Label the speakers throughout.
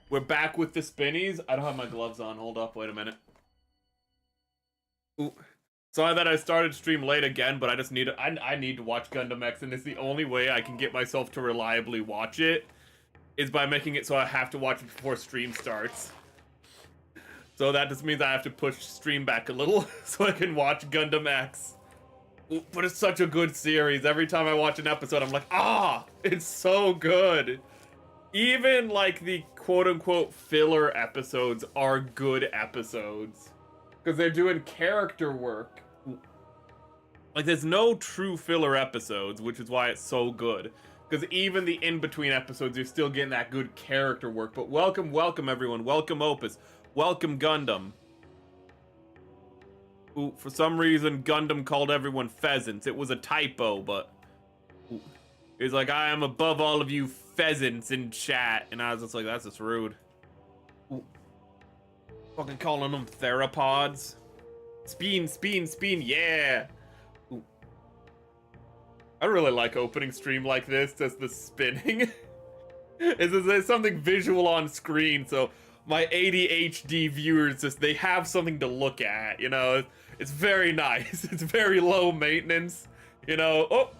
Speaker 1: We're back with the spinnies. I don't have my gloves on. Hold up, wait a minute. Ooh. Sorry that I started stream late again, but I just need I need to watch Gundam X, and it's the only way I can get myself to reliably watch it is by making it so I have to watch it before stream starts. So that just means I have to push stream back a little so I can watch Gundam X. Ooh, but it's such a good series. Every time I watch an episode, I'm like, it's so good. Even like the quote-unquote filler episodes are good episodes. Because they're doing character work. Like, there's no true filler episodes, which is why it's so good. Because even the in-between episodes, you're still getting that good character work. But welcome, welcome everyone. Welcome Opus. Welcome Gundam. Ooh, for some reason, Gundam called everyone pheasants. It was a typo, but... Ooh. It's like, I am above all of you pheasants in chat. And I was just like, that's just rude. Ooh. Fucking calling them theropods. Spin, spin, spin, yeah! Ooh. I really like opening stream like this, just the spinning. There's something visual on screen, so my ADHD viewers, they have something to look at, you know? It's very nice. It's very low maintenance, you know? Oh!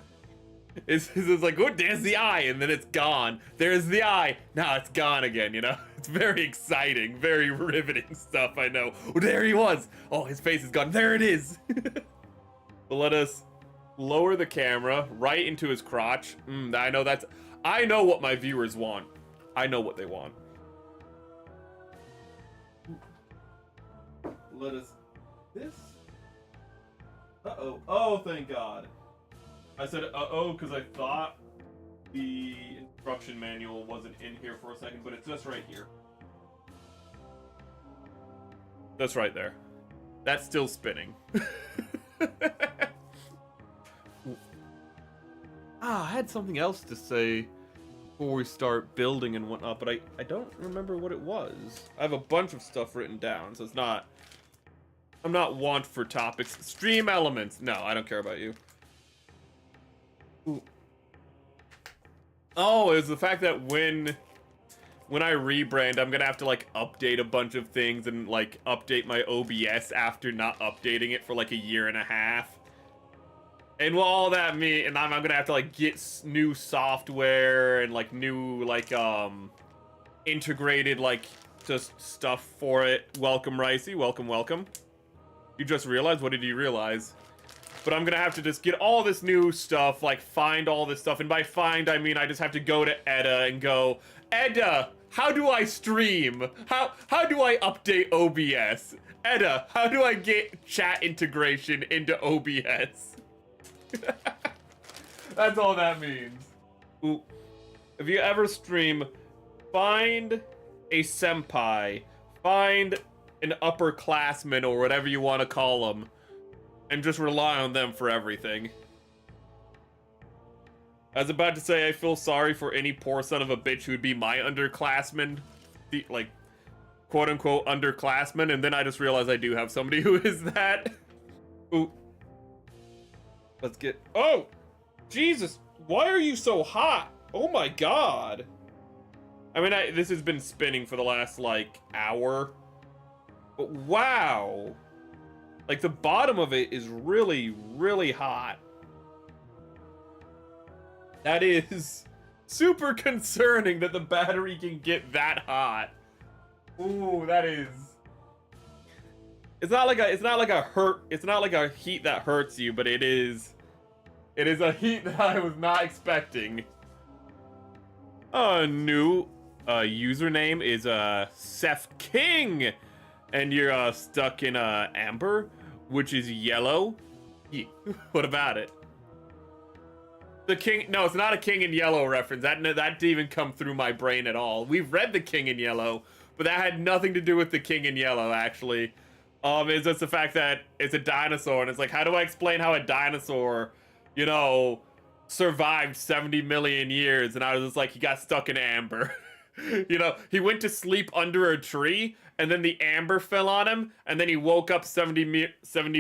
Speaker 1: It's like, oh, there's the eye, and then it's gone. There's the eye. Now it's gone again, you know? It's very exciting, very riveting stuff, I know. Oh, there he was. Oh, his face is gone. There it is. But let us lower the camera right into his crotch. I know what my viewers want. I know what they want. Let us... This? Uh-oh. Oh, thank God. I said uh-oh because I thought the instruction manual wasn't in here for a second, but it's just right here. That's right there. That's still spinning. I had something else to say before we start building and whatnot, but I don't remember what it was. I have a bunch of stuff written down, so it's not... I'm not want for topics. Stream elements. No, I don't care about you. Ooh. Oh, it was the fact that when I rebrand, I'm gonna have to like update a bunch of things and like update my OBS after not updating it for like a year and a half. And what all that mean, and I'm gonna have to like get new software and like new like integrated like just stuff for it. Welcome, Ricey. Welcome, welcome. You just realized? What did you realize? But I'm gonna have to just get all this new stuff, like find all this stuff. And by find, I mean I just have to go to Edda and go, Edda, how do I stream? How do I update OBS? Edda, how do I get chat integration into OBS? That's all that means. Ooh. If you ever stream, find a senpai, find an upperclassman or whatever you want to call them, and just rely on them for everything. I was about to say I feel sorry for any poor son of a bitch who would be my underclassman, like, quote-unquote underclassman, and then I just realized I do have somebody who is that. Ooh. Let's get... Oh! Jesus! Why are you so hot? Oh my God! I mean, this has been spinning for the last, like, hour. But wow! Like, the bottom of it is really, really hot. That is super concerning that the battery can get that hot. Ooh, that is... It's not like a heat that hurts you, but it is a heat that I was not expecting. New username is Seth King, and you're stuck in amber, which is yellow. Yeah. What about it? The king? No, it's not a King in Yellow reference. That didn't even come through my brain at all. We've read the King in Yellow, but that had nothing to do with the King in Yellow, actually. It's just the fact that it's a dinosaur, and it's like, how do I explain how a dinosaur, you know, survived 70 million years? And I was just like, he got stuck in amber. You know, he went to sleep under a tree, and then the amber fell on him, and then he woke up 70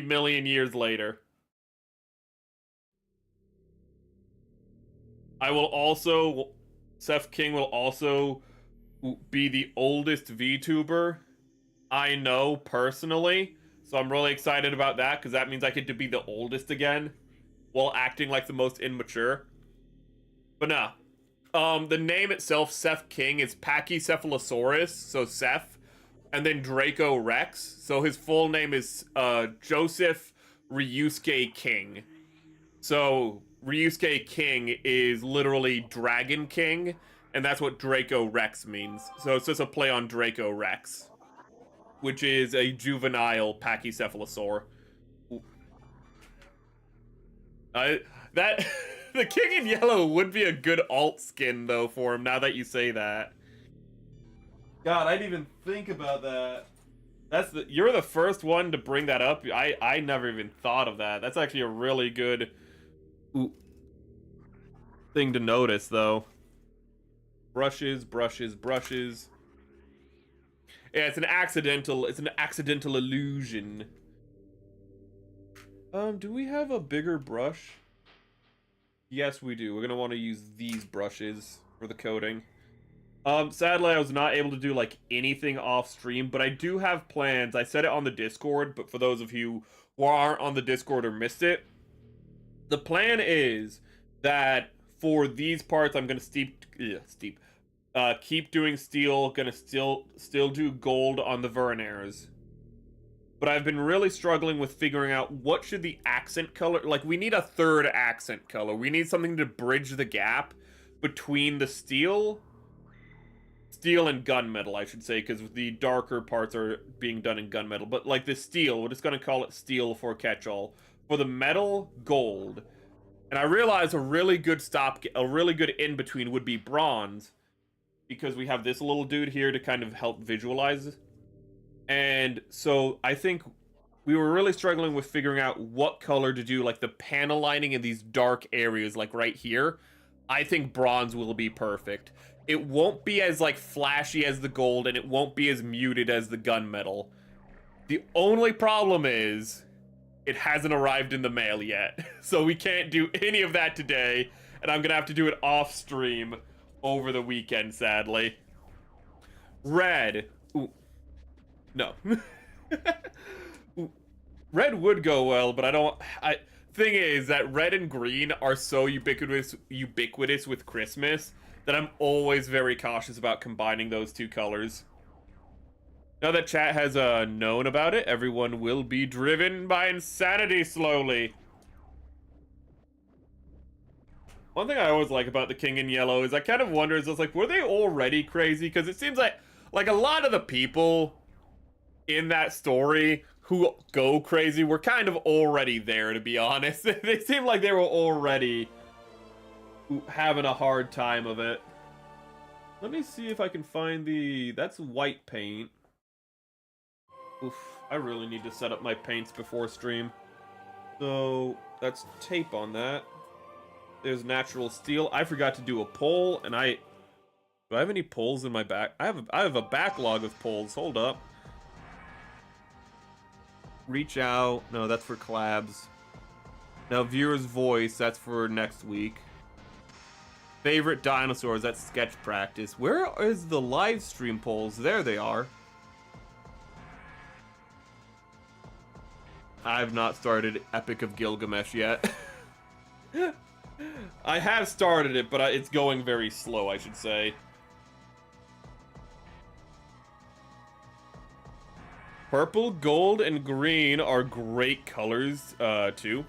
Speaker 1: million years later. Seth King will also be the oldest VTuber I know personally. So I'm really excited about that because that means I get to be the oldest again while acting like the most immature. But nah. The name itself, Seth King, is Pachycephalosaurus, so Seth, and then Draco Rex. So his full name is Joseph Ryusuke King. So Ryusuke King is literally Dragon King, and that's what Draco Rex means. So it's just a play on Draco Rex, which is a juvenile pachycephalosaur. That the King in Yellow would be a good alt skin though for him. Now that you say that, God, I didn't even think about that. You're the first one to bring that up. I never even thought of that. That's actually a really good thing to notice though. Brushes, brushes, brushes. Yeah, it's an accidental illusion. Do we have a bigger brush? Yes, we do. We're gonna want to use these brushes for the coating. Sadly, I was not able to do, like, anything off stream, but I do have plans. I said it on the Discord, but for those of you who aren't on the Discord or missed it, the plan is that for these parts, I'm gonna keep doing steel, gonna still do gold on the verniers. But I've been really struggling with figuring out what should the accent color... Like, we need a third accent color. We need something to bridge the gap between the steel and gunmetal, I should say, because the darker parts are being done in gunmetal. But, like, the steel, we're just going to call it steel for catch-all. For the metal, gold. And I realize a really good in-between would be bronze, because we have this little dude here to kind of help visualize. And so I think we were really struggling with figuring out what color to do, like the panel lining in these dark areas, like right here. I think bronze will be perfect. It won't be as, like, flashy as the gold, and it won't be as muted as the gunmetal. The only problem is it hasn't arrived in the mail yet. So we can't do any of that today, and I'm gonna have to do it off stream over the weekend, sadly. Red. Ooh. No. Red would go well, but thing is that red and green are so ubiquitous with Christmas that I'm always very cautious about combining those two colors. Now that chat has known about it, everyone will be driven by insanity slowly. One thing I always like about the King in Yellow is I kind of wonder, is it's like, were they already crazy? Because it seems like a lot of the people in that story who go crazy were kind of already there, to be honest. They seem like they were already having a hard time of it. Let me see if I can find that's white paint. Oof, I really need to set up my paints before stream. So that's tape on that. There's natural steel. I forgot to do a poll, and do I have any polls in my back? I have a backlog of polls. Hold up. Reach out. No, that's for collabs. Now, viewer's voice. That's for next week. Favorite dinosaurs. That's sketch practice. Where is the live stream polls? There they are. I've not started Epic of Gilgamesh yet. I have started it, but it's going very slow, I should say. Purple, gold, and green are great colors, too.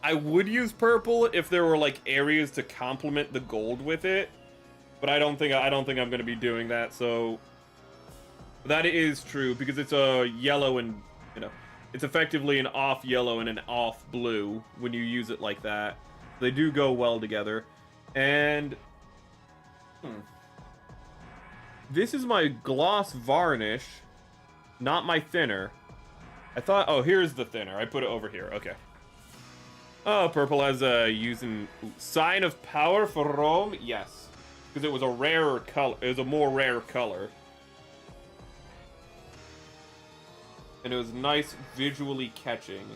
Speaker 1: I would use purple if there were, like, areas to complement the gold with it, but I don't think I'm going to be doing that. So that is true, because it's a yellow and, it's effectively an off yellow and an off blue when you use it like that. They do go well together. And this is my gloss varnish, not my thinner. I thought, oh, here's the thinner. I put it over here. Okay. Oh, purple has using sign of power for Rome. Yes, because it was a rarer color. It was a more rare color, and it was nice visually catching.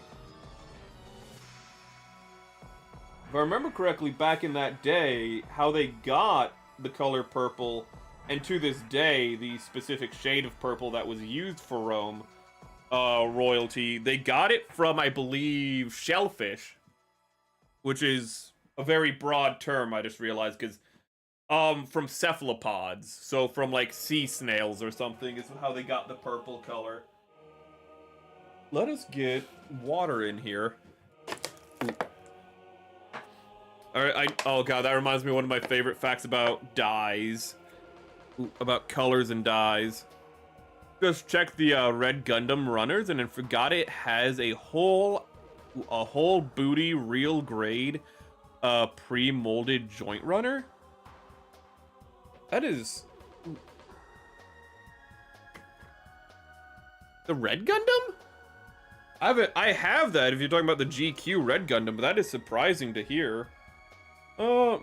Speaker 1: if I remember correctly, back in that day, how they got the color purple, and to this day, the specific shade of purple that was used for Rome royalty, they got it from, I believe, shellfish, which is a very broad term, I just realized, because from cephalopods, so from like sea snails or something is how they got the purple color. Let us get water in here. Alright, oh god, that reminds me of one of my favorite facts about dyes. About colors and dyes. Just check the red Gundam runners, and I forgot it has a whole booty real grade pre-molded joint runner. That is the red Gundam? I have that if you're talking about the GQ red Gundam, but that is surprising to hear. It's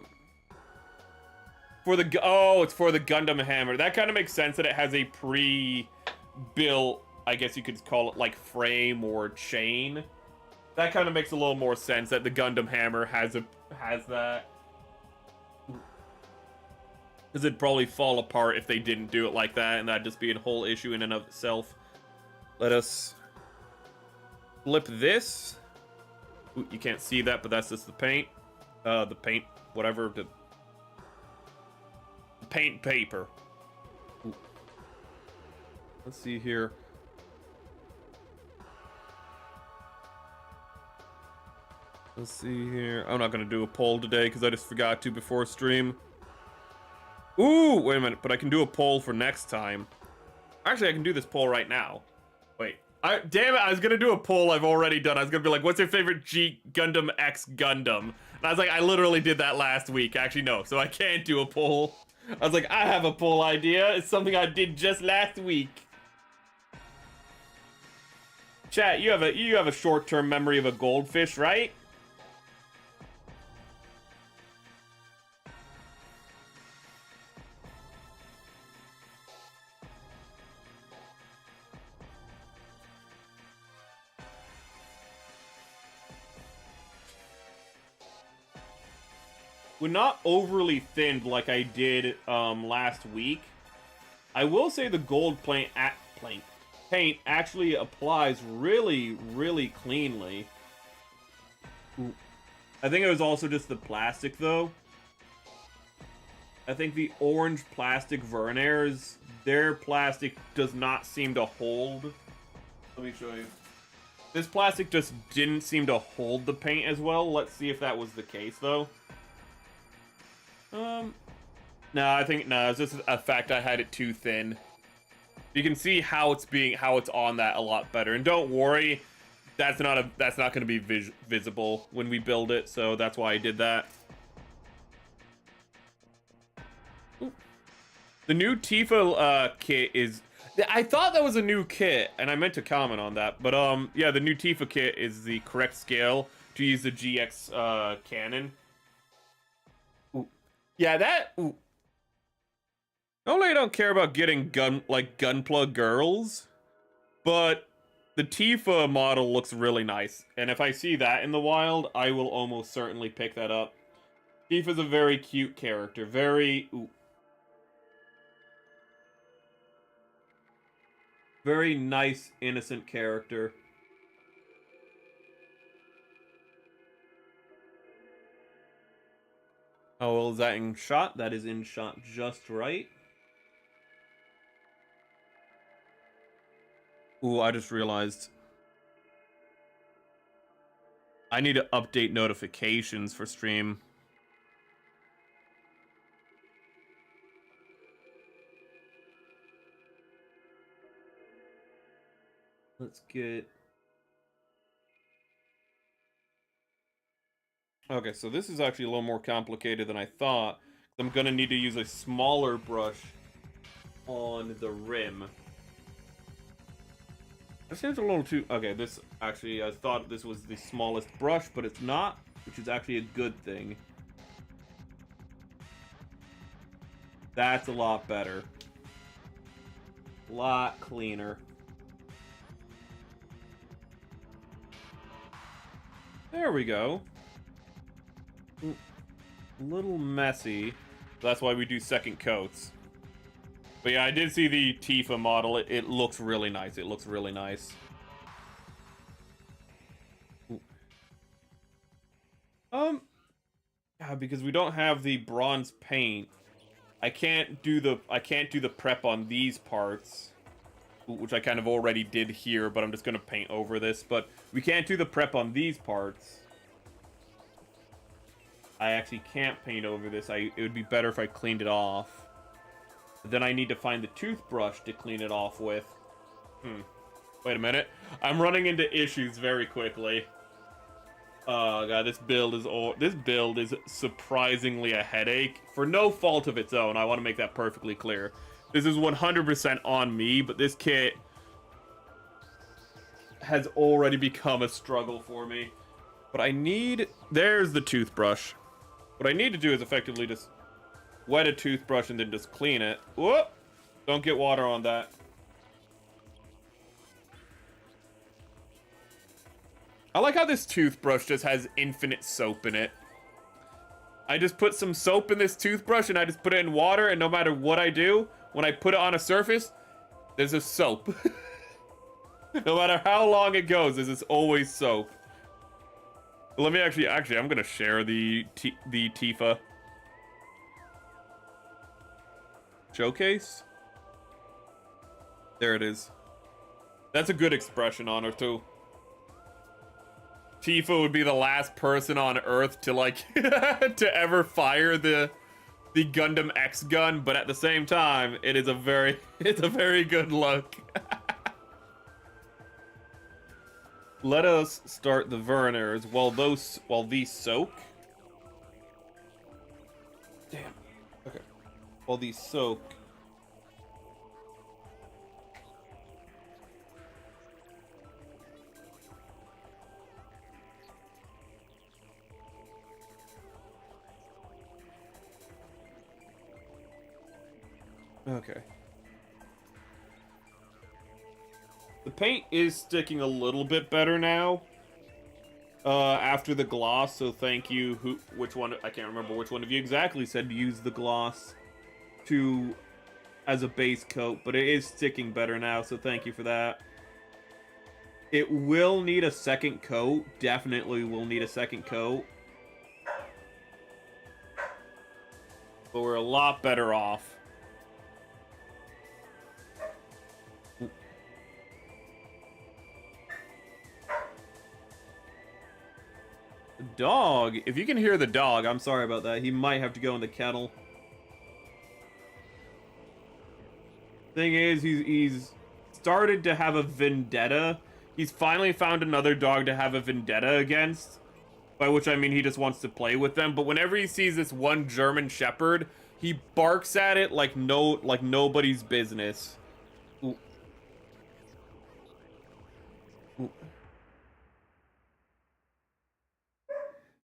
Speaker 1: for the Gundam hammer. That kind of makes sense that it has a pre-built, I guess you could call it like frame or chain. That kind of makes a little more sense that the Gundam hammer has that. Because it'd probably fall apart if they didn't do it like that, and that'd just be a whole issue in and of itself. Let us flip this. Ooh, you can't see that, but that's just the paint. The paint, whatever, the paint paper. Ooh. Let's see here. Let's see here. I'm not gonna do a poll today because I just forgot to before stream. Ooh, wait a minute, but I can do a poll for next time. Actually, I can do this poll right now. Wait, damn it, I was gonna do a poll I've already done. I was gonna be like, what's your favorite Gundam X Gundam? And I was like, I literally did that last week. Actually, no, so I can't do a poll. I was like, I have a poll idea. It's something I did just last week. Chat, you have a short-term memory of a goldfish, right? We're not overly thinned like I did last week. I will say the gold paint actually applies really, really cleanly. Ooh. I think it was also just the plastic, though. I think the orange plastic Vernairs, their plastic does not seem to hold. Let me show you. This plastic just didn't seem to hold the paint as well. Let's see if that was the case, though. No, it's just a fact I had it too thin. You can see how it's on that a lot better. And don't worry, that's not going to be visible when we build it, so that's why I did that. Ooh. The new Tifa kit is... I thought that was a new kit, and I meant to comment on that. But, yeah, the new Tifa kit is the correct scale to use the GX cannon. Ooh. Yeah, that... Ooh. Normally I don't care about getting gunplug girls, but the Tifa model looks really nice. And if I see that in the wild, I will almost certainly pick that up. Tifa's a very cute character. Very nice, innocent character. How well is that in shot? That is in shot just right. Ooh, I just realized I need to update notifications for stream. Let's get... Okay, so this is actually a little more complicated than I thought. I'm gonna need to use a smaller brush on the rim. That seems a little too... Okay, this actually, I thought this was the smallest brush, but it's not, which is actually a good thing. That's a lot better. A lot cleaner. There we go. A little messy. That's why we do second coats. But yeah, I did see the Tifa model. It looks really nice. It looks really nice. Yeah, because we don't have the bronze paint. I can't do the prep on these parts, which I kind of already did here, but I'm just gonna paint over this. But we can't do the prep on these parts. I actually can't paint over this. It would be better if I cleaned it off. Then I need to find the toothbrush to clean it off with. Wait a minute. I'm running into issues very quickly. Oh god, this build is surprisingly a headache for no fault of its own. I want to make that perfectly clear. This is 100% on me, but this kit has already become a struggle for me. But there's the toothbrush. What I need to do is effectively just wet a toothbrush and then just clean it. Whoop! Don't get water on that. I like how this toothbrush just has infinite soap in it. I just put some soap in this toothbrush and I just put it in water, and no matter what I do, when I put it on a surface, there's a soap. No matter how long it goes, there's always soap. Let me actually, I'm gonna share the Tifa showcase. There it is. That's a good expression on her too. Tifa would be the last person on Earth to like to ever fire the Gundam X gun, but at the same time, it's a very good look. Let us start the Verners while these soak. Damn. Okay. While these soak. Okay. The paint is sticking a little bit better now. After the gloss, so thank you. Which one? I can't remember which one of you exactly said to use the gloss as a base coat, but it is sticking better now, so thank you for that. It will need a second coat. Definitely will need a second coat. But we're a lot better off. Dog, if you can hear the dog, I'm sorry about that. He might have to go in the kennel. Thing is, he's started to have a vendetta. He's finally found another dog to have a vendetta against. By which I mean he just wants to play with them. But whenever he sees this one German Shepherd, he barks at it like nobody's business. Ooh. Ooh.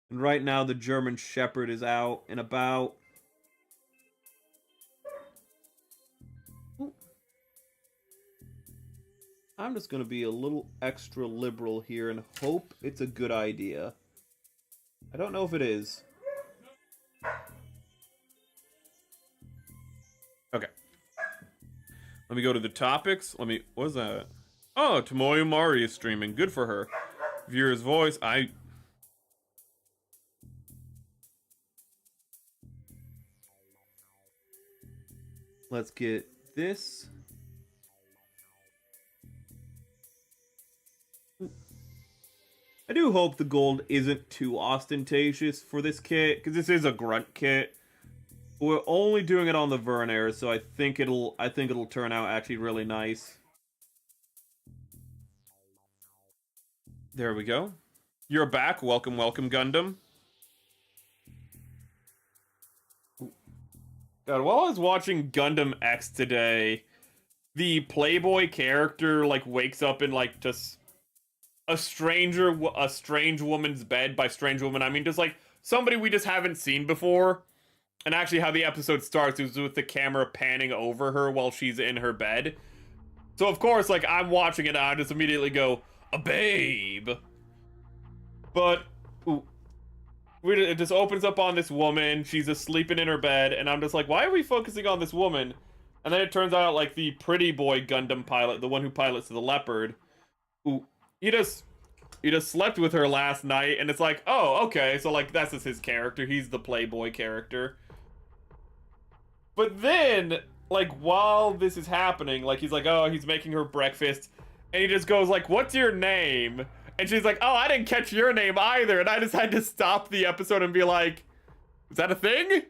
Speaker 1: And right now, the German Shepherd is out and about. I'm just going to be a little extra liberal here and hope it's a good idea. I don't know if it is. Okay. Let me go to the topics. What was that? Oh, Tomoyo Mari is streaming. Good for her. Viewer's voice. Let's get this. I do hope the gold isn't too ostentatious for this kit, because this is a grunt kit. We're only doing it on the Vernair, so I think it'll turn out actually really nice. There we go. You're back. Welcome, welcome, Gundam. God, while I was watching Gundam X today, the Playboy character like wakes up in like just a strange woman's bed. By strange woman, I mean just like somebody we just haven't seen before. And actually how the episode starts is with the camera panning over her while she's in her bed. So of course, like, I'm watching it and I just immediately go, a babe. But, ooh. it just opens up on this woman. She's just sleeping in her bed, and I'm just like, why are we focusing on this woman? And then it turns out, like, the pretty boy Gundam pilot, the one who pilots the Leopard, who he just slept with her last night, and it's like, oh, okay, so like that's just his character. He's the playboy character. But then, like, while this is happening, like, he's like, oh, he's making her breakfast, and he just goes like, what's your name? And she's like, oh, I didn't catch your name either. And I just had to stop the episode and be like, is that a thing?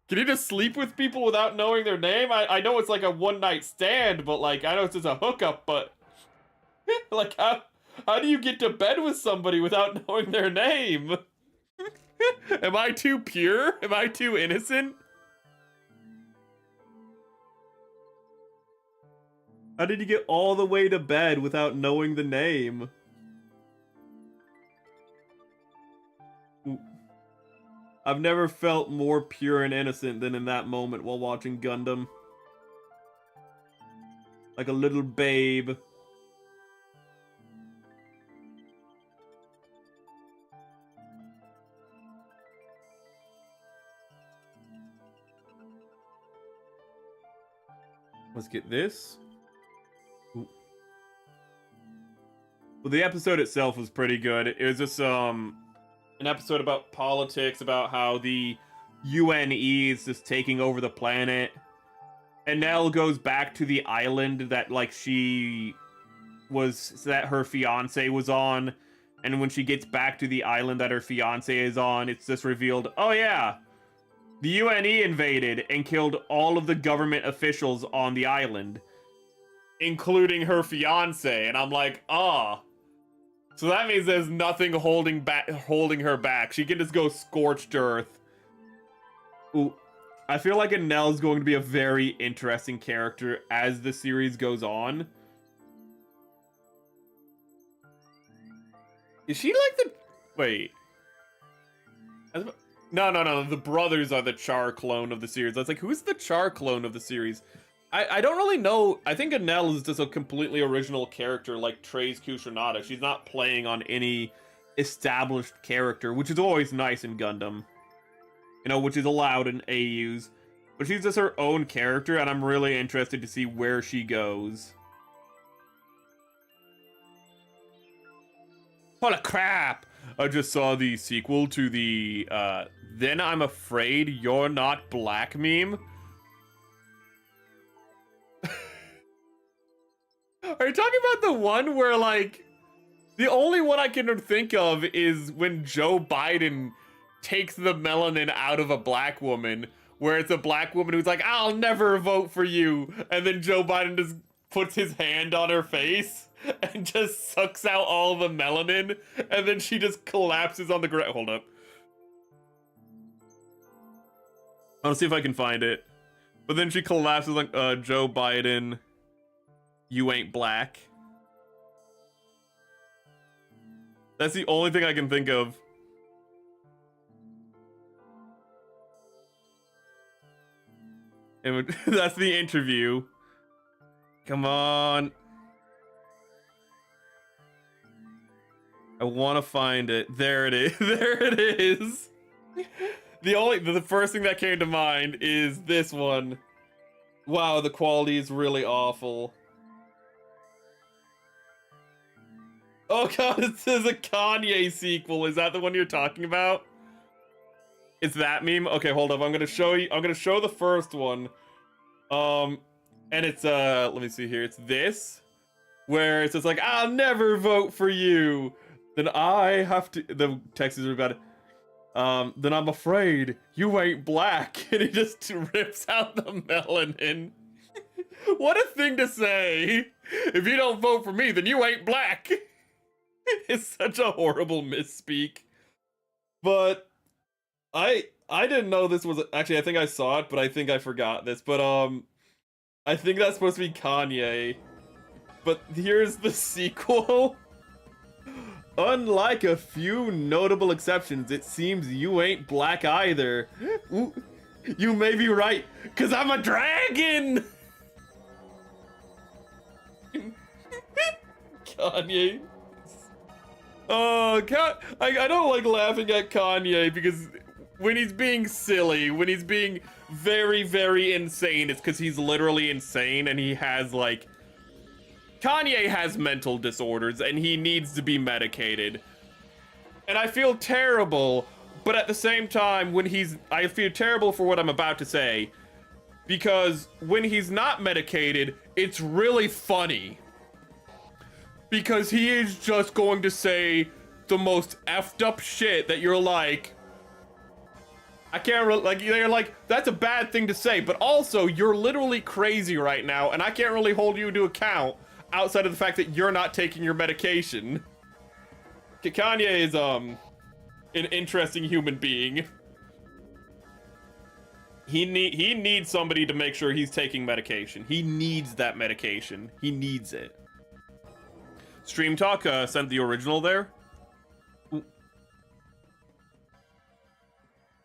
Speaker 1: Can you just sleep with people without knowing their name? I know it's like a one-night stand, but like, I know it's just a hookup, but like, how do you get to bed with somebody without knowing their name? Am I too pure? Am I too innocent? How did you get all the way to bed without knowing the name? I've never felt more pure and innocent than in that moment while watching Gundam. Like a little babe. Let's get this. Ooh. Well, the episode itself was pretty good. It was just, an episode about politics, about how the UNE is just taking over the planet. And Nell goes back to the island that, like, that her fiance was on. And when she gets back to the island that her fiance is on, it's just revealed, oh yeah, the UNE invaded and killed all of the government officials on the island, including her fiance. And I'm like, ah. So that means there's nothing holding her back. She can just go scorched earth. Ooh, I feel like Nell's going to be a very interesting character as the series goes on. Is she like the... Wait. No. The brothers are the Char clone of the series. I was like, who's the Char clone of the series? I don't really know. I think Nell is just a completely original character like Treize Kushonada. She's not playing on any established character, which is always nice in Gundam. You know, which is allowed in AUs. But she's just her own character, and I'm really interested to see where she goes. Holy crap! I just saw the sequel to the, Then I'm Afraid You're Not Black meme. Are you talking about the one where, like, the only one I can think of is when Joe Biden takes the melanin out of a black woman, where it's a black woman who's like, I'll never vote for you, and then Joe Biden just puts his hand on her face and just sucks out all the melanin, and then she just collapses on the ground. Hold up. I'll see if I can find it. But then she collapses like, Joe Biden... You ain't black. That's the only thing I can think of. And that's the interview. Come on. I want to find it. There it is. There it is. The first thing that came to mind is this one. Wow, the quality is really awful. Oh god, it says a Kanye sequel. Is that the one you're talking about? It's that meme? Okay, hold up. I'm gonna show you. I'm gonna show the first one. And it's let me see here. It's this, where it says like, I'll never vote for you. Then I have to. The text is about it. Then I'm afraid you ain't black, and he just rips out the melanin. What a thing to say! If you don't vote for me, then you ain't black. It's such a horrible misspeak. But I didn't know this was actually. I think I saw it, but I think I forgot this. But I think that's supposed to be Kanye. But here's the sequel. Unlike a few notable exceptions, it seems you ain't black either. Ooh, you may be right, 'cause I'm a dragon! Kanye. I don't like laughing at Kanye because when he's being silly, when he's being very, very insane, it's because he's literally insane and he has like... Kanye has mental disorders and he needs to be medicated. And I feel terrible, but at the same time, I feel terrible for what I'm about to say, because when he's not medicated, it's really funny. Because he is just going to say the most effed up shit that you're like, I can't really, like, you're like, that's a bad thing to say, but also you're literally crazy right now, and I can't really hold you to account outside of the fact that you're not taking your medication. Kanye is, an interesting human being. He needs somebody to make sure he's taking medication. He needs that medication. He needs it. Stream Talk sent the original there. Ooh.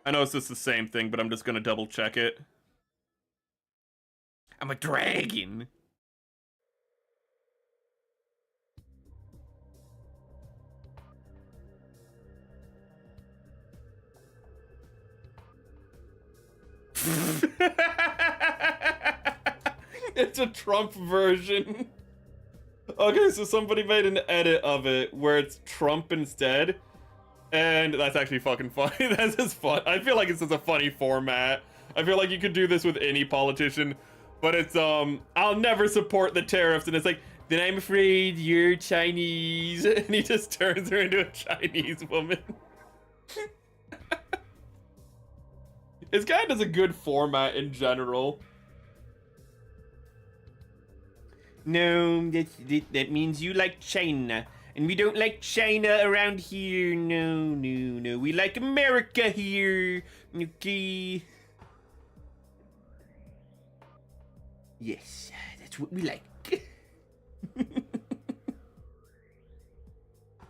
Speaker 1: I know it's just the same thing, but I'm just gonna double check it. I'm a dragon. It's a Trump version. Okay, so somebody made an edit of it where it's Trump instead, and that's actually fucking funny. That's just fun. I feel like it's just a funny format. I feel like you could do this with any politician, but it's I'll never support the tariffs, and it's like, then I'm afraid you're Chinese, and he just turns her into a Chinese woman. This guy does a good format in general. No, that means you like China. And we don't like China around here. No. We like America here. Okay. Yes, that's what we like.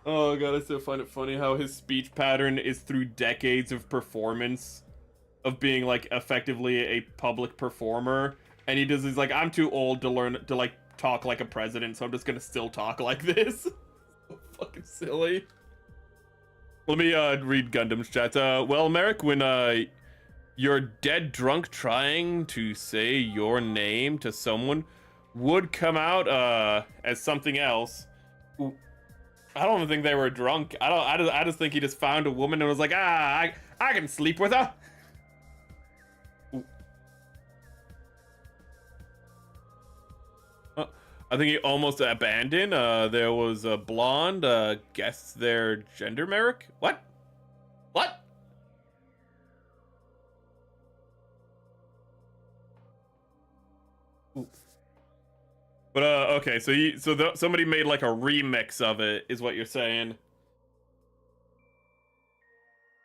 Speaker 1: Oh god, I still find it funny how his speech pattern is through decades of performance. Of being like effectively a public performer. And he's like, I'm too old to learn to like talk like a president, so I'm just gonna still talk like this. So fucking silly. Let me read Gundam's chat. Well, Merrick, when you're dead drunk trying to say your name to someone would come out as something else. Ooh. I don't even think they were drunk. I just think he just found a woman and was like, I can sleep with her. I think he almost abandoned. There was a blonde. Guess their gender, Merrick? What? What? Ooh. But okay, so somebody made like a remix of it, is what you're saying?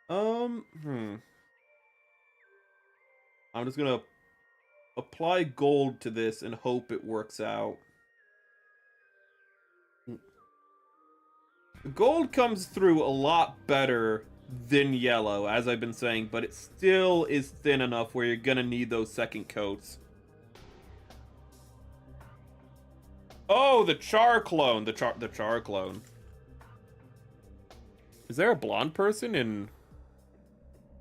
Speaker 1: I'm just gonna apply gold to this and hope it works out. Gold comes through a lot better than yellow, as I've been saying, but it still is thin enough where you're gonna need those second coats. Oh, the Char clone. The Char clone. Is there a blonde person in...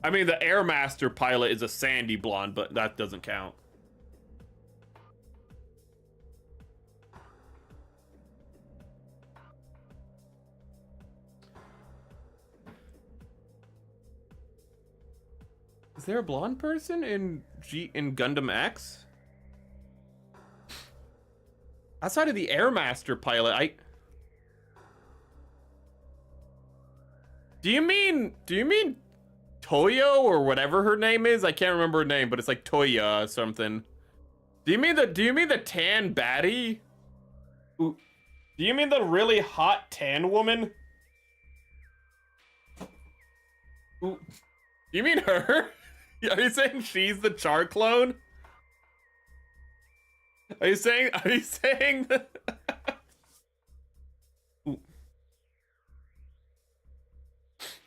Speaker 1: I mean, the Airmaster pilot is a sandy blonde, but that doesn't count. Is there a blonde person in Gundam X? Outside of the Airmaster pilot, Do you mean Toyo or whatever her name is? I can't remember her name, but it's like Toya or something. Do you mean the tan baddie? Ooh. Do you mean the really hot tan woman? Ooh. Do you mean her? Are you saying she's the Char clone? Are you saying that?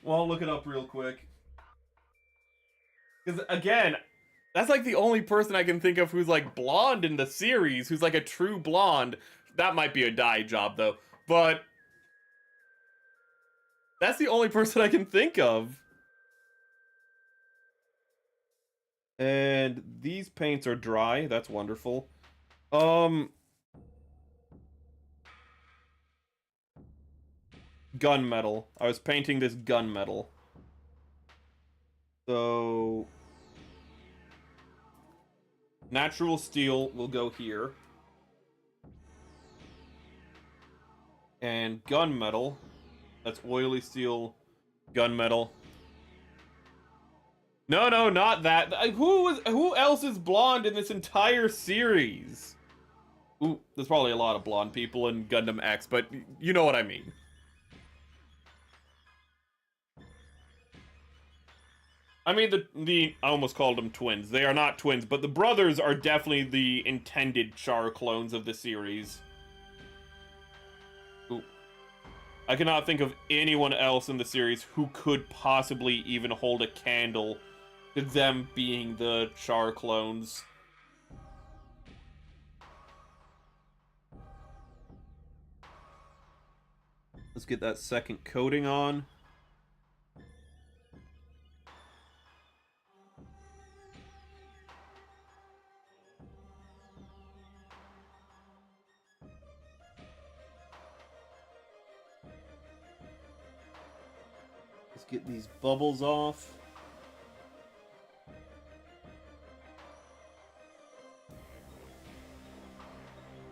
Speaker 1: Well, I'll look it up real quick. Because again, that's like the only person I can think of who's like blonde in the series, who's like a true blonde. That might be a dye job though. But That's the only person I can think of. And these paints are dry. That's wonderful. Gunmetal. I was painting this gunmetal. So natural steel will go here. And gunmetal. That's oily steel, gunmetal. No, no, not that. Who else is blonde in this entire series? Ooh, there's probably a lot of blonde people in Gundam X, but you know what I mean. I mean, I almost called them twins. They are not twins, but the brothers are definitely the intended Char clones of the series. Ooh. I cannot think of anyone else in the series who could possibly even hold a candle to them being the Char clones. Let's get that second coating on. Let's get these bubbles off.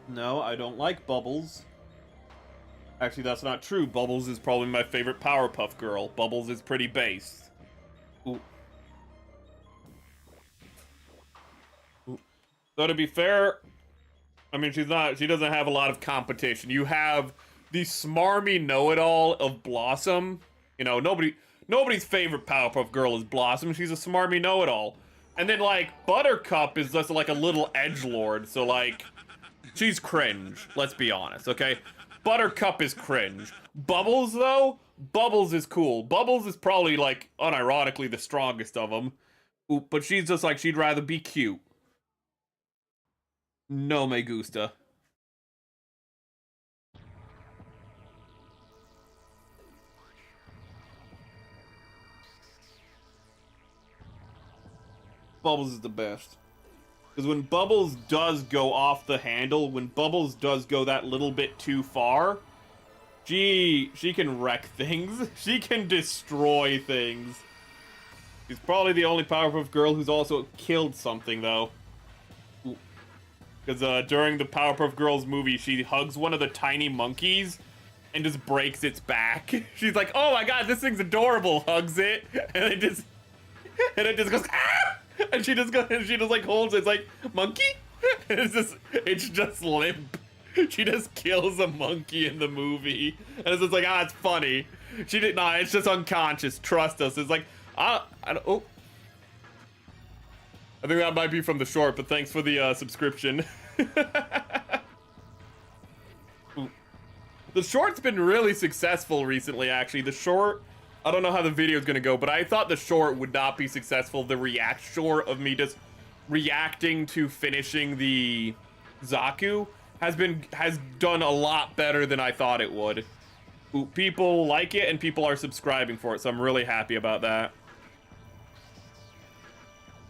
Speaker 1: No, I don't like Bubbles. Actually, that's not true. Bubbles is probably my favorite Powerpuff Girl. Bubbles is pretty base. Ooh. Ooh. So to be fair, I mean, she doesn't have a lot of competition. You have the smarmy know-it-all of Blossom. You know, nobody's favorite Powerpuff Girl is Blossom. She's a smarmy know-it-all. And then, like, Buttercup is just like a little edgelord, so, like, she's cringe, let's be honest, okay? Buttercup is cringe. Bubbles, though? Bubbles is cool. Bubbles is probably, like, unironically the strongest of them. Ooh, but she's just like, she'd rather be cute. No me gusta. Bubbles is the best. Because when Bubbles does go off the handle, when Bubbles does go that little bit too far, she can wreck things. She can destroy things. She's probably the only Powerpuff Girl who's also killed something, though. Because during the Powerpuff Girls movie, she hugs one of the tiny monkeys and just breaks its back. She's like, "Oh my god, this thing's adorable," hugs it, and it just goes, "Ah!" And she just like holds it. It's like, "Monkey?" And it's just limp. She just kills a monkey in the movie, and it's just like, it's funny. It's just unconscious. Trust us. It's like, I think that might be from the short, but thanks for the subscription. The short's been really successful recently, actually. The short, I don't know how the video is gonna go, but I thought the short would not be successful. The react short of me just reacting to finishing the Zaku has done a lot better than I thought it would. Ooh, people like it and people are subscribing for it, so I'm really happy about that.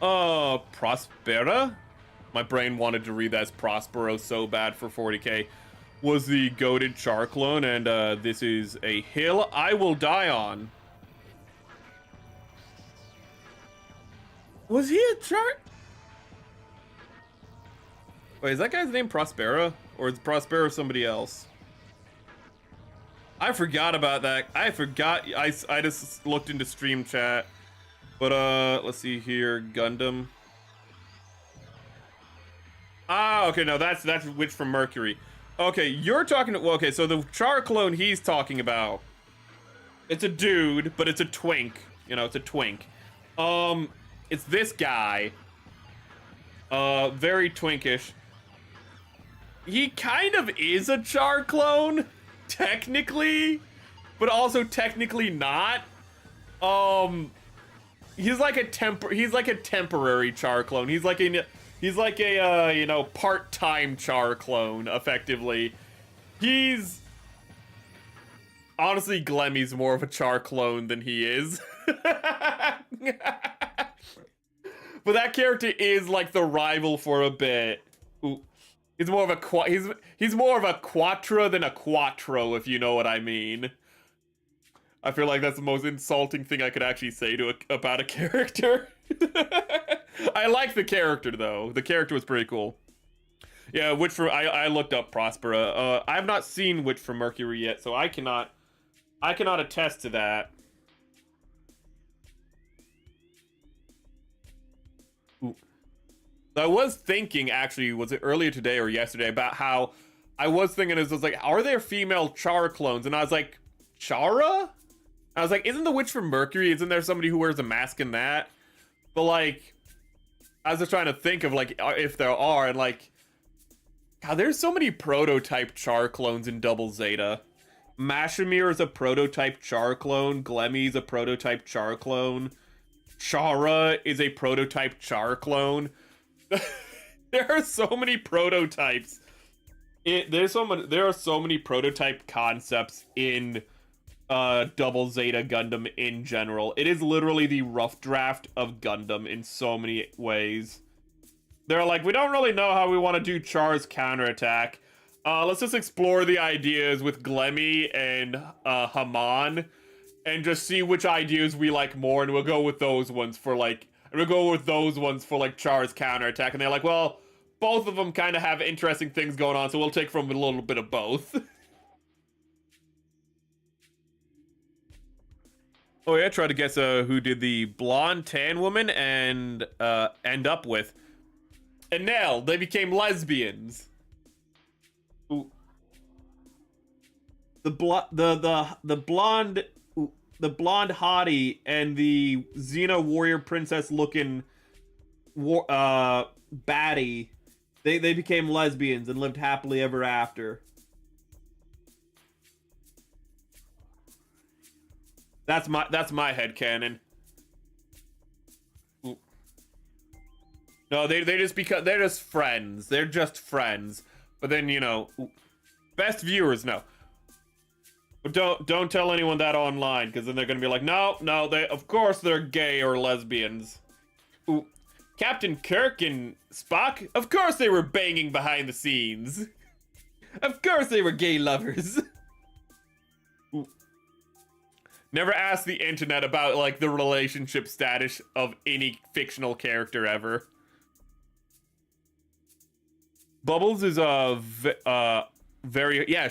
Speaker 1: Prospera? My brain wanted to read that as Prospero so bad for 40k. Was the goated Char clone, and this is a hill I will die on. Was he a Char? Wait, is that guy's name Prospera? Or is Prospera somebody else? I forgot about that. I forgot. I just looked into stream chat. But, let's see here. Gundam. Ah, okay, no, that's Witch from Mercury. Okay, you're talking to, well, okay, so the Char clone he's talking about, it's a dude, but it's a twink. You know, it's a twink. It's this guy. Very twinkish. He kind of is a Char clone, technically, but also technically not. He's like a temporary Char clone. He's like a you know, part-time Char clone, effectively. He's honestly, Glemmy's more of a Char clone than he is. But that character is like the rival for a bit. Ooh. He's more of a he's more of a Quattro than a Quattro, if you know what I mean. I feel like that's the most insulting thing I could actually say to about a character. I like the character though. The character was pretty cool. Yeah, Witch from I looked up Prospera. I have not seen Witch from Mercury yet, so I cannot attest to that. Ooh. I was thinking, actually, was it earlier today or yesterday, about how I was thinking, it was like, are there female Char clones? And I was like, Chara? I was like, isn't the Witch from Mercury, isn't there somebody who wears a mask in that? But like, I was just trying to think of like, if there are, and like, God, there's so many prototype Char clones in Double Zeta. Mashimir is a prototype Char clone. Glemmy's a prototype Char clone. Chara is a prototype Char clone. There are so many prototypes. There are so many prototype concepts in Double Zeta Gundam in general. It is literally the rough draft of Gundam in so many ways. They're like, we don't really know how we want to do Char's counterattack. Let's just explore the ideas with Glemmy and Haman and just see which ideas we like more, and we'll go with those ones for like Char's counterattack. And they're like, well, both of them kind of have interesting things going on, so we'll take from a little bit of both. Oh yeah, try to guess who did the blonde tan woman and end up with. And now they became lesbians. Ooh. The blonde hottie and the Xena warrior princess looking baddie, they became lesbians and lived happily ever after. That's my headcanon. Ooh. No, they're just friends. They're just friends. But then, you know, best viewers, no. But don't tell anyone that online, because then they're gonna be like, no, of course they're gay or lesbians. Ooh. Captain Kirk and Spock, of course they were banging behind the scenes. Of course they were gay lovers. Ooh. Never ask the internet about, like, the relationship status of any fictional character ever. Bubbles is very, yeah,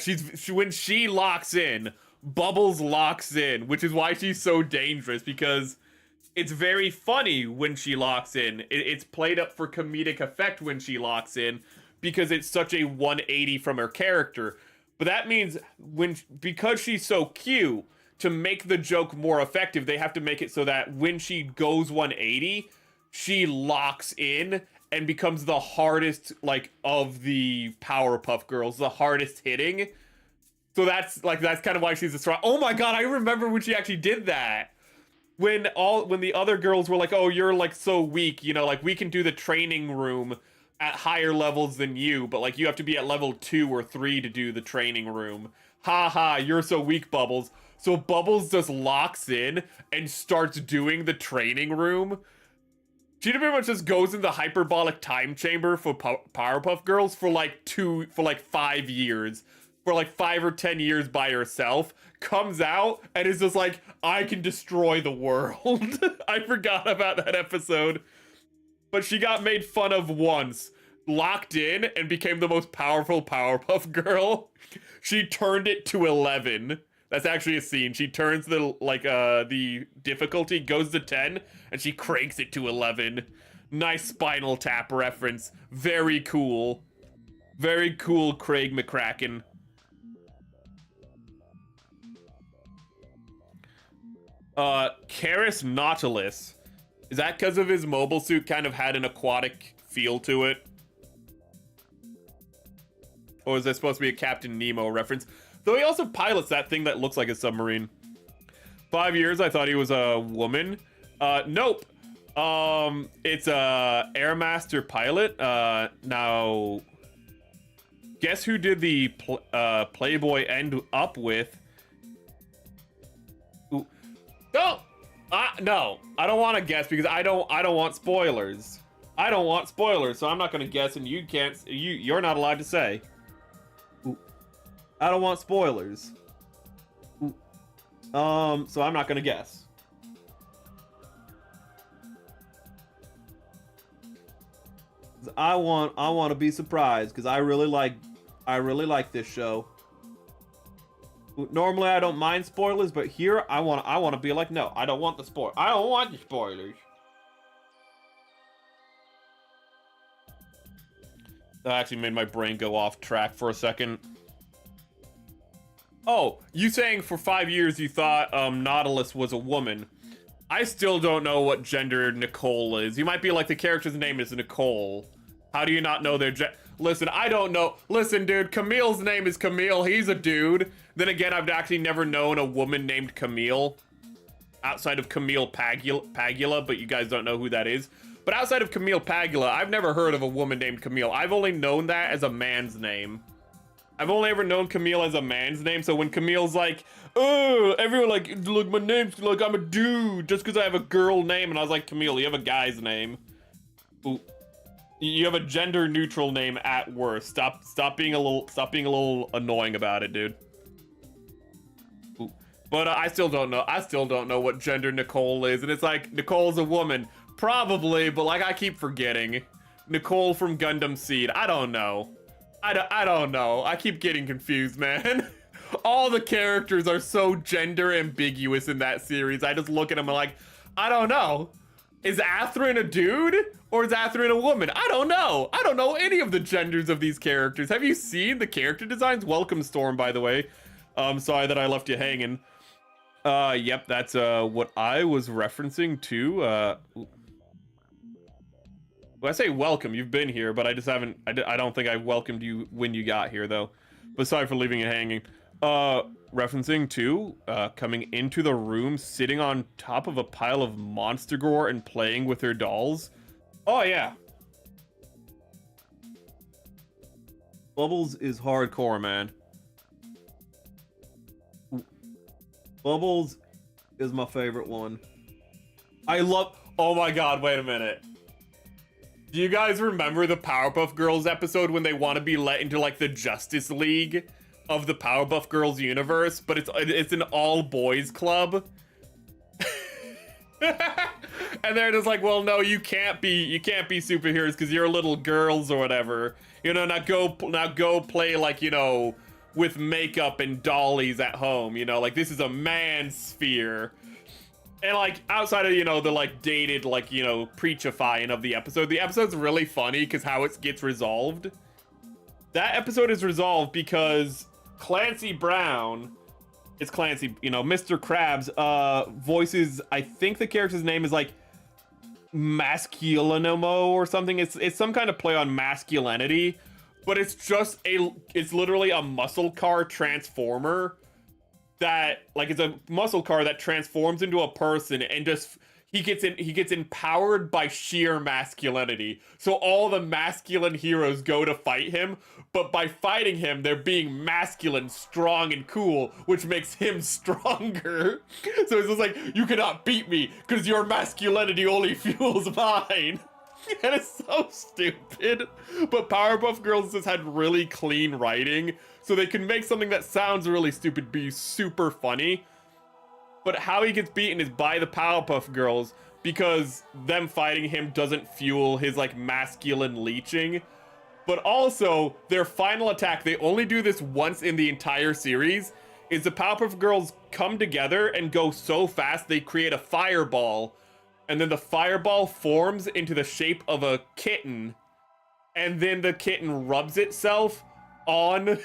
Speaker 1: when she locks in, Bubbles locks in, which is why she's so dangerous, because it's very funny when she locks in. It's played up for comedic effect when she locks in, because it's such a 180 from her character. But that means because she's so cute, to make the joke more effective, they have to make it so that when she goes 180, she locks in and becomes the hardest, like, of the Powerpuff Girls, the hardest hitting. So that's kind of why she's a strong. Oh my god, I remember when she actually did that. When the other girls were like, oh, you're like so weak, you know, like we can do the training room at higher levels than you, but like you have to be at level 2 or 3 to do the training room. Ha ha, you're so weak, Bubbles. So Bubbles just locks in and starts doing the training room. She pretty much just goes in the hyperbolic time chamber for Powerpuff Girls for like 5 years. For like 5 or 10 years by herself. Comes out and is just like, I can destroy the world. I forgot about that episode. But she got made fun of once. Locked in and became the most powerful Powerpuff Girl. She turned it to 11. That's actually a scene. She turns the difficulty, goes to 10, and she cranks it to 11. Nice Spinal Tap reference. Very cool. Very cool, Craig McCracken. Karis Nautilus. Is that because of his mobile suit kind of had an aquatic feel to it? Or is that supposed to be a Captain Nemo reference? Though he also pilots that thing that looks like a submarine. 5 years, I thought he was a woman. Nope. It's a Air Master pilot. Now, guess who did the Playboy end up with? Don't. No, I don't want to guess because I don't want spoilers. I don't want spoilers, so I'm not gonna guess, and you can't. You're not allowed to say. Ooh. I don't want spoilers. Ooh. So I'm not gonna guess. I want to be surprised because I really like this show. Normally I don't mind spoilers, but here I want to be like, no, I don't want the spoil. I don't want the spoilers. That actually made my brain go off track for a second. Oh, you saying for 5 years you thought Nautilus was a woman. I still don't know what gender Nicole is. You might be like, the character's name is Nicole. How do you not know their gender? Listen, I don't know. Listen, dude, Camille's name is Camille. He's a dude. Then again, I've actually never known a woman named Camille. Outside of Camille Pagula, but you guys don't know who that is. But outside of Camille Pagula, I've never heard of a woman named Camille. I've only known that as a man's name. I've only ever known Camille as a man's name, so when Camille's like, oh, everyone like, look, my name's like, I'm a dude, just because I have a girl name, and I was like, Camille, you have a guy's name. Ooh. You have a gender neutral name at worst. Stop being a little annoying about it, dude. Ooh. But I still don't know. I still don't know what gender Nicole is, and it's like, Nicole's a woman. Probably, but like, I keep forgetting. Nicole from Gundam Seed. I don't know. I don't know. I keep getting confused, man. All the characters are so gender ambiguous in that series. I just look at them and like, I don't know. Is Athrun a dude? Or is Athrun a woman? I don't know. I don't know any of the genders of these characters. Have you seen the character designs? Welcome, Storm, by the way. Sorry that I left you hanging. Yep, that's what I was referencing to. When I say welcome, you've been here, but I just haven't, I don't think I welcomed you when you got here, though. But sorry for leaving it hanging. Referencing to, coming into the room, sitting on top of a pile of monster gore and playing with her dolls. Oh, yeah. Bubbles is hardcore, man. Bubbles is my favorite one. I love, oh my god, wait a minute. Do you guys remember the Powerpuff Girls episode when they want to be let into like the Justice League of the Powerpuff Girls universe, but it's an all boys club? And they're just like, well, no, you can't be superheroes because you're little girls or whatever. You know, now go play like, you know, with makeup and dollies at home, you know, like this is a man's sphere. And like outside of, you know, the like dated, like, you know, preachifying of the episode's really funny because how it gets resolved. That episode is resolved because Clancy Brown, it's Clancy, you know, Mr. Krabs, voices, I think the character's name is like Masculinimo or something. It's some kind of play on masculinity, but it's literally a muscle car transformer that, like, it's a muscle car that transforms into a person and just he gets empowered by sheer masculinity. So all the masculine heroes go to fight him, but by fighting him, they're being masculine, strong, and cool, which makes him stronger. So it's just like, you cannot beat me because your masculinity only fuels mine. And it's so stupid. But Powerpuff Girls just had really clean writing, so they can make something that sounds really stupid be super funny. But how he gets beaten is by the Powerpuff Girls, because them fighting him doesn't fuel his like masculine leeching. But also, their final attack, they only do this once in the entire series, is the Powerpuff Girls come together and go so fast they create a fireball. And then the fireball forms into the shape of a kitten. And then the kitten rubs itself on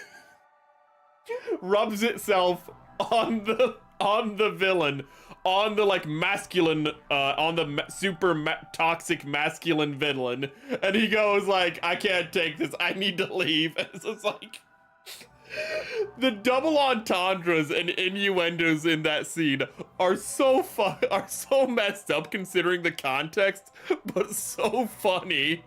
Speaker 1: the villain, on the like masculine, on the super toxic masculine villain, and he goes like, I can't take this, I need to leave. And it's just like, the double entendres and innuendos in that scene are so messed up considering the context, but so funny.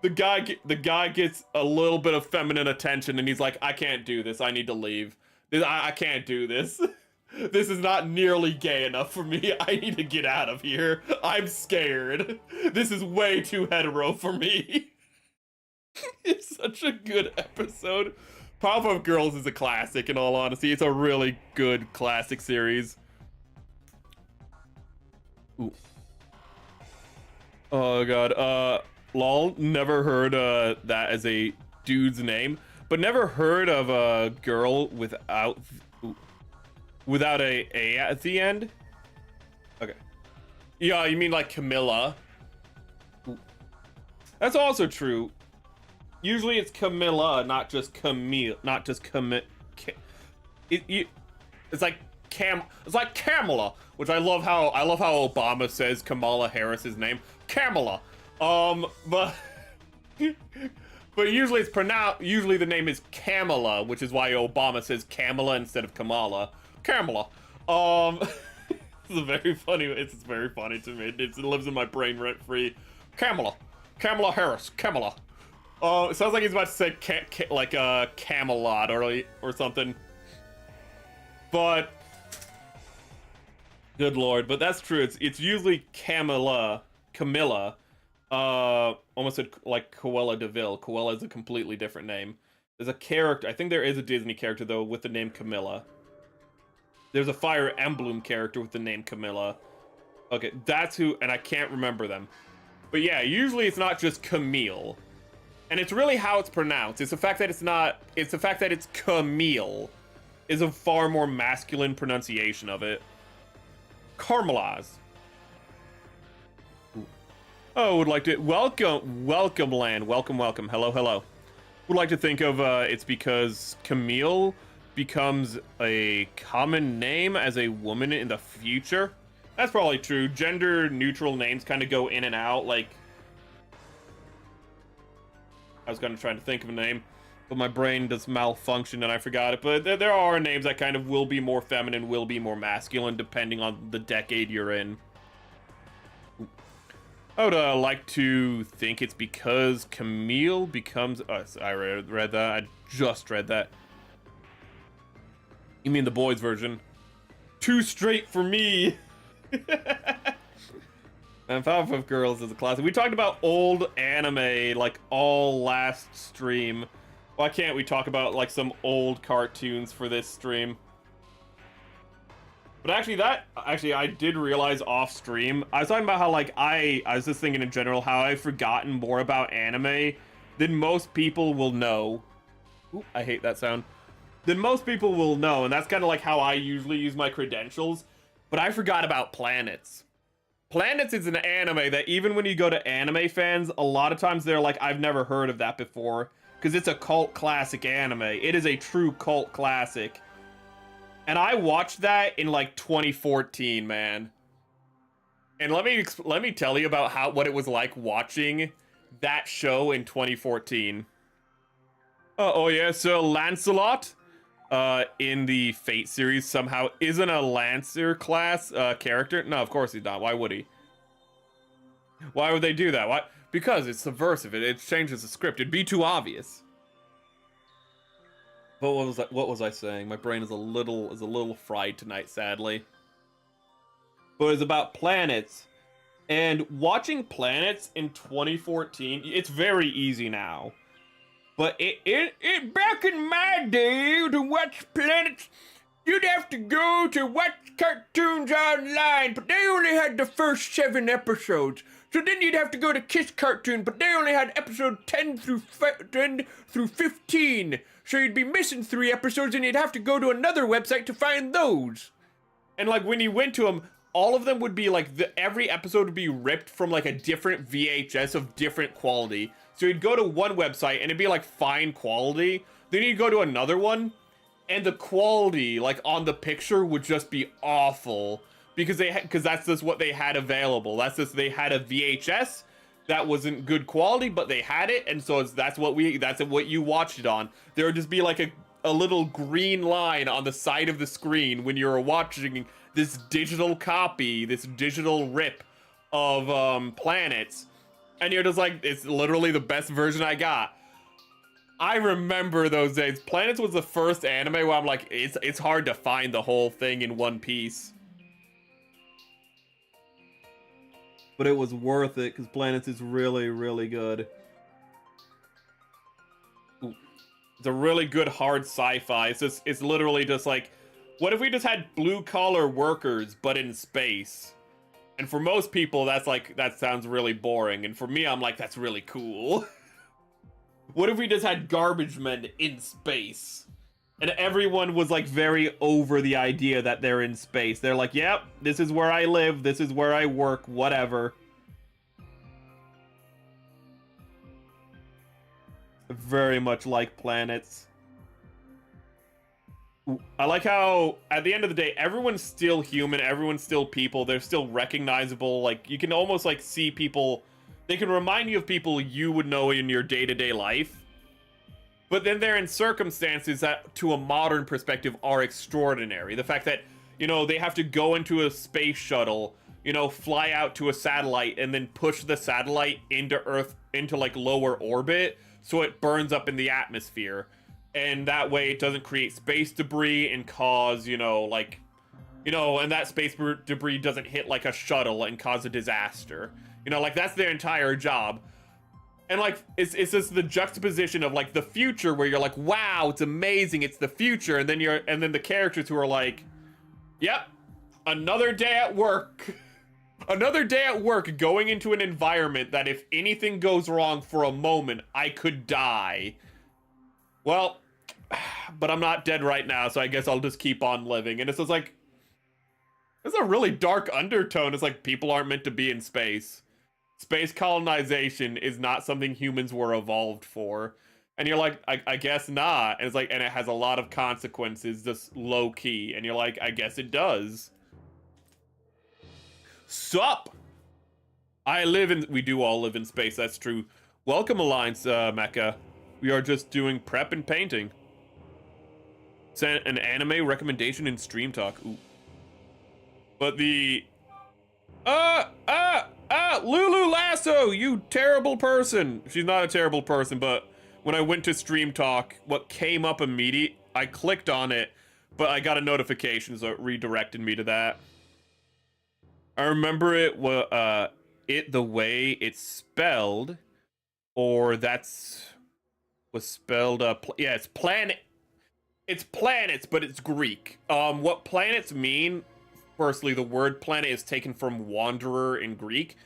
Speaker 1: The guy gets a little bit of feminine attention and he's like, I can't do this, I need to leave. I can't do this. This is not nearly gay enough for me. I need to get out of here. I'm scared. This is way too hetero for me. It's such a good episode. Powerpuff Girls is a classic, in all honesty. It's a really good classic series. Ooh. Oh god. Lol, never heard that as a dude's name, but never heard of a girl without a at the end. Okay. Yeah, you mean like Camilla? Ooh. That's also true. Usually it's Camilla, not just Camille, not just it's like Kamala, which I love how Obama says Kamala Harris's name, Kamala. But usually it's pronounced. Usually the name is Kamala, which is why Obama says Kamala instead of Kamala. Kamala. It's very funny. It's very funny to me. It lives in my brain rent free. Kamala Harris. Kamala. It sounds like he's about to say Camelot or something. But good lord, but that's true. It's usually Camilla. Almost said like Cruella de Vil. Cruella is a completely different name. There's a character. I think there is a Disney character though with the name Camilla. There's a Fire Emblem character with the name Camilla. Okay, that's who, and I can't remember them. But yeah, usually it's not just Camille. And it's really how it's pronounced. It's the fact that it's not, it's the fact that it's Camille is a far more masculine pronunciation of it. Carmelaz. Oh, would like to, welcome land, welcome, hello. Would like to think of it's because Camille becomes a common name as a woman in the future. That's probably true. Gender neutral names kind of go in and out, like, I was gonna try to think of a name, but my brain does malfunction and I forgot it. But there are names that kind of will be more feminine, will be more masculine, depending on the decade you're in. I would like to think it's because Camille becomes... Oh, I read that. I just read that. You mean the boys' version? Too straight for me! And Powerpuff Girls is a classic. We talked about old anime, like, all last stream. Why can't we talk about, like, some old cartoons for this stream? But actually, I did realize off stream, I was talking about how, like, I was just thinking in general, how I've forgotten more about anime than most people will know. Ooh, I hate that sound. Than most people will know, and that's kind of like how I usually use my credentials. But I forgot about Planets. Planets is an anime that even when you go to anime fans, a lot of times they're like, I've never heard of that before. Because it's a cult classic anime. It is a true cult classic. And I watched that in like 2014, man. And let me tell you about what it was like watching that show in 2014. Oh yeah, so Lancelot in the Fate series somehow isn't a Lancer class character. No, of course he's not. Why would he? Why would they do that? Why? Because it's subversive. It changes the script. It'd be too obvious. But what was I saying? My brain is a little fried tonight, sadly. But it's about planets. And watching Planets in 2014, it's very easy now. But it back in my day to watch Planets, you'd have to go to watch cartoons online, but they only had the first 7 episodes. So then you'd have to go to Kiss Cartoon, but they only had episode 10 through 15. So you'd be missing 3 episodes and you'd have to go to another website to find those. And like when you went to them, all of them would be like, every episode would be ripped from like a different VHS of different quality. So you'd go to one website and it'd be like fine quality. Then you'd go to another one and the quality like on the picture would just be awful. Because that's just what they had available. They had a VHS that wasn't good quality, but they had it, and so that's what you watched it on. There would just be like a little green line on the side of the screen when you were watching this digital copy, this digital rip of Planets, and you're just like, it's literally the best version I got. I remember those days. Planets was the first anime where I'm like, it's hard to find the whole thing in one piece. But it was worth it, because Planets is really, really good. Ooh. It's a really good hard sci-fi. It's literally just like, what if we just had blue-collar workers, but in space? And for most people, that's like, that sounds really boring. And for me, I'm like, that's really cool. What if we just had garbage men in space? And everyone was like very over the idea that they're in space. They're like, yep, this is where I live, this is where I work, whatever. Very much like Planets. I like how, at the end of the day, everyone's still human, everyone's still people, they're still recognizable. Like, you can almost like see people, they can remind you of people you would know in your day-to-day life. But then they're in circumstances that, to a modern perspective, are extraordinary. The fact that, you know, they have to go into a space shuttle, you know, fly out to a satellite, and then push the satellite into Earth, into, like, lower orbit, so it burns up in the atmosphere. And that way it doesn't create space debris and cause, you know, like, you know, and that space debris doesn't hit, like, a shuttle and cause a disaster. You know, like, that's their entire job. And, like, it's just the juxtaposition of, like, the future where you're like, wow, it's amazing, it's the future. And then the characters who are like, yep, another day at work. Another day at work going into an environment that if anything goes wrong for a moment, I could die. Well, but I'm not dead right now, so I guess I'll just keep on living. And it's just like, there's a really dark undertone. It's like people aren't meant to be in space. Space colonization is not something humans were evolved for. And you're like, I guess not. And it's like, and it has a lot of consequences, just low key. And you're like, I guess it does. Sup? We do all live in space, that's true. Welcome, Alliance, Mecha. We are just doing prep and painting. Sent an anime recommendation in Stream Talk. Ooh. But the... Lulu Lasso, you terrible person. She's not a terrible person, but when I went to Stream Talk, what came up immediately, I clicked on it, but I got a notification, so it redirected me to that. I remember it was, the way it's spelled, or was spelled, yeah, it's planet. It's planets, but it's Greek. What planets mean, firstly, the word planet is taken from wanderer in Greek,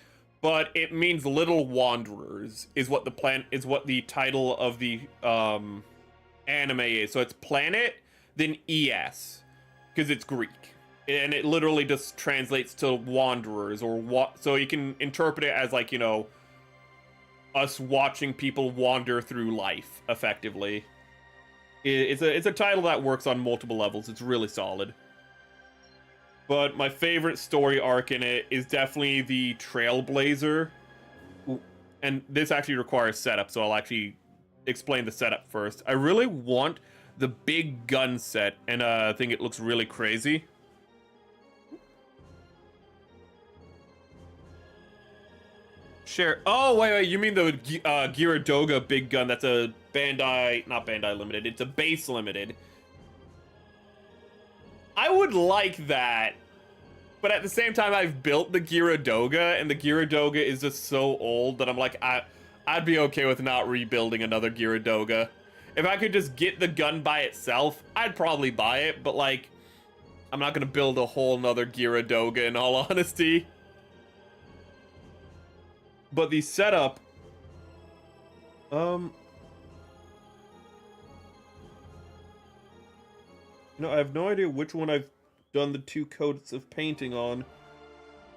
Speaker 1: but it means little wanderers, is what the title of the, anime is. So it's planet, then ES, because it's Greek. And it literally just translates to wanderers, or so you can interpret it as, like, you know, us watching people wander through life, effectively. It's a title that works on multiple levels. It's really solid. But my favorite story arc in it is definitely the Trailblazer. And this actually requires setup, so I'll actually explain the setup first. I really want the big gun set, and I think it looks really crazy. Share. Oh, wait, you mean the Geara Doga big gun? That's a not Bandai Limited, it's a base limited. I would like that, but at the same time, I've built the Geara Doga, and the Geara Doga is just so old that I'm like, I'd be okay with not rebuilding another Geara Doga. If I could just get the gun by itself, I'd probably buy it, but, like, I'm not gonna build a whole nother Geara Doga, in all honesty. But the setup, you know, I have no idea which one I've done the 2 coats of painting on,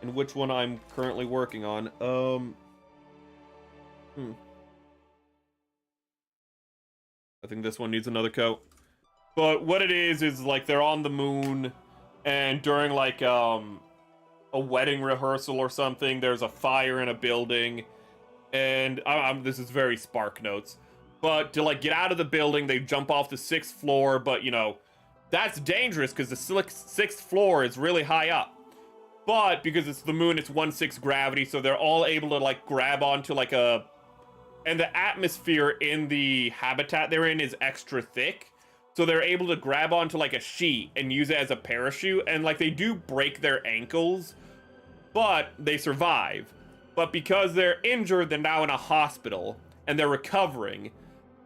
Speaker 1: and which one I'm currently working on. I think this one needs another coat. But what it is like they're on the moon, and during, like, a wedding rehearsal or something, there's a fire in a building, and this is very Spark Notes, but to, like, get out of the building, they jump off the 6th floor, but, you know, that's dangerous because the 6th floor is really high up. But because it's the moon, it's 1/6 gravity, so they're all able to, like, grab onto, like, and the atmosphere in the habitat they're in is extra thick. So they're able to grab onto like a sheet and use it as a parachute, and like they do break their ankles, but they survive. But because they're injured, they're now in a hospital and they're recovering.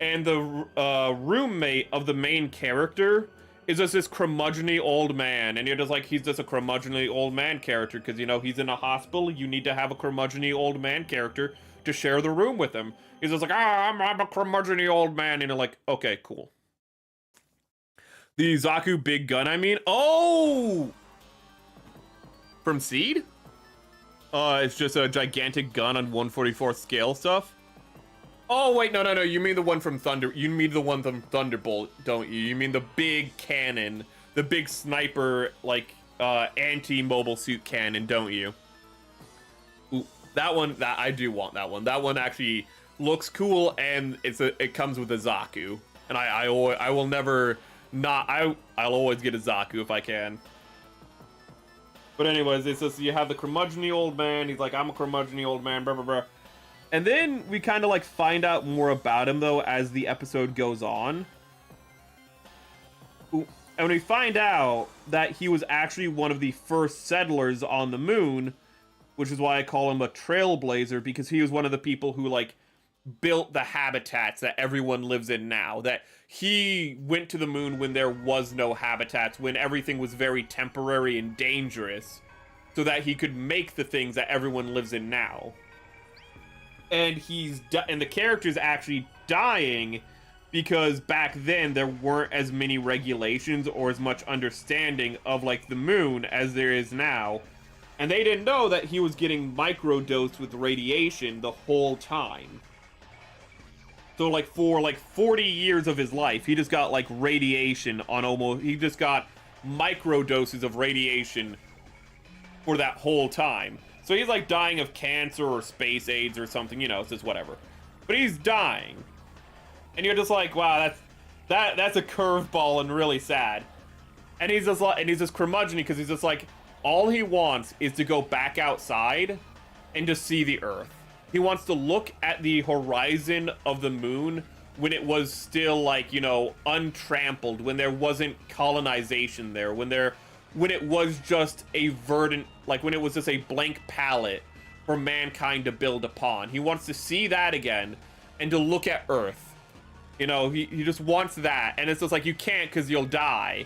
Speaker 1: And the roommate of the main character is just this curmudgeonly old man, and you're just like, he's just a curmudgeonly old man character because, you know, he's in a hospital. You need to have a curmudgeonly old man character to share the room with him. He's just like, I'm a curmudgeonly old man, and you're like, okay, cool. The Zaku big gun, I mean, oh, from Seed. It's just a gigantic gun on 1/44th scale stuff. Oh wait, no, you mean the one from You mean the one from Thunderbolt, don't you? You mean the big cannon, the big sniper, like, anti-mobile suit cannon, don't you? Ooh, that one, I do want that one. That one actually looks cool, and it comes with a Zaku, and I will never not. I'll always get a Zaku if I can. But anyways, it's just, you have the curmudgeonly old man. He's like, I'm a curmudgeonly old man, blah, blah, blah. And then we kind of like find out more about him, though, as the episode goes on. And we find out that he was actually one of the first settlers on the moon, which is why I call him a trailblazer, because he was one of the people who, like, built the habitats that everyone lives in now. That he went to the moon when there was no habitats, when everything was very temporary and dangerous, so that he could make the things that everyone lives in now. And and the character's actually dying because back then there weren't as many regulations or as much understanding of, like, the moon as there is now. And they didn't know that he was getting microdosed with radiation the whole time. So, like, for, like, 40 years of his life, he just got, like, radiation on he just got microdoses of radiation for that whole time. So he's, like, dying of cancer or space AIDS or something, you know, it's just whatever. But he's dying. And you're just like, wow, that's a curveball and really sad. And he's just like, curmudgeon because he's just like, all he wants is to go back outside and just see the Earth. He wants to look at the horizon of the moon when it was still, like, you know, untrampled, when there wasn't colonization there, when it was just a verdant, like, when it was just a blank palette for mankind to build upon. He wants to see that again and to look at Earth. You know, he just wants that, and it's just like, you can't because you'll die.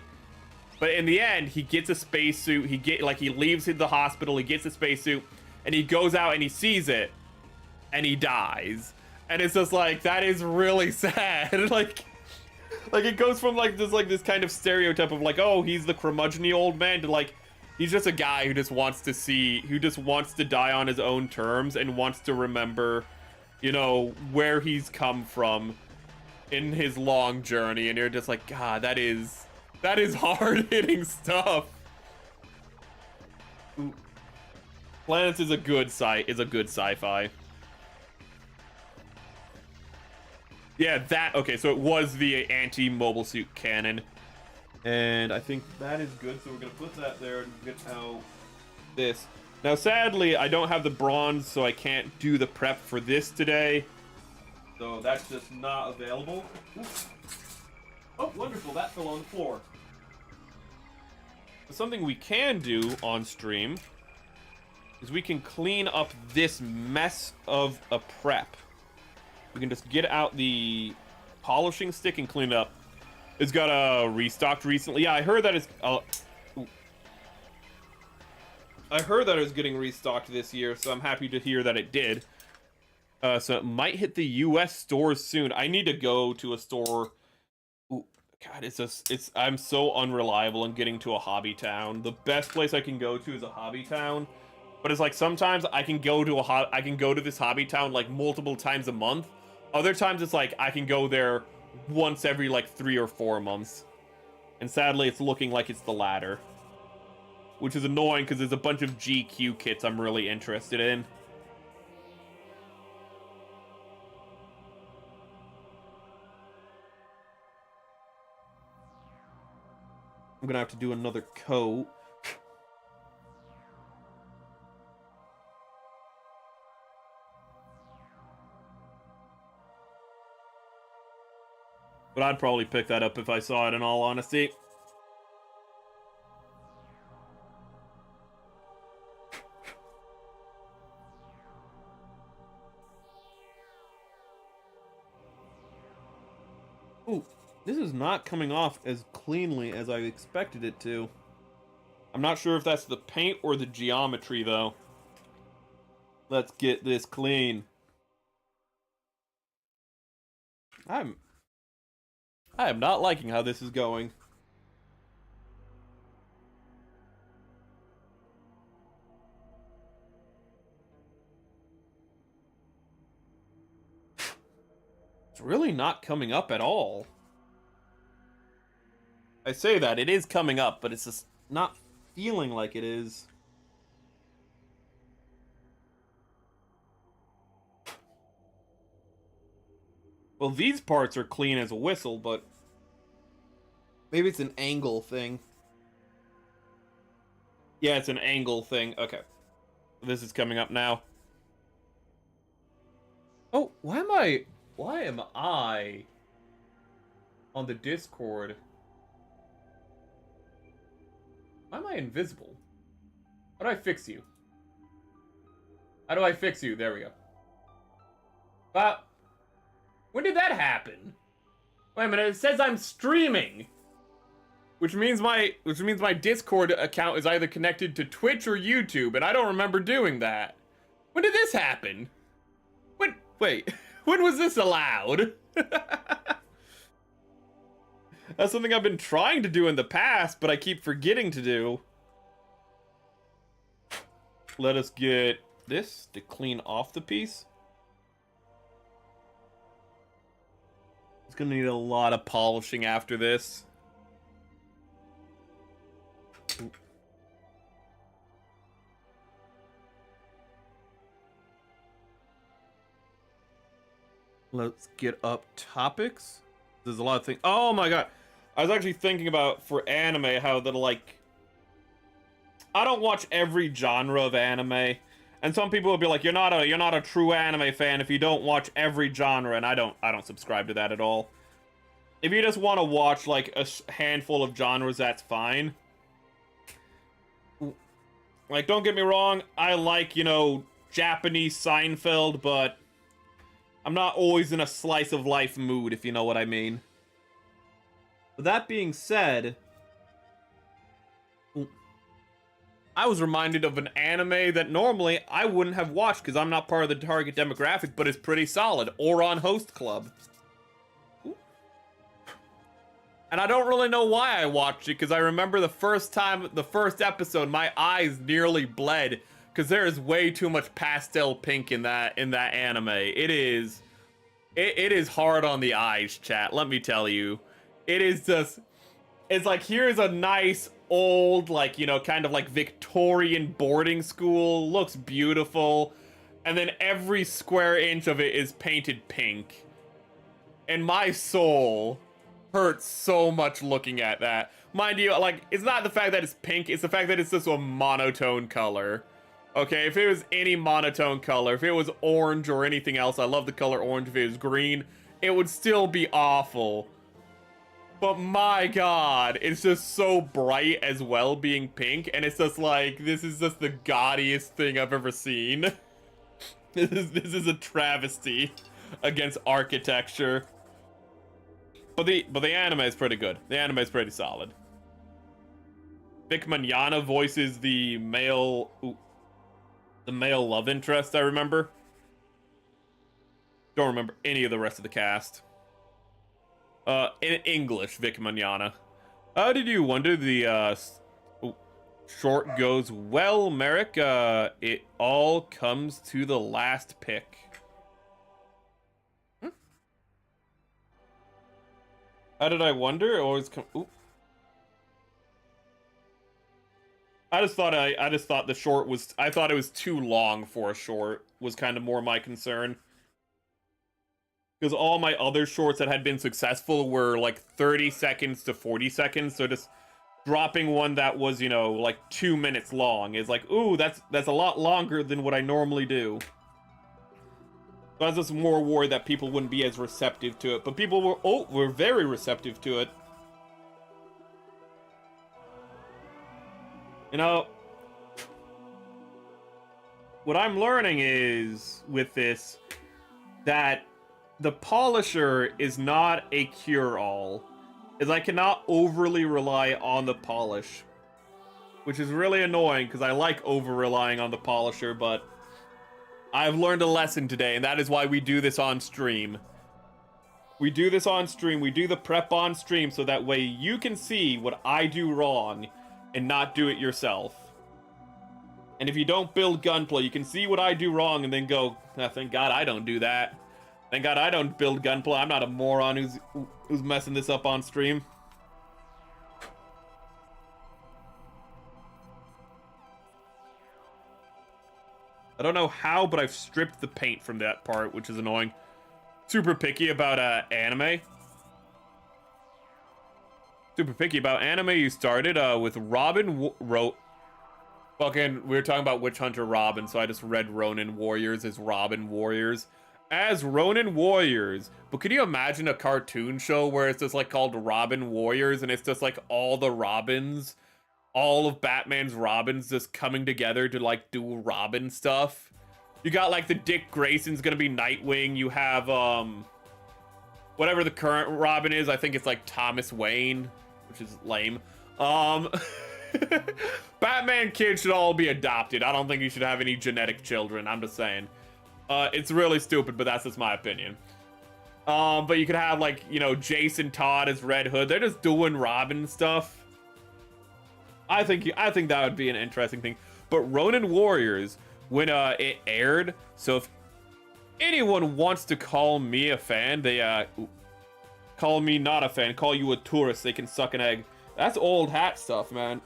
Speaker 1: But in the end, he gets a spacesuit. He leaves the hospital, he gets a spacesuit, and he goes out and he sees it, and he dies. And it's just like, that is really sad. like it goes from like this kind of stereotype of like, oh, he's the curmudgeonly old man, to like, he's just a guy who just wants to die on his own terms and wants to remember, you know, where he's come from in his long journey. And you're just like, God, that is hard-hitting stuff. Ooh. Planets is a good sci-fi. Yeah, okay, so it was the anti-mobile suit cannon. And I think that is good, so we're gonna put that there and get out this. Now, sadly, I don't have the bronze, so I can't do the prep for this today. So that's just not available. Ooh. Oh, wonderful, that fell on the floor. Something we can do on stream is we can clean up this mess of a prep. We can just get out the polishing stick and clean it up. It's got restocked recently. Yeah, I heard that it's I heard that it was getting restocked this year, so I'm happy to hear that it did. So it might hit the US stores soon. I need to go to a store. Ooh, God, I'm so unreliable in getting to a hobby town. The best place I can go to is a hobby town, but it's like sometimes I can go to this hobby town like multiple times a month. Other times it's like I can go there once every like 3 or 4 months. And sadly, it's looking like it's the latter, which is annoying because there's a bunch of GQ kits I'm really interested in. I'm gonna have to do another coat. But I'd probably pick that up if I saw it, in all honesty. Ooh, this is not coming off as cleanly as I expected it to. I'm not sure if that's the paint or the geometry, though. Let's get this clean. I am not liking how this is going. It's really not coming up at all. I say that, it is coming up, but it's just not feeling like it is. Well, these parts are clean as a whistle, but maybe it's an angle thing. Yeah, it's an angle thing. Okay. This is coming up now. Oh, why am I on the Discord? Why am I invisible? How do I fix you? How do I fix you? There we go. When did that happen? Wait a minute, it says I'm streaming. Which means my Discord account is either connected to Twitch or YouTube, and I don't remember doing that. When did this happen? Wait, when was this allowed? That's something I've been trying to do in the past, but I keep forgetting to do. Let us get this to clean off the piece. It's gonna need a lot of polishing after this. Ooh. Let's get up topics. There's a lot of things. Oh my god. I was actually thinking about, for anime, how that, like, I don't watch every genre of anime. And some people will be like, you're not a true anime fan if you don't watch every genre, and I don't subscribe to that at all. If you just want to watch like a handful of genres, that's fine. Like, don't get me wrong, I like, you know, Japanese Seinfeld, but I'm not always in a slice of life mood, if you know what I mean. But that being said, I was reminded of an anime that normally I wouldn't have watched because I'm not part of the target demographic, but is pretty solid. Ouran Host Club. And I don't really know why I watched it, because I remember the first episode, my eyes nearly bled, because there is way too much pastel pink in that anime. It is hard on the eyes, chat, let me tell you. It is just, it's like, here's a nice old, like, you know, kind of like Victorian boarding school, looks beautiful, and then every square inch of it is painted pink. And my soul hurts so much looking at that. Mind you, like, it's not the fact that it's pink, it's the fact that it's just a monotone color. Okay, if it was any monotone color, if it was orange or anything else, I love the color orange, if it was green, it would still be awful. But my god, it's just so bright as well being pink, and it's just like, this is just the gaudiest thing I've ever seen. This is a travesty against architecture. But the anime is pretty good. The anime is pretty solid. Vic Mignogna voices the male love interest, I remember. Don't remember any of the rest of the cast. In English, Vic Mignogna. How did you wonder the short goes? Well, Merrick, it all comes to the last pick. How did I wonder? It always come. Ooh. I just thought the short was. I thought it was too long for a short. Was kind of more my concern. Because all my other shorts that had been successful were like 30 seconds to 40 seconds. So just dropping one that was, you know, like 2 minutes long is like, ooh, that's a lot longer than what I normally do. So I was just more worried that people wouldn't be as receptive to it. But people were very receptive to it. You know, what I'm learning is, with this, that the polisher is not a cure-all. Is I cannot overly rely on the polish. Which is really annoying, because I like over-relying on the polisher, but I've learned a lesson today, and that is why we do this on stream. We do this on stream, we do the prep on stream, so that way you can see what I do wrong, and not do it yourself. And if you don't build gunplay, you can see what I do wrong, and then go, oh, thank God I don't do that. Thank God I don't build gunplay, I'm not a moron who's messing this up on stream. I don't know how, but I've stripped the paint from that part, which is annoying. Super picky about anime. Super picky about anime. You started with Robin wrote. Fucking, we were talking about Witch Hunter Robin, so I just read Ronin Warriors as Robin Warriors. As Ronin Warriors. But can you imagine a cartoon show where it's just like called Robin Warriors, and it's just like all the Robins, all of Batman's Robins just coming together to like do Robin stuff? You got like the Dick Grayson's gonna be Nightwing. You have whatever the current Robin is. I think it's like Thomas Wayne, which is lame. Batman kids should all be adopted. I don't think you should have any genetic children. I'm just saying. It's really stupid, but that's just my opinion. But you could have like, you know, Jason Todd as Red Hood. They're just doing Robin stuff. I think that would be an interesting thing. But Ronin Warriors, when it aired, so if anyone wants to call me a fan, they call me not a fan, call you a tourist, they can suck an egg. That's old hat stuff, man.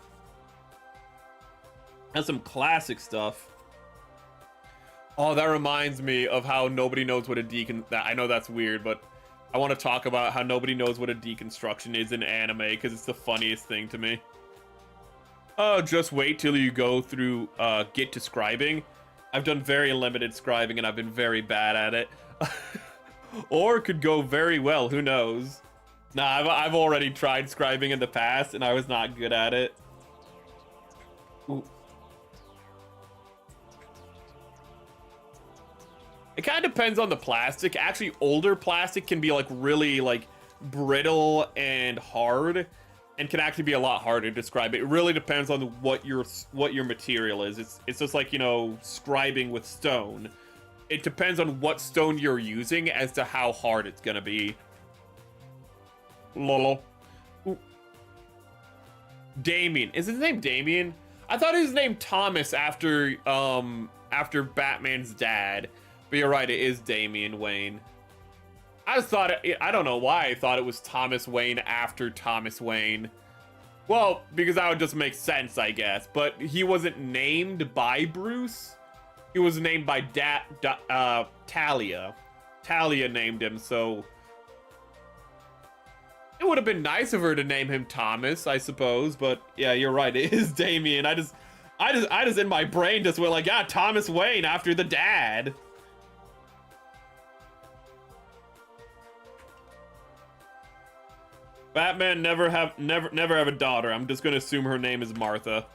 Speaker 1: That's some classic stuff. Oh, that reminds me of how nobody knows what a I know that's weird, but I want to talk about how nobody knows what a deconstruction is in anime, because it's the funniest thing to me. Oh, just wait till you go through get to scribing. I've done very limited scribing, and I've been very bad at it. Or it could go very well, who knows? Nah, I've already tried scribing in the past, and I was not good at it. Ooh. It kind of depends on the plastic. Actually, older plastic can be like really like brittle and hard, and can actually be a lot harder to describe. It really depends on what your material is. It's just like, you know, scribing with stone. It depends on what stone you're using as to how hard it's gonna be. Lol. Ooh. Damien. Is his name Damien? I thought his name Thomas after Batman's dad. But you're right, it is Damian Wayne. I just thought I don't know why I thought it was Thomas Wayne after Thomas Wayne. Well, because that would just make sense, I guess. But he wasn't named by Bruce. He was named by Talia. Talia named him, so it would have been nice of her to name him Thomas, I suppose. But yeah, you're right, it is Damien. I just in my brain just went like, yeah, Thomas Wayne after the dad. Batman never have a daughter. I'm just gonna assume her name is Martha.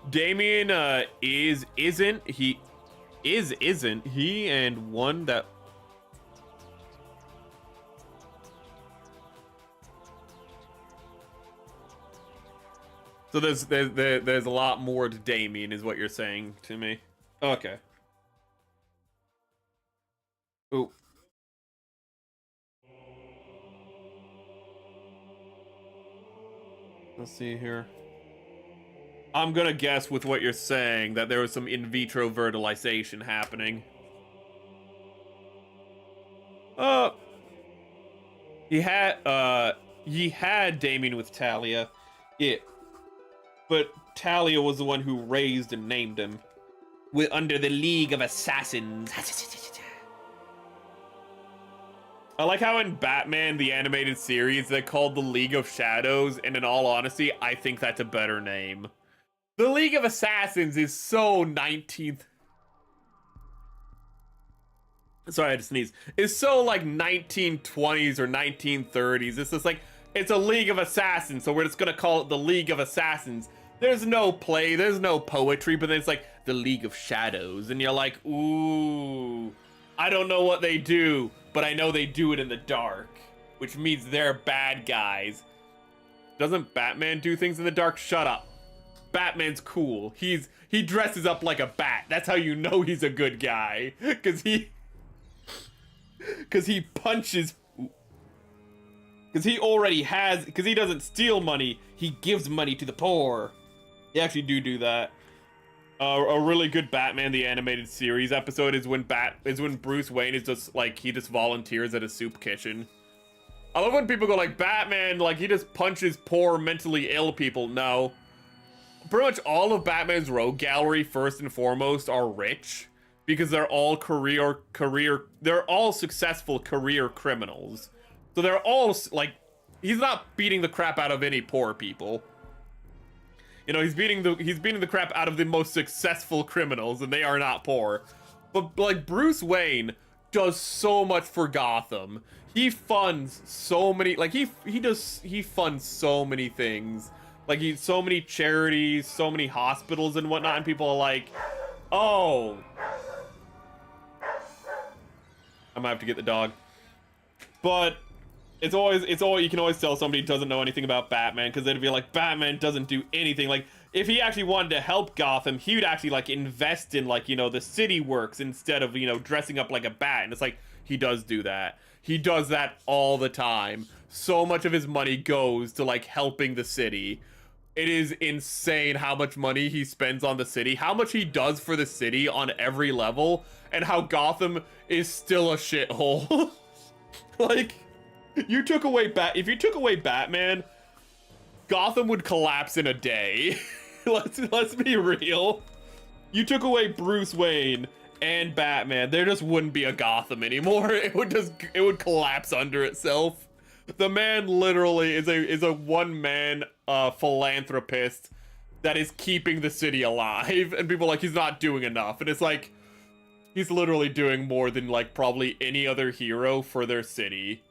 Speaker 1: Damien isn't he and one that so there's a lot more to Damien is what you're saying to me. Okay. Ooh. Let's see here. I'm gonna guess with what you're saying that there was some in vitro fertilization happening. He had Damien with Talia. But Talia was the one who raised and named him. Under the League of Assassins. I like how in Batman, the animated series, they called the League of Shadows, and in all honesty, I think that's a better name. The League of Assassins is so 19th. sorry, I had to sneeze, is so like 1920s or 1930s. It's just like, it's a League of Assassins, so we're just gonna call it the League of Assassins. There's no play, there's no poetry, but then it's like the League of Shadows, and you're like, ooh, I don't know what they do, but I know they do it in the dark, which means they're bad guys. Doesn't Batman do things in the dark? Shut up. Batman's cool. He dresses up like a bat. That's how you know he's a good guy. Cause he punches, cause he already has, cause he doesn't steal money, he gives money to the poor. They actually do that. A really good Batman the Animated Series episode is when Bruce Wayne is just like, he just volunteers at a soup kitchen. I love when people go like, Batman, like he just punches poor mentally ill people. No. Pretty much all of Batman's rogue gallery, first and foremost, are rich because they're all they're all successful career criminals. So they're all like, he's not beating the crap out of any poor people. You know, he's beating the crap out of the most successful criminals, and they are not poor. But like Bruce Wayne does so much for Gotham. He funds so many, like he funds so many things. Like so many charities, so many hospitals and whatnot, and people are like, oh, I might have to get the dog. But it's always you can always tell somebody doesn't know anything about Batman, because they'd be like, Batman doesn't do anything. Like if he actually wanted to help Gotham, he would actually like invest in like, you know, the city works instead of, you know, dressing up like a bat. And it's like, he does do that. He does that all the time. So much of his money goes to like helping the city. It is insane how much money he spends on the city, how much he does for the city on every level, and how Gotham is still a shithole. Like, if you took away Batman, Gotham would collapse in a day. let's be real. You took away Bruce Wayne and Batman, there just wouldn't be a Gotham anymore. It would collapse under itself. The man literally is a one-man philanthropist that is keeping the city alive, and people are like, he's not doing enough, and it's like, he's literally doing more than like probably any other hero for their city.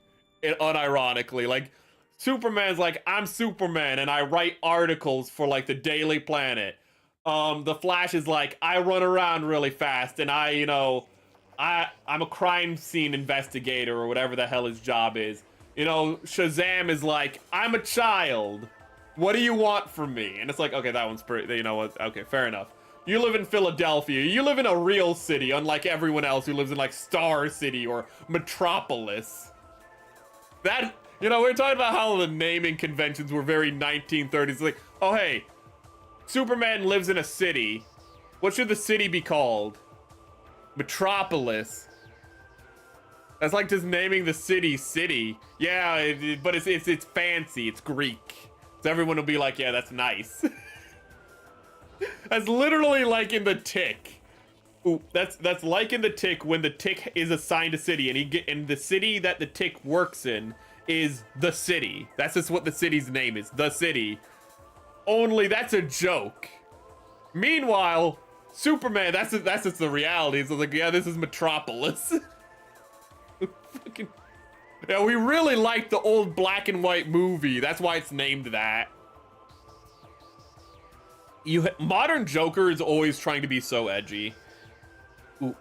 Speaker 1: Unironically, like Superman's like, I'm Superman and I write articles for like the Daily Planet. The Flash is like, I run around really fast and I'm a crime scene investigator or whatever the hell his job is. You know, Shazam is like, I'm a child. What do you want from me? And it's like, okay, that one's pretty, you know what? Okay, fair enough. You live in Philadelphia. You live in a real city, unlike everyone else who lives in like Star City or Metropolis. That, you know, we're talking about how the naming conventions were very 1930s. Like, oh, hey, Superman lives in a city. What should the city be called? Metropolis. That's like just naming the city. Yeah, but it's fancy. It's Greek. So everyone will be like, yeah, that's nice. That's literally like in The Tick. Ooh, that's like in The Tick when the Tick is assigned a city and the city that the Tick works in is the city. That's just what the city's name is, the city. Only that's a joke. Meanwhile, Superman, that's just the reality. It's like, yeah, this is Metropolis. Fucking, yeah, we really like the old black and white movie. That's why it's named that. Modern Joker is always trying to be so edgy. Ooh.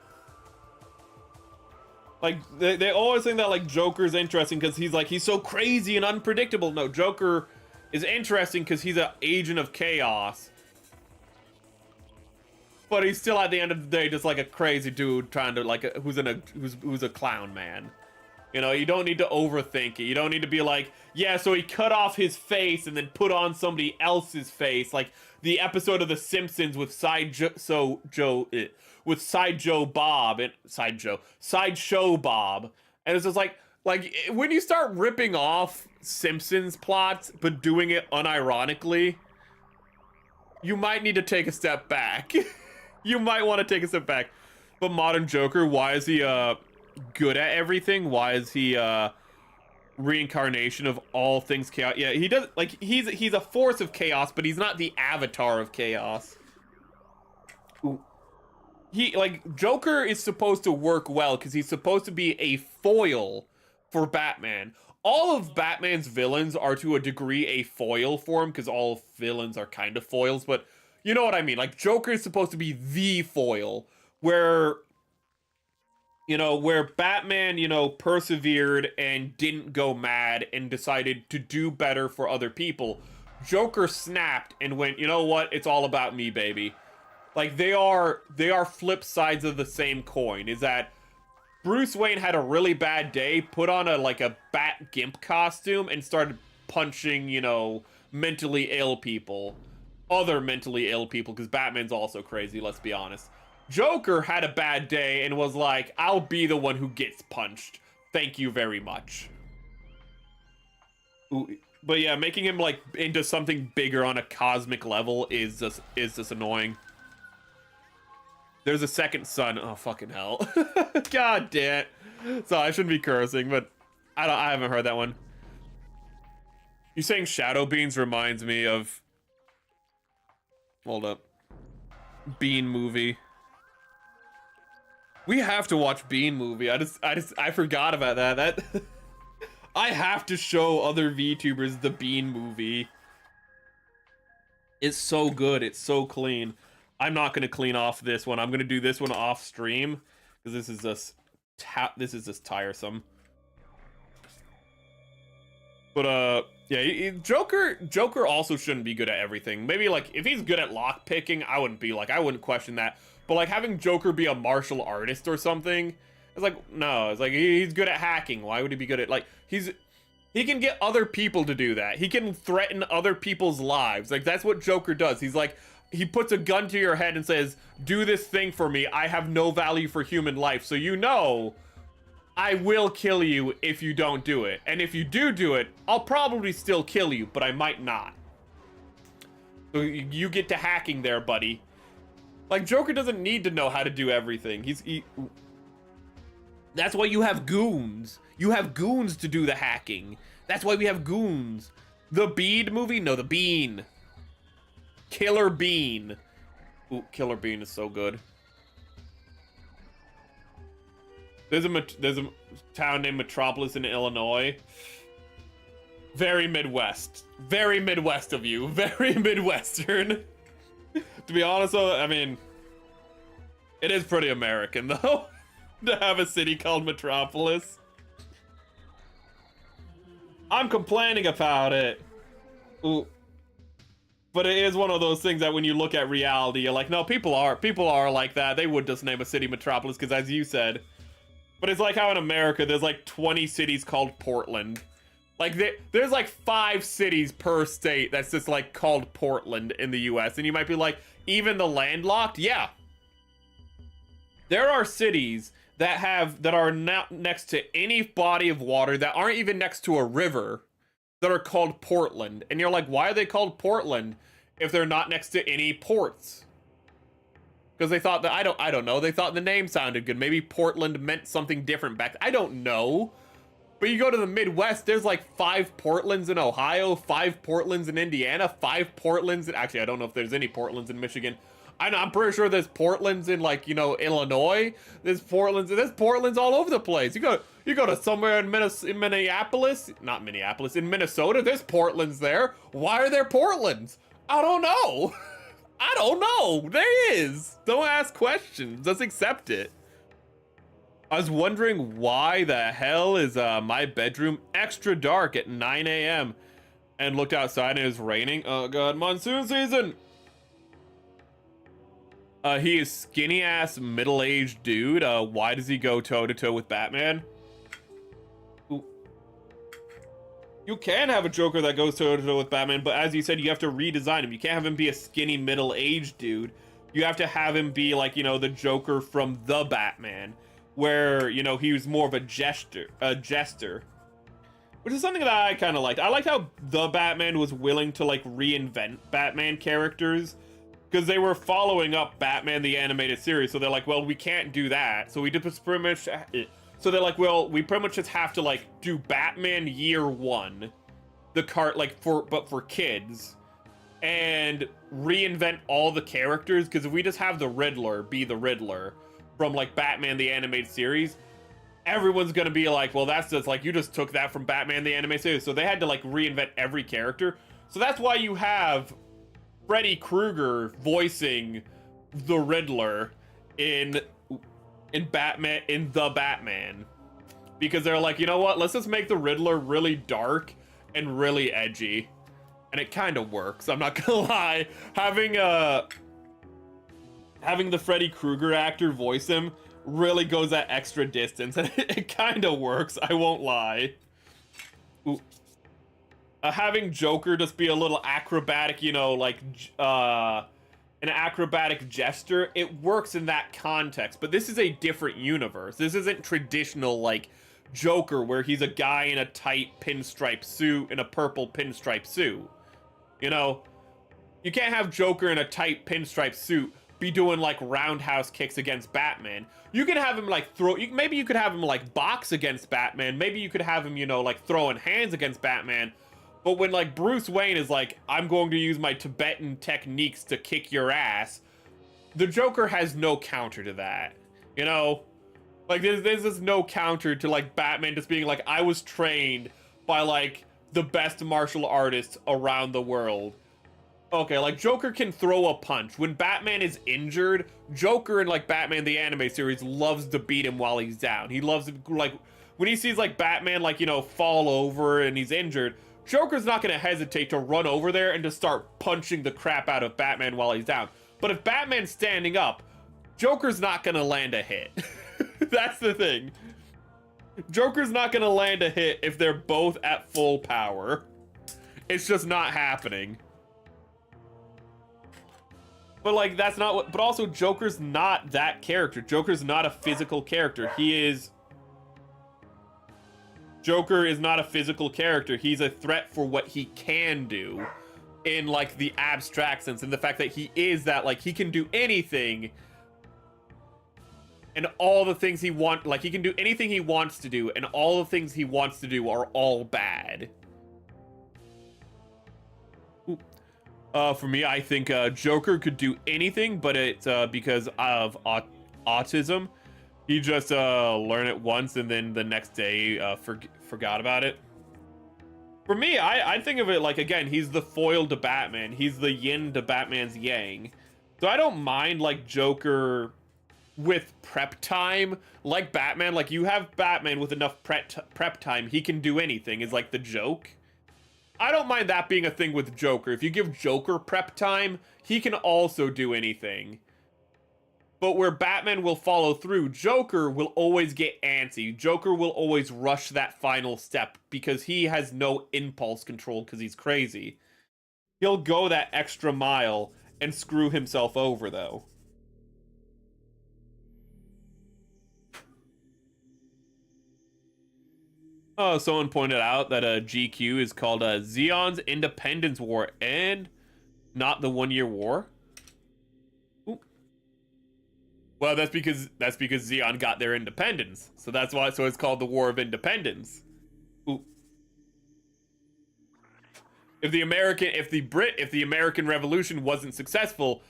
Speaker 1: Like, they always think that, like, Joker's interesting because he's so crazy and unpredictable. No, Joker is interesting because he's an agent of chaos. But he's still, at the end of the day, just like a crazy dude trying to, like, who's a clown man. You know, you don't need to overthink it. You don't need to be like, yeah, so he cut off his face and then put on somebody else's face. Like the episode of The Simpsons with Sideshow Bob. And it's just like when you start ripping off Simpsons plots, but doing it unironically, you might need to take a step back. You might want to take a step back. But Modern Joker, why is he, good at everything? Why is he reincarnation of all things chaos? Yeah, he does, like, he's a force of chaos, but he's not the avatar of chaos. Ooh. Joker is supposed to work well because he's supposed to be a foil for Batman. All of Batman's villains are to a degree a foil for him because all villains are kind of foils, but you know what I mean. Like, Joker is supposed to be the foil where, where Batman, persevered and didn't go mad and decided to do better for other people. Joker snapped and went, you know what? It's all about me, baby. Like, they are flip sides of the same coin. Is that Bruce Wayne had a really bad day, put on a bat gimp costume, and started punching, mentally ill people. Other mentally ill people, because Batman's also crazy, let's be honest. Joker had a bad day and was like, I'll be the one who gets punched. Thank you very much. Ooh, but yeah, making him, into something bigger on a cosmic level is just annoying. There's a second son. Oh, fucking hell. God damn it. So I shouldn't be cursing, but I haven't heard that one. You saying Shadow Beans reminds me of... Hold up. Bean movie. We have to watch Bean movie. I forgot about that. I have to show other VTubers the Bean movie. It's so good. It's so clean. I'm not going to clean off this one. I'm going to do this one off stream because this is just tiresome. But yeah, Joker also shouldn't be good at everything. Maybe if he's good at lock picking, I wouldn't question that. But having Joker be a martial artist or something, it's no, it's he's good at hacking. Why would he be good at he can get other people to do that. He can threaten other people's lives. That's what Joker does. He's he puts a gun to your head and says, do this thing for me. I have no value for human life. So I will kill you if you don't do it. And if you do it, I'll probably still kill you, but I might not. So you get to hacking there, buddy. Joker doesn't need to know how to do everything. That's why you have goons. You have goons to do the hacking. That's why we have goons. The Bean movie? No, the Bean. Killer Bean. Ooh, Killer Bean is so good. There's a town named Metropolis in Illinois. Very Midwest. Very Midwest of you. Very Midwestern. To be honest, though, I mean, it is pretty American, though, to have a city called Metropolis. I'm complaining about it. Ooh. But it is one of those things that when you look at reality, you're like, no, people are like that. They would just name a city Metropolis, because as you said. But it's like how in America, there's 20 cities called Portland. There's 5 cities per state that's just called Portland in the US. And you might be like, even the landlocked? Yeah. There are cities that are not next to any body of water, that aren't even next to a river, that are called Portland. And you're like, why are they called Portland if they're not next to any ports? Because they thought that, I don't know, they thought the name sounded good. Maybe Portland meant something different back. I don't know. But you go to the Midwest, there's 5 Portlands in Ohio, 5 Portlands in Indiana, 5 Portlands in, actually, I don't know if there's any Portlands in Michigan. I'm pretty sure there's Portlands in Illinois. There's Portlands all over the place. You go to somewhere in Minneapolis, not Minneapolis, in Minnesota, there's Portlands there. Why are there Portlands? I don't know. I don't know. There is. Don't ask questions. Just accept it. I was wondering why the hell is my bedroom extra dark at 9 a.m. and looked outside and it was raining. Oh god, monsoon season. He is skinny ass middle-aged dude. Why does he go toe-to-toe with Batman? Ooh. You can have a Joker that goes toe-to-toe with Batman, but as you said, you have to redesign him. You can't have him be a skinny middle-aged dude. You have to have him be the Joker from The Batman, where, he was more of a jester. Which is something that I kind of liked. I liked how The Batman was willing to, reinvent Batman characters, because they were following up Batman the Animated Series, so they're like, well, we can't do that. So we just pretty much... So they're like, well, we pretty much just have to, do Batman Year One, but for kids. and reinvent all the characters, because if we just have the Riddler be the Riddler from like Batman the Animated Series, everyone's gonna be like, well, that's just like, you just took that from Batman the Animated Series. So they had to like reinvent every character. So that's why you have Freddy Krueger voicing the Riddler in Batman, in The Batman, because they're like, you know what, let's just make the Riddler really dark and really edgy. And it kind of works, I'm not gonna lie. Having the Freddy Krueger actor voice him really goes that extra distance, and it kind of works, I won't lie. Having Joker just be a little acrobatic, you know, like an acrobatic gesture, it works in that context. But this is a different universe. This isn't traditional like Joker, where he's a guy in a tight pinstripe suit, in a purple pinstripe suit. You know, you can't have Joker in a tight pinstripe suit be doing like roundhouse kicks against Batman. You can have him like maybe you could have him like box against Batman. Maybe you could have him, you know, like throwing hands against Batman. But when like Bruce Wayne is like, I'm going to use my Tibetan techniques to kick your ass, the Joker has no counter to that. You know, like there's just no counter to like Batman just being like, I was trained by like the best martial artists around the world. Okay, like Joker can throw a punch. When Batman is injured, Joker in like Batman the Anime Series loves to beat him while he's down. He loves to, like, when he sees like Batman like, you know, fall over and he's injured, Joker's not gonna hesitate to run over there and just start punching the crap out of Batman while he's down. But if Batman's standing up, Joker's not gonna land a hit. That's the thing. Joker's not gonna land a hit if they're both at full power. It's just not happening. But like, that's not what, but also Joker's not that character. Joker's not a physical character. Joker is not a physical character. He's a threat for what he can do in like the abstract sense, and the fact that he is that, like, he can do anything and all the things he wants, like he can do anything he wants to do, and all the things he wants to do are all bad. For me, I think Joker could do anything, but it's because of autism. He just learned it once and then the next day forgot about it. For me, I think of it like, again, he's the foil to Batman. He's the yin to Batman's yang. So I don't mind like Joker with prep time. Like Batman, like you have Batman with enough prep time, he can do anything, is like the joke. I don't mind that being a thing with Joker. If you give Joker prep time, he can also do anything. But where Batman will follow through, Joker will always get antsy. Joker will always rush that final step because he has no impulse control because he's crazy. He'll go that extra mile and screw himself over, though. Oh, someone pointed out that GQ is called Zeon's Independence War and not the 1 Year War. Ooh. Well, that's because Zeon got their independence, so that's why. So it's called the War of Independence. Ooh. If the American Revolution wasn't successful,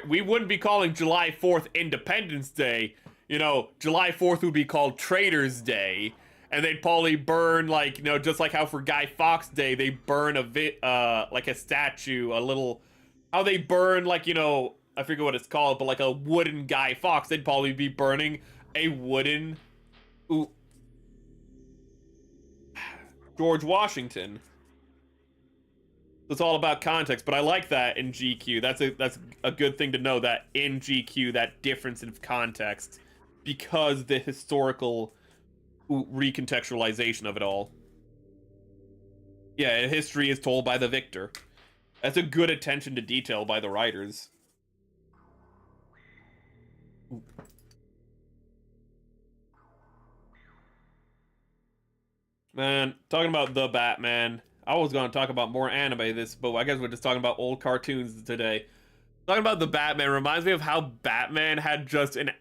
Speaker 1: we wouldn't be calling July 4th Independence Day. You know, July 4th would be called Traitors Day. And they'd probably burn, like, you know, just like how for Guy Fawkes Day, they burn like a statue, how they burn, like, you know, I forget what it's called, but like a wooden Guy Fawkes, they'd probably be burning a wooden, George Washington. It's all about context, but I like that in GQ. That's a good thing to know, that in GQ, that difference in context, because the historical recontextualization of it all. Yeah, history is told by the victor. That's a good attention to detail by the writers. Man, talking about The Batman, I was going to talk about more anime but I guess we're just talking about old cartoons today. Talking about The Batman reminds me of how Batman had just an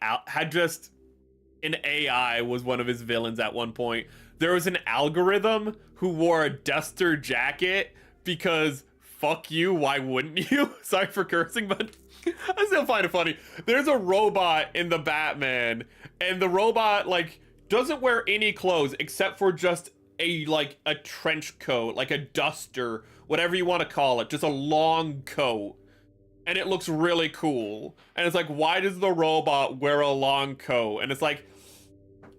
Speaker 1: AI was one of his villains at one point. There was an algorithm who wore a duster jacket because fuck you, why wouldn't you? Sorry for cursing, but I still find it funny. There's a robot in the Batman, and the robot, like, doesn't wear any clothes except for just a trench coat, like a duster, whatever you want to call it, just a long coat. And it looks really cool. And it's like, why does the robot wear a long coat? And it's like,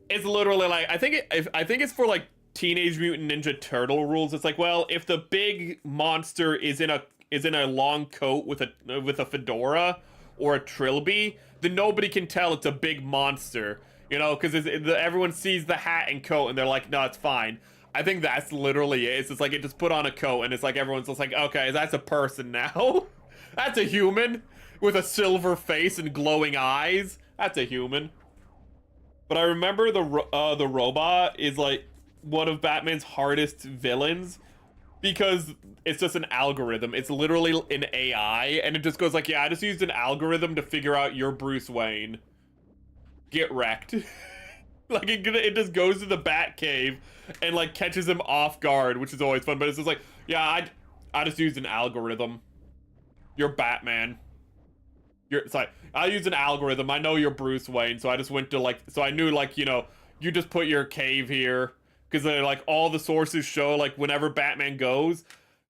Speaker 1: it's literally like, I think it's for like Teenage Mutant Ninja Turtle rules. It's like, well, if the big monster is in a long coat with a fedora or a trilby, then nobody can tell it's a big monster, you know, because everyone sees the hat and coat and they're like, no, it's fine. I think that's literally it. It's just like, it just put on a coat and it's like, everyone's just like, okay, that's a person now. That's a human with a silver face and glowing eyes. That's a human. But I remember the robot is like one of Batman's hardest villains because it's just an algorithm. It's literally an AI, and it just goes like, yeah, I just used an algorithm to figure out you're Bruce Wayne. Get wrecked. Like, it just goes to the Batcave and like catches him off guard, which is always fun. But it's just like, yeah, I just used an algorithm. You're Batman. Sorry, I used an algorithm. I know you're Bruce Wayne, so I just went to like, so I knew like, you know, you just put your cave here. Because like all the sources show like whenever Batman goes,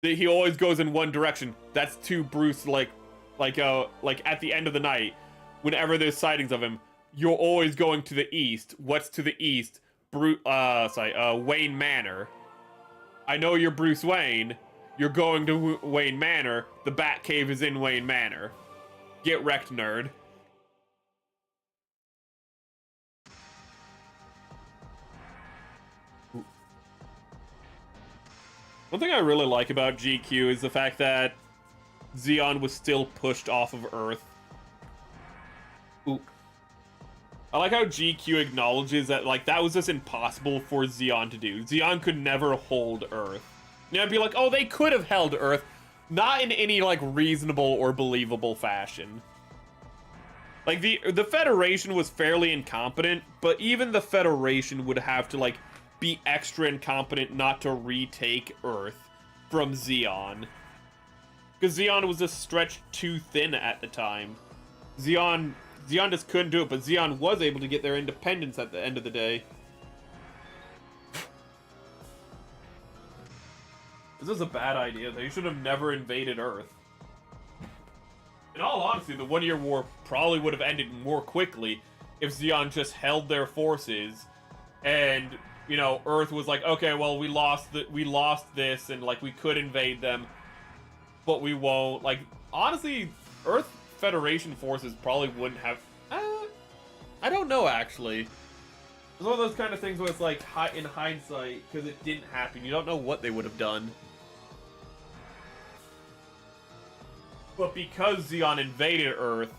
Speaker 1: that he always goes in one direction. That's to Bruce, like at the end of the night, whenever there's sightings of him, you're always going to the east. What's to the east? Wayne Manor. I know you're Bruce Wayne. You're going to Wayne Manor. The Batcave is in Wayne Manor. Get wrecked, nerd. One thing I really like about GQ is the fact that Zeon was still pushed off of Earth. Ooh. I like how GQ acknowledges that, like, that was just impossible for Zeon to do. Zeon could never hold Earth. You know, I'd be like, oh, they could have held Earth. Not in any, like, reasonable or believable fashion. Like, the Federation was fairly incompetent, but even the Federation would have to, like, be extra incompetent not to retake Earth from Zeon. Because Zeon was just stretched too thin at the time. Zeon just couldn't do it, but Zeon was able to get their independence at the end of the day. This is a bad idea. They should have never invaded Earth. In all honesty, the One-Year War probably would have ended more quickly if Zeon just held their forces and, you know, Earth was like, okay, well, we lost this, and, like, we could invade them, but we won't. Like, honestly, Earth Federation forces probably wouldn't have... I don't know, actually. It's one of those kind of things where it's like, in hindsight, because it didn't happen, you don't know what they would have done. But because Zeon invaded Earth,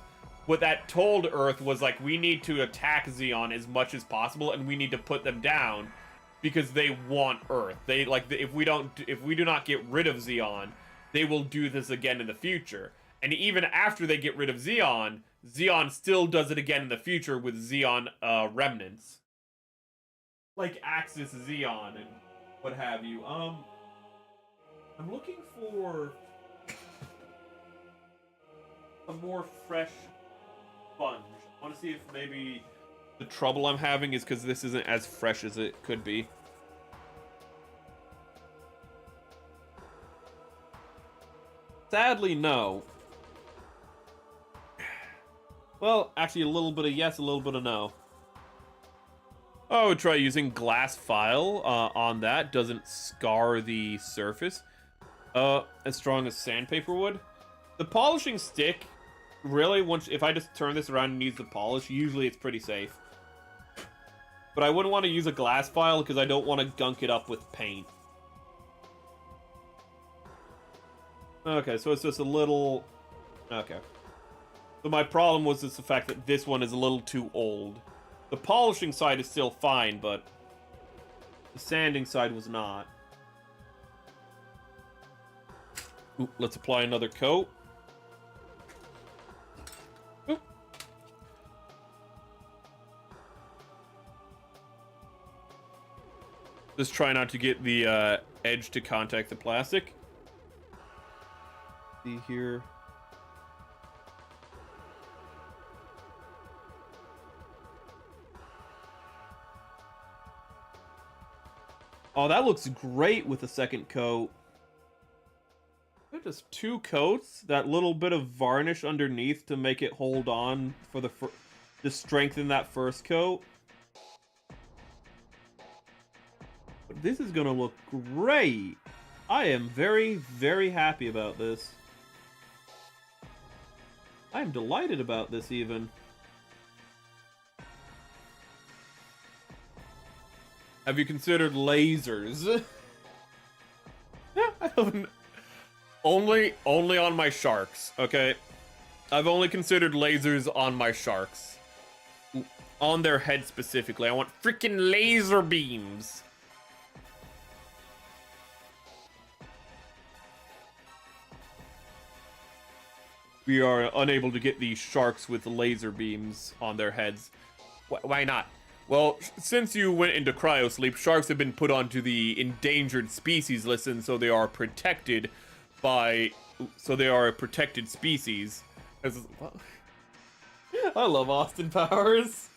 Speaker 1: what that told Earth was like, we need to attack Zeon as much as possible, and we need to put them down because they want Earth. They like, if we do not get rid of Zeon, they will do this again in the future. And even after they get rid of Zeon, Zeon still does it again in the future with Zeon remnants, like Axis Zeon and what have you. I'm looking for a more fresh sponge. I want to see if maybe the trouble I'm having is because this isn't as fresh as it could be. Sadly, no. Well, actually, a little bit of yes, a little bit of no. Oh, try using glass file on that. Doesn't scar the surface. As strong as sandpaper would. The polishing stick, really, if I just turn this around and use the polish, usually it's pretty safe. But I wouldn't want to use a glass file because I don't want to gunk it up with paint. Okay, so it's just a little... Okay. So my problem was just the fact that this one is a little too old. The polishing side is still fine, but the sanding side was not. Ooh, let's apply another coat. Ooh. Just try not to get the edge to contact the plastic. See here. Oh, that looks great with the second coat. Just 2 coats, that little bit of varnish underneath to make it hold on for to strengthen that first coat. But this is gonna look great. I am very, very happy about this. I am delighted about this even. Have you considered lasers? I haven't. Only on my sharks, okay? I've only considered lasers on my sharks. On their head specifically. I want freaking laser beams. We are unable to get these sharks with laser beams on their heads. Why not? Well, since you went into cryosleep, sharks have been put onto the endangered species list, and so they are protected by... So they are a protected species. I love Austin Powers.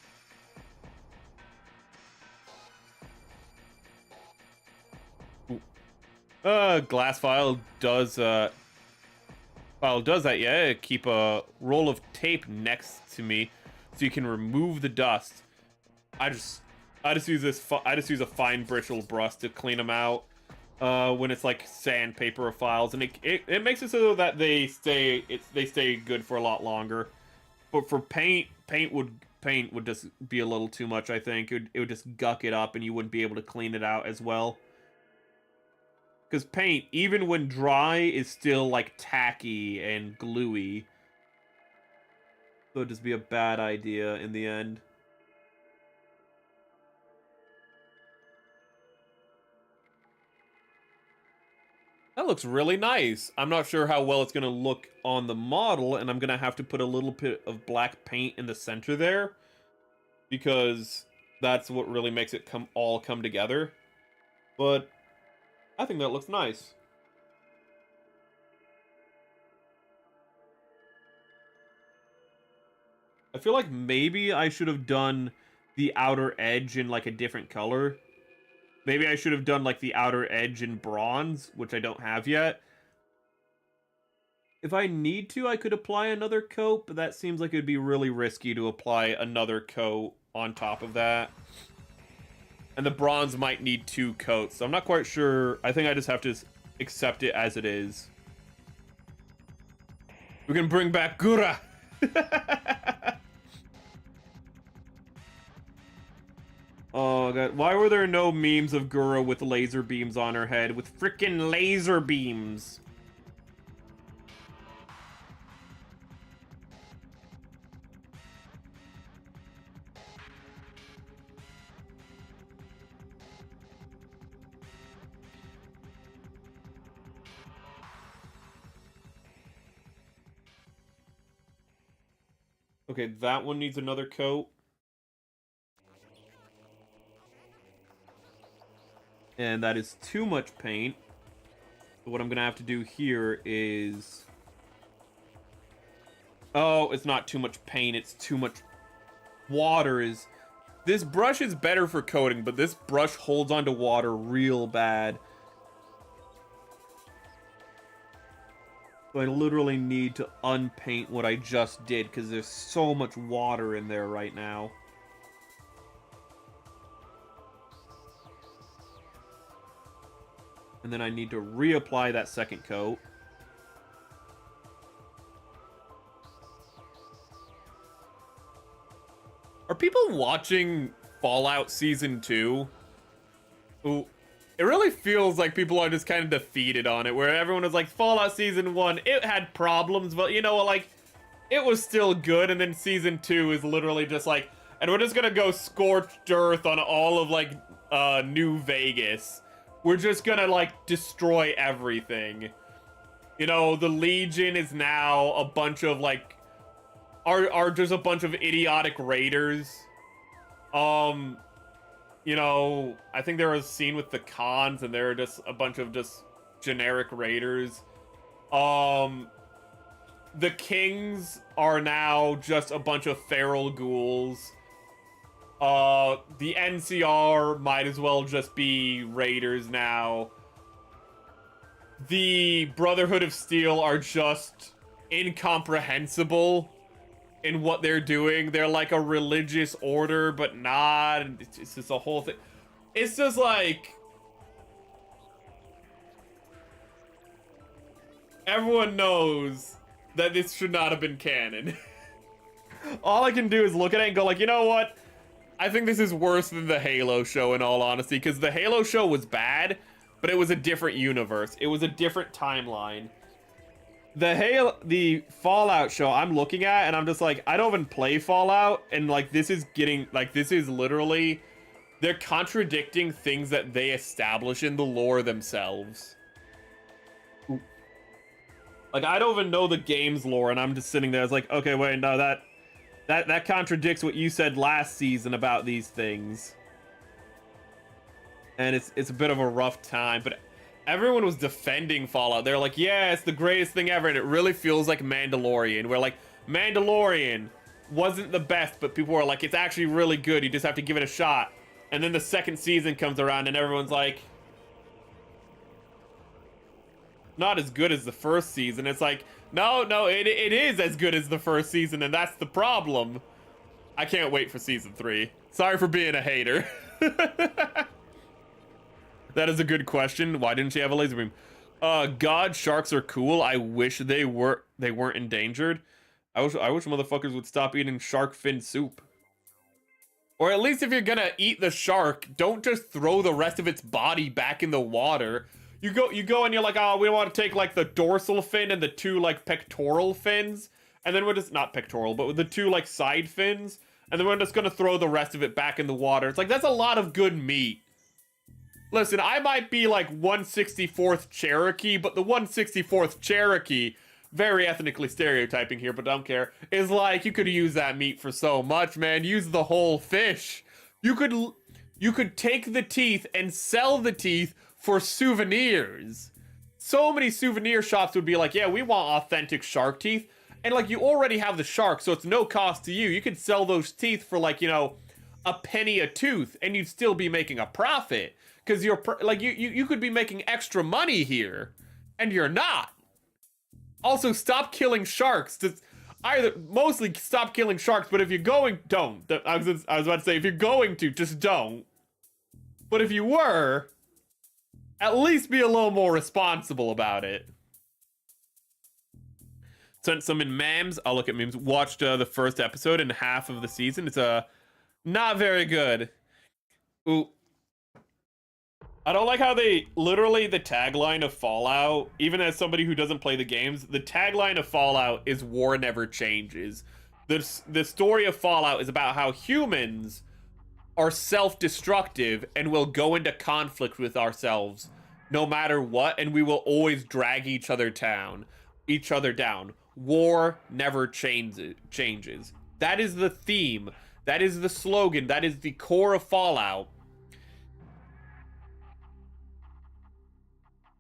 Speaker 1: Glass file does that, yeah. Keep a roll of tape next to me so you can remove the dust. I just use a fine bristle brush to clean them out when it's like sandpaper or files, and it makes it so that they stay good for a lot longer. But for paint would just be a little too much, I think. It would just guck it up and you wouldn't be able to clean it out as well. Because paint, even when dry, is still like tacky and gluey. So it'd just be a bad idea in the end. That looks really nice. I'm not sure how well it's going to look on the model, and I'm going to have to put a little bit of black paint in the center there, because that's what really makes it all come together. But I think that looks nice. I feel like maybe I should have done the outer edge in like a different color. Maybe I should have done like the outer edge in bronze, which I don't have yet. If I need to, I could apply another coat, but that seems like it'd be really risky to apply another coat on top of that. And the bronze might need 2 coats, so I'm not quite sure. I think I just have to accept it as it is. We can bring back Geara! Oh god, why were there no memes of Geara with laser beams on her head? With frickin' laser beams! Okay, that one needs another coat. And that is too much paint. So what I'm gonna have to do here is... Oh, it's not too much paint, it's too much water. This brush is better for coating, but this brush holds onto water real bad. So I literally need to unpaint what I just did, because there's so much water in there right now. And then I need to reapply that second coat. Are people watching Fallout Season 2? Ooh, it really feels like people are just kind of defeated on it, where everyone was like, Fallout Season 1, it had problems, but you know, like, it was still good, and then Season 2 is literally just like, and we're just gonna go scorched earth on all of, like, New Vegas. We're just gonna, like, destroy everything. You know, the Legion is now a bunch of, like, are just a bunch of idiotic raiders. You know, I think there was a scene with the cons, and they're just a bunch of just generic raiders. the kings are now just a bunch of feral ghouls. The NCR might as well just be raiders now. The Brotherhood of Steel are just incomprehensible in what they're doing. They're like a religious order, but not. And it's just a whole thing. It's just like everyone knows that this should not have been canon. All I can do is look at it and go like, you know what? I think this is worse than the Halo show, in all honesty, because the Halo show was bad, but it was a different universe. It was a different timeline. The Fallout show I'm looking at, and I'm just like, I don't even play Fallout, and like this is literally, they're contradicting things that they establish in the lore themselves. Like, I don't even know the game's lore, and I'm just sitting there, it's like, okay, wait, no, that contradicts what you said last season about these things. And it's a bit of a rough time, but everyone was defending Fallout. They're like, yeah, it's the greatest thing ever, and it really feels like Mandalorian. Where like, Mandalorian wasn't the best, but people were like, it's actually really good, you just have to give it a shot. And then the second season comes around, and everyone's like, not as good as the first season. It's like, no, it is as good as the first season, and that's the problem. I can't wait for season 3. Sorry for being a hater. That is a good question. Why didn't she have a laser beam? God, sharks are cool. I wish they weren't endangered. I wish motherfuckers would stop eating shark fin soup. Or at least if you're gonna eat the shark, don't just throw the rest of its body back in the water. You go and you're like, oh, we want to take like the dorsal fin and the 2 like pectoral fins, and then we're just, not pectoral, but with the 2 like side fins, and then we're just gonna throw the rest of it back in the water. It's like, that's a lot of good meat. Listen, I might be like 1/64th Cherokee, but the 1/64th Cherokee, very ethnically stereotyping here, but don't care, is like, you could use that meat for so much, man. Use the whole fish. You could take the teeth and sell the teeth for souvenirs. So many souvenir shops would be like, yeah, we want authentic shark teeth. And like, you already have the shark, so it's no cost to you. You could sell those teeth for like, you know, a penny a tooth, and you'd still be making a profit. Because you're like, you could be making extra money here, and you're not. Also, stop killing sharks. Just mostly stop killing sharks, but if you're going, don't. I was about to say, if you're going to, just don't. But if you were, at least be a little more responsible about it. Sent some in memes. I'll look at memes. Watched the first episode and half of the season. It's not very good. Ooh. I don't like how they, literally the tagline of Fallout, even as somebody who doesn't play the games, the tagline of Fallout is war never changes. The story of Fallout is about how humans are self-destructive and will go into conflict with ourselves no matter what, and we will always drag each other down. War never changes. That is the theme. That is the slogan. That is the core of Fallout.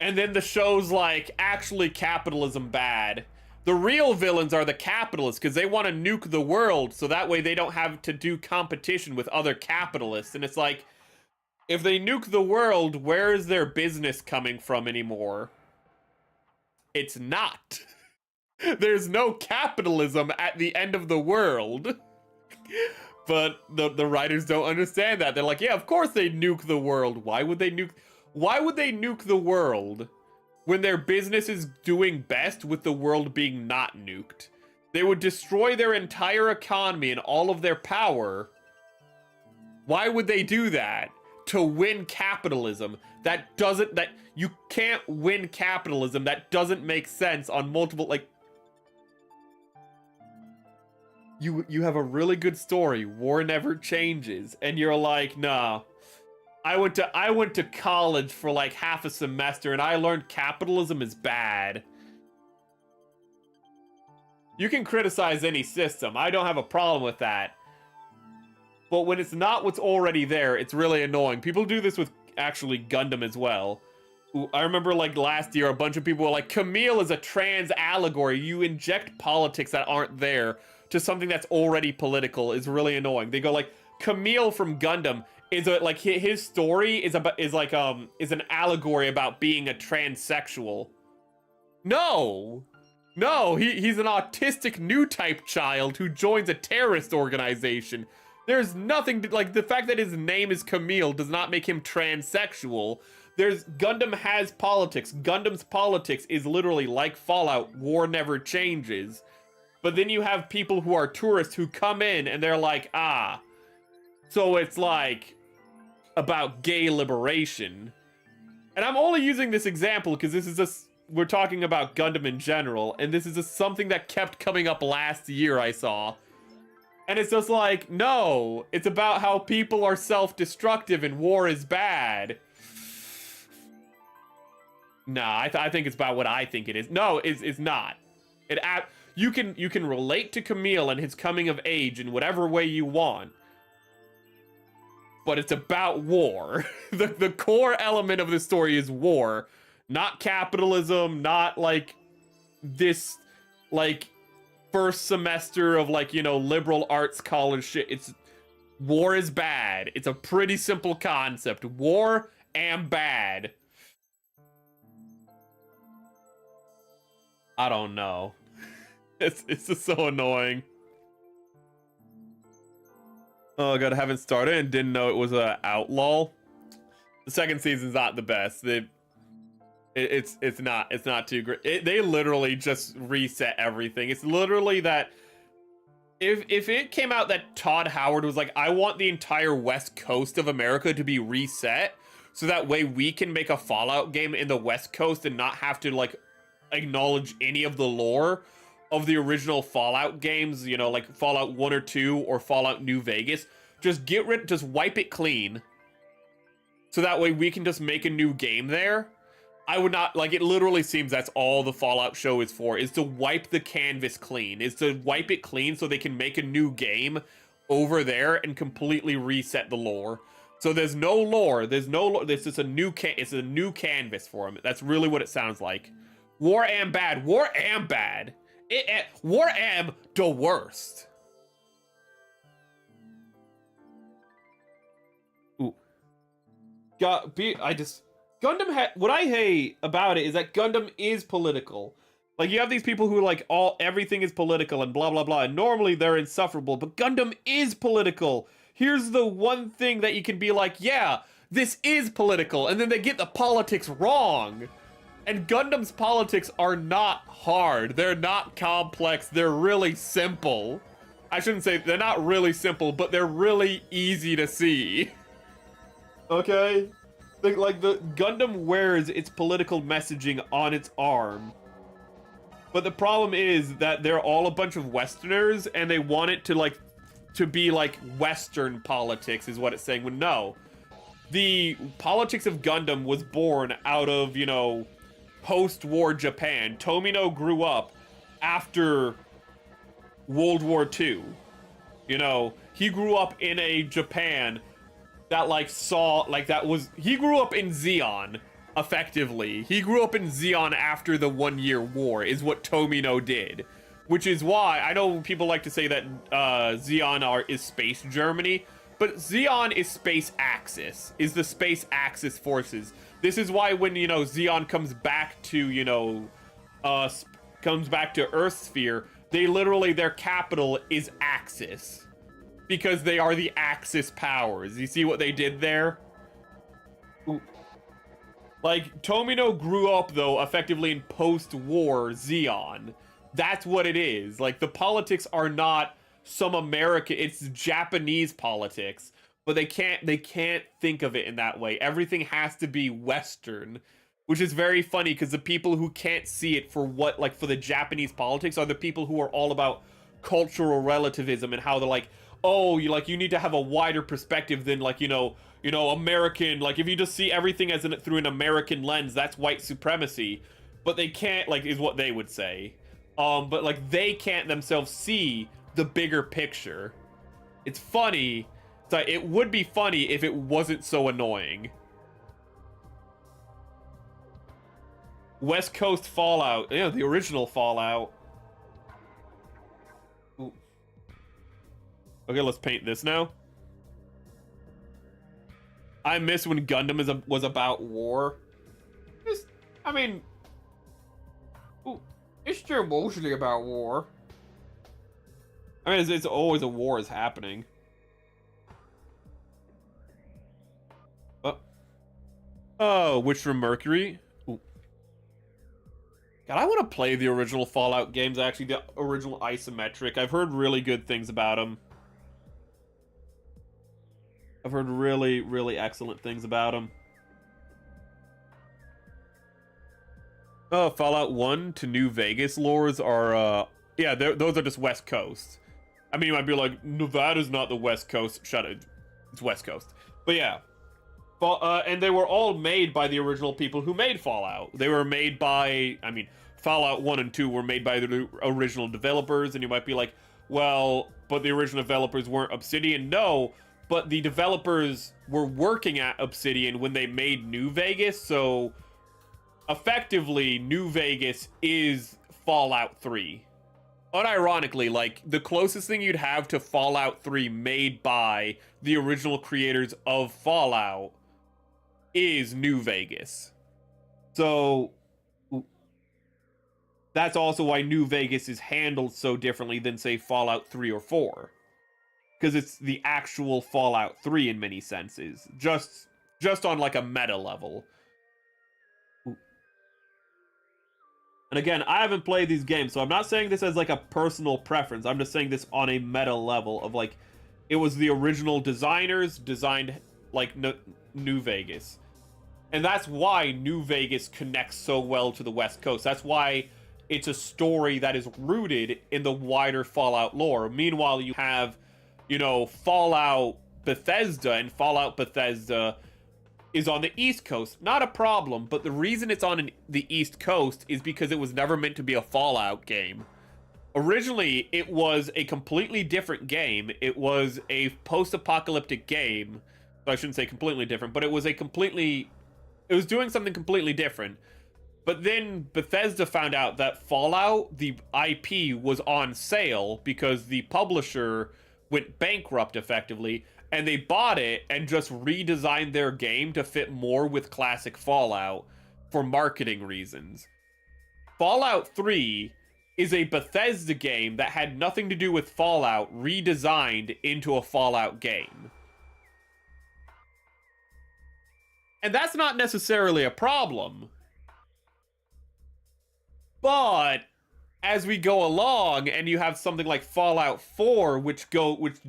Speaker 1: And then the show's like, actually capitalism bad. The real villains are the capitalists, because they want to nuke the world, so that way they don't have to do competition with other capitalists. And it's like, if they nuke the world, where is their business coming from anymore? It's not. There's no capitalism at the end of the world. But the writers don't understand that. They're like, yeah, of course they nuke the world. Why would they nuke the world when their business is doing best with the world being not nuked? They would destroy their entire economy and all of their power. Why would they do that? To win capitalism. That you can't win capitalism. That doesn't make sense on multiple, like, you have a really good story, war never changes, and you're like, nah. I went to college for like half a semester, and I learned capitalism is bad. You can criticize any system. I don't have a problem with that. But when it's not what's already there, it's really annoying. People do this with, actually, Gundam as well. Ooh, I remember like last year, a bunch of people were like, Camille is a trans allegory. You inject politics that aren't there to something that's already political is really annoying. They go like, Camille from Gundam is like his story is an allegory about being a transsexual. No, no, he's an autistic new type child who joins a terrorist organization. There's nothing to, like, the fact that his name is Camille does not make him transsexual. Gundam has politics. Gundam's politics is literally like Fallout, war never changes. But then you have people who are tourists who come in and they're like, ah, so it's like about gay liberation. And I'm only using this example because this is just, we're talking about Gundam in general, and this is just something that kept coming up last year I saw. And it's just like, no, it's about how people are self-destructive and war is bad. Nah, I think it's about what I think it is. No, it's not. You can relate to Camille and his coming of age in whatever way you want. But it's about war. The core element of the story is war. Not capitalism, not like this, like, first semester of, like, you know, liberal arts college shit. It's war is bad. It's a pretty simple concept. War and bad. I don't know. It's just so annoying. Oh god, I haven't started and didn't know it was a outlaw. The second season's not the best. It's not too great. They literally just reset everything. It's literally that if it came out that Todd Howard was like, I want the entire West Coast of America to be reset, so that way we can make a Fallout game in the West Coast and not have to like acknowledge any of the lore of the original Fallout games, you know, like Fallout 1 or 2 or Fallout New Vegas. Just wipe it clean. So that way we can just make a new game there. I would not, like, it literally seems that's all the Fallout show is for, is to wipe the canvas clean, is to wipe it clean so they can make a new game over there and completely reset the lore. So there's no lore, there's just a new it's a new canvas for them. That's really what it sounds like. War am bad. War am bad. War am the worst. Ooh. Gundam what I hate about it is that Gundam is political. Like, you have these people who are like, everything is political and blah blah blah, and normally they're insufferable, but Gundam is political. Here's the one thing that you can be like, yeah, this is political, and then they get the politics wrong. And Gundam's politics are not hard. They're not complex. They're really simple. I shouldn't say they're not really simple, but they're really easy to see. Okay? Like, the Gundam wears its political messaging on its arm. But the problem is that they're all a bunch of Westerners, and they want it to be like Western politics, is what it's saying. When no. The politics of Gundam was born out of, you know, post-war Japan. Tomino grew up after World War II. You know, he grew up in a Japan that, like, he grew up in Zeon, effectively. He grew up in Zeon after the 1 Year War, is what Tomino did. Which is why, I know people like to say that Zeon is space Germany, but Zeon is space Axis, is the space Axis forces. This is why when, you know, Zeon comes back to, you know, comes back to Earth Sphere, their capital is Axis. Because they are the Axis powers. You see what they did there? Ooh. Like, Tomino grew up, though, effectively in post-war Zeon. That's what it is. Like, the politics are not some American, it's Japanese politics. But they can't think of it in that way. Everything has to be Western, which is very funny because the people who can't see it for the Japanese politics are the people who are all about cultural relativism and how they're like, oh, you need to have a wider perspective than, like, you know, American, like, if you just see everything through an American lens, that's white supremacy. But they can't, like, is what they would say. But, like, they can't themselves see the bigger picture. It's funny. So it would be funny if it wasn't so annoying. West Coast Fallout. Yeah, the original Fallout. Ooh. Okay, let's paint this now. I miss when Gundam was about war. I mean, it's still mostly about war. I mean, it's always a war is happening. Oh, Witch from Mercury? Ooh. God, I want to play the original Fallout games, actually, the original isometric. I've heard really good things about them. I've heard really, really excellent things about them. Oh, Fallout 1 to New Vegas lores are, yeah, those are just West Coast. I mean, you might be like, Nevada's not the West Coast. Shut it. It's West Coast. But yeah. And they were all made by the original people who made Fallout. They were made by, I mean, Fallout 1 and 2 were made by the original developers, and you might be like, well, but the original developers weren't Obsidian. No, but the developers were working at Obsidian when they made New Vegas, so effectively, New Vegas is Fallout 3. Unironically, like, the closest thing you'd have to Fallout 3 made by the original creators of Fallout is New Vegas. So that's also why New Vegas is handled so differently than, say, Fallout 3 or 4. Because it's the actual Fallout 3 in many senses. Just on, like, a meta level. And again, I haven't played these games, so I'm not saying this as, like, a personal preference. I'm just saying this on a meta level of, like, it was the original designers designed, like, New Vegas. And that's why New Vegas connects so well to the West Coast. That's why it's a story that is rooted in the wider Fallout lore. Meanwhile, you have, you know, Fallout Bethesda, and Fallout Bethesda is on the East Coast. Not a problem, but the reason it's on the East Coast is because it was never meant to be a Fallout game. Originally, it was a completely different game. It was a post-apocalyptic game. So I shouldn't say completely different, but it was doing something completely different. But then Bethesda found out that Fallout, the IP, was on sale because the publisher went bankrupt effectively, and they bought it and just redesigned their game to fit more with classic Fallout for marketing reasons. Fallout 3 is a Bethesda game that had nothing to do with Fallout redesigned into a Fallout game. And that's not necessarily a problem. But as we go along and you have something like Fallout 4 which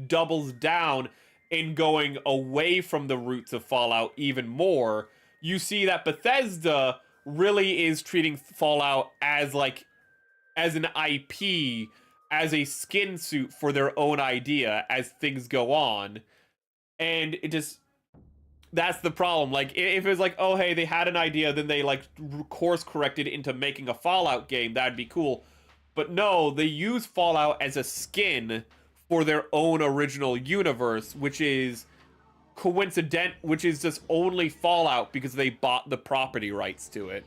Speaker 1: doubles down in going away from the roots of Fallout even more, you see that Bethesda really is treating Fallout as an IP, as a skin suit for their own idea as things go on. And it just, that's the problem. Like, if it's like, oh, hey, they had an idea, then they, like, course corrected into making a Fallout game, that'd be cool. But no, they use Fallout as a skin for their own original universe, which is which is just only Fallout because they bought the property rights to it.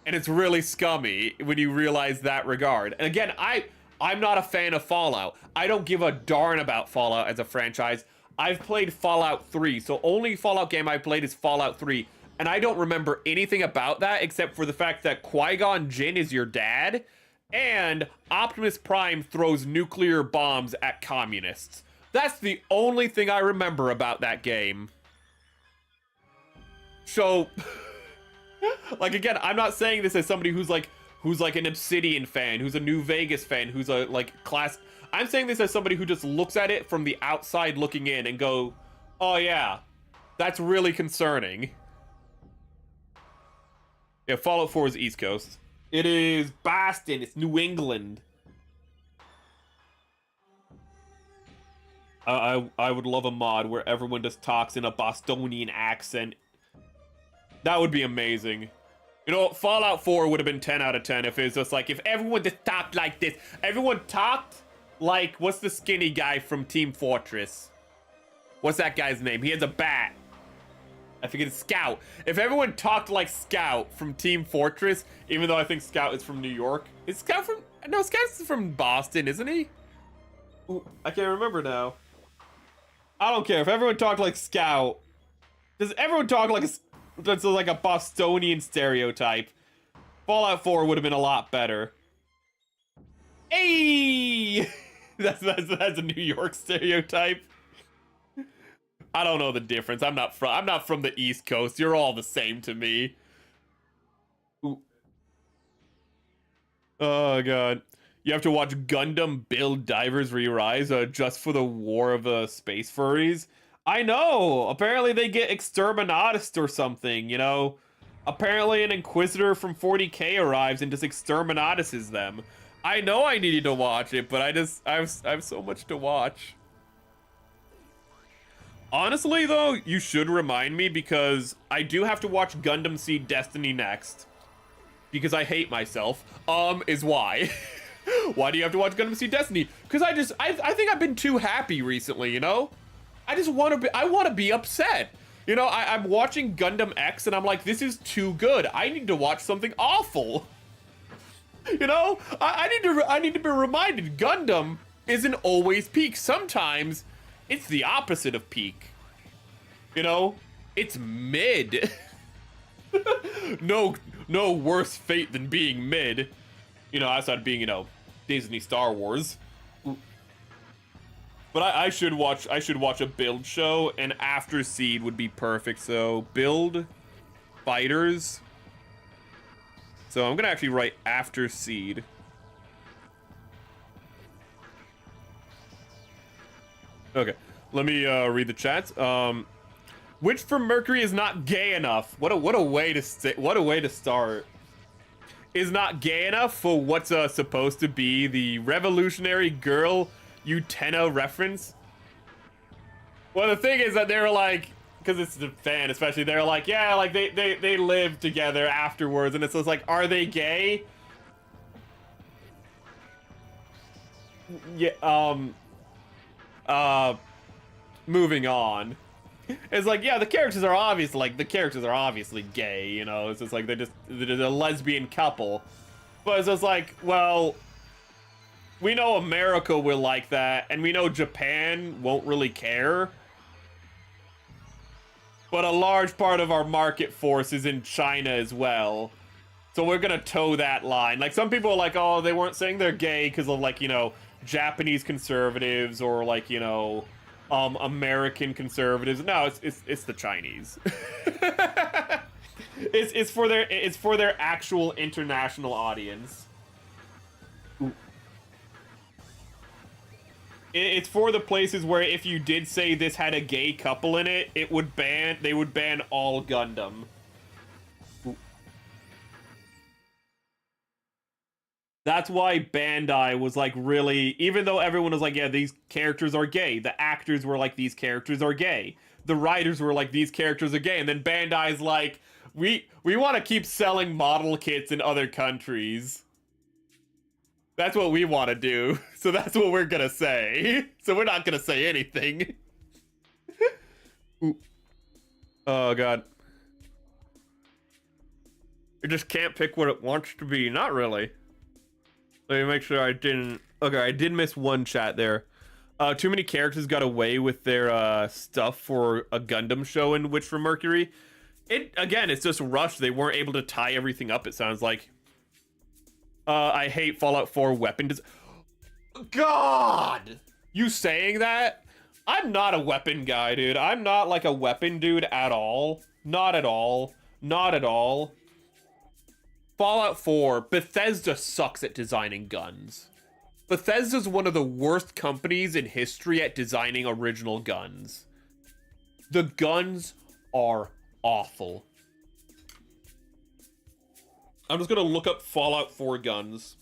Speaker 1: And it's really scummy when you realize that regard. And again, I'm not a fan of Fallout. I don't give a darn about Fallout as a franchise. I've played Fallout 3, so only Fallout game I played is Fallout 3, and I don't remember anything about that except for the fact that Qui-Gon Jinn is your dad, and Optimus Prime throws nuclear bombs at communists. That's the only thing I remember about that game. So, like, again, I'm not saying this as somebody who's like an Obsidian fan, who's a New Vegas fan, who's a, like, class... I'm saying this as somebody who just looks at it from the outside looking in and go, oh yeah, that's really concerning. Yeah, Fallout 4 is East Coast. It is Boston, it's New England. I would love a mod where everyone just talks in a Bostonian accent. That would be amazing. You know, Fallout 4 would have been 10 out of 10 if it was just like, if everyone just talked like this. Everyone talked like, what's the skinny guy from Team Fortress? What's that guy's name? He has a bat. I figured it's Scout. If everyone talked like Scout from Team Fortress, even though I think Scout is from New York. Is Scout from... No, Scout's from Boston, isn't he? Ooh, I can't remember now. I don't care. If everyone talked like Scout... Does everyone talk like a... That's like a Bostonian stereotype. Fallout 4 would have been a lot better. Hey! that's a New York stereotype. I don't know the difference. I'm not from the East Coast. You're all the same to me. Ooh. Oh god. You have to watch Gundam Build Divers Re-Rise just for the War of the Space Furries. I know. Apparently they get exterminatus or something, you know. Apparently an Inquisitor from 40k arrives and just exterminatuses them. I know I needed to watch it, but I have so much to watch. Honestly, though, you should remind me because I do have to watch Gundam Seed Destiny next. Because I hate myself. Is why. Why do you have to watch Gundam Seed Destiny? Because I think I've been too happy recently, you know? I want to be upset. You know, I'm watching Gundam X and I'm like, this is too good. I need to watch something awful. You know? I need to be reminded Gundam isn't always peak. Sometimes it's the opposite of peak. You know? It's mid. No worse fate than being mid. You know, outside being, you know, Disney Star Wars. But I should watch a build show, and After Seed would be perfect. So build fighters. So I'm gonna actually write After Seed. Okay, let me read the chats. Which for Mercury is not gay enough? What a way to start. Is not gay enough for what's supposed to be the revolutionary girl Utena reference. Well, the thing is that they were like, because it's the fan especially, they're like, yeah, like they live together afterwards, and it's just like, are they gay? Yeah. Moving on. It's like, yeah, the characters are obviously gay, you know. It's just like they're a lesbian couple, but it's just like, well, we know America will like that, and we know Japan won't really care. But a large part of our market force is in China as well. So we're gonna toe that line. Like, some people are like, oh, they weren't saying they're gay because of, like, you know, Japanese conservatives or, like, you know, American conservatives. No, it's the Chinese. it's for their actual international audience. It's for the places where if you did say this had a gay couple in it, they would ban all Gundam. That's why Bandai was like, really, even though everyone was like, yeah, these characters are gay, the actors were like, these characters are gay, the writers were like, these characters are gay, and then Bandai's like, we want to keep selling model kits in other countries. That's what we want to do, so that's what we're gonna say. So we're not gonna say anything. Oh god. It just can't pick what it wants to be. Not really. Let me make sure I didn't... Okay, I did miss one chat there. Too many characters got away with their stuff for a Gundam show in Witch from Mercury. Again, it's just rushed. They weren't able to tie everything up, it sounds like. I hate Fallout 4 weapon God! You saying that? I'm not a weapon guy, dude. I'm not like a weapon dude at all. Not at all. Not at all. Fallout 4, Bethesda sucks at designing guns. Bethesda's one of the worst companies in history at designing original guns. The guns are awful. I'm just gonna look up Fallout 4 guns.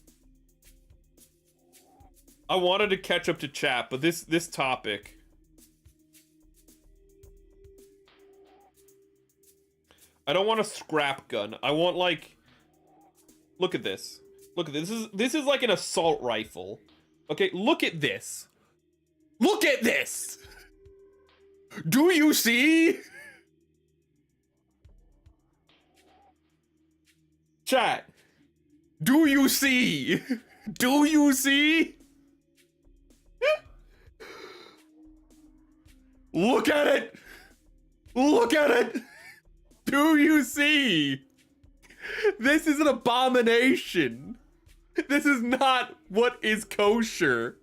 Speaker 1: I wanted to catch up to chat, but this topic... I don't want a scrap gun. I want, like... Look at this. Look at this. This is like an assault rifle. Okay, look at this. Look at this! Do you see? Chat, do you see? Do you see? Look at it! Look at it! Do you see? This is an abomination. This is not what is kosher.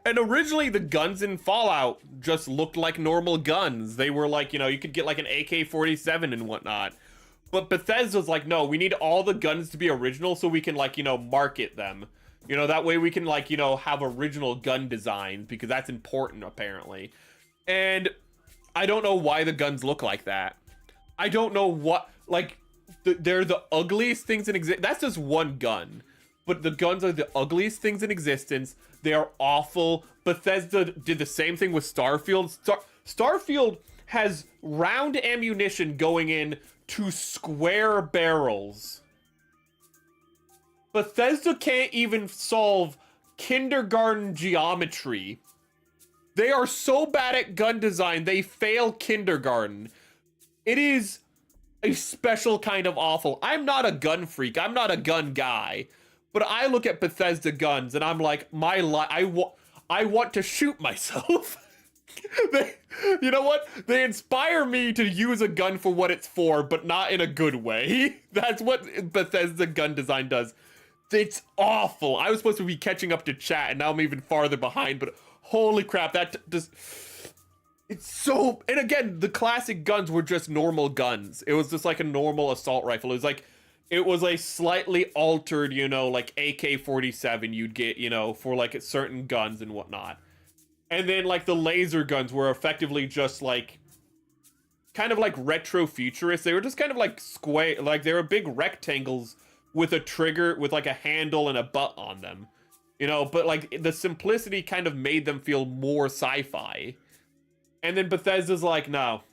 Speaker 1: And originally the guns in Fallout just looked like normal guns. They were like, you know, you could get like an AK-47 and whatnot. But Bethesda's like, no, we need all the guns to be original so we can, like, you know, market them. You know, that way we can, like, you know, have original gun designs because that's important, apparently. And I don't know why the guns look like that. I don't know what, like, they're the ugliest things in existence. That's just one gun. But the guns are the ugliest things in existence. They are awful. Bethesda did the same thing with Starfield. Starfield has round ammunition going in to square barrels. Bethesda can't even solve kindergarten geometry. They are so bad at gun design, they fail kindergarten. It is a special kind of awful. I'm not a gun freak. I'm not a gun guy. But I look at Bethesda guns and I'm like, I want to shoot myself. You know what? They inspire me to use a gun for what it's for, but not in a good way. That's what Bethesda gun design does. It's awful. I was supposed to be catching up to chat and now I'm even farther behind, but holy crap, that just... It's so... And again, the classic guns were just normal guns. It was just like a normal assault rifle. It was a slightly altered, you know, like AK-47 you'd get, you know, for like certain guns and whatnot. And then like the laser guns were effectively just like, kind of like retro futurists. They were just kind of like square, like they were big rectangles with a trigger, with like a handle and a butt on them. You know, but like the simplicity kind of made them feel more sci-fi. And then Bethesda's like, no,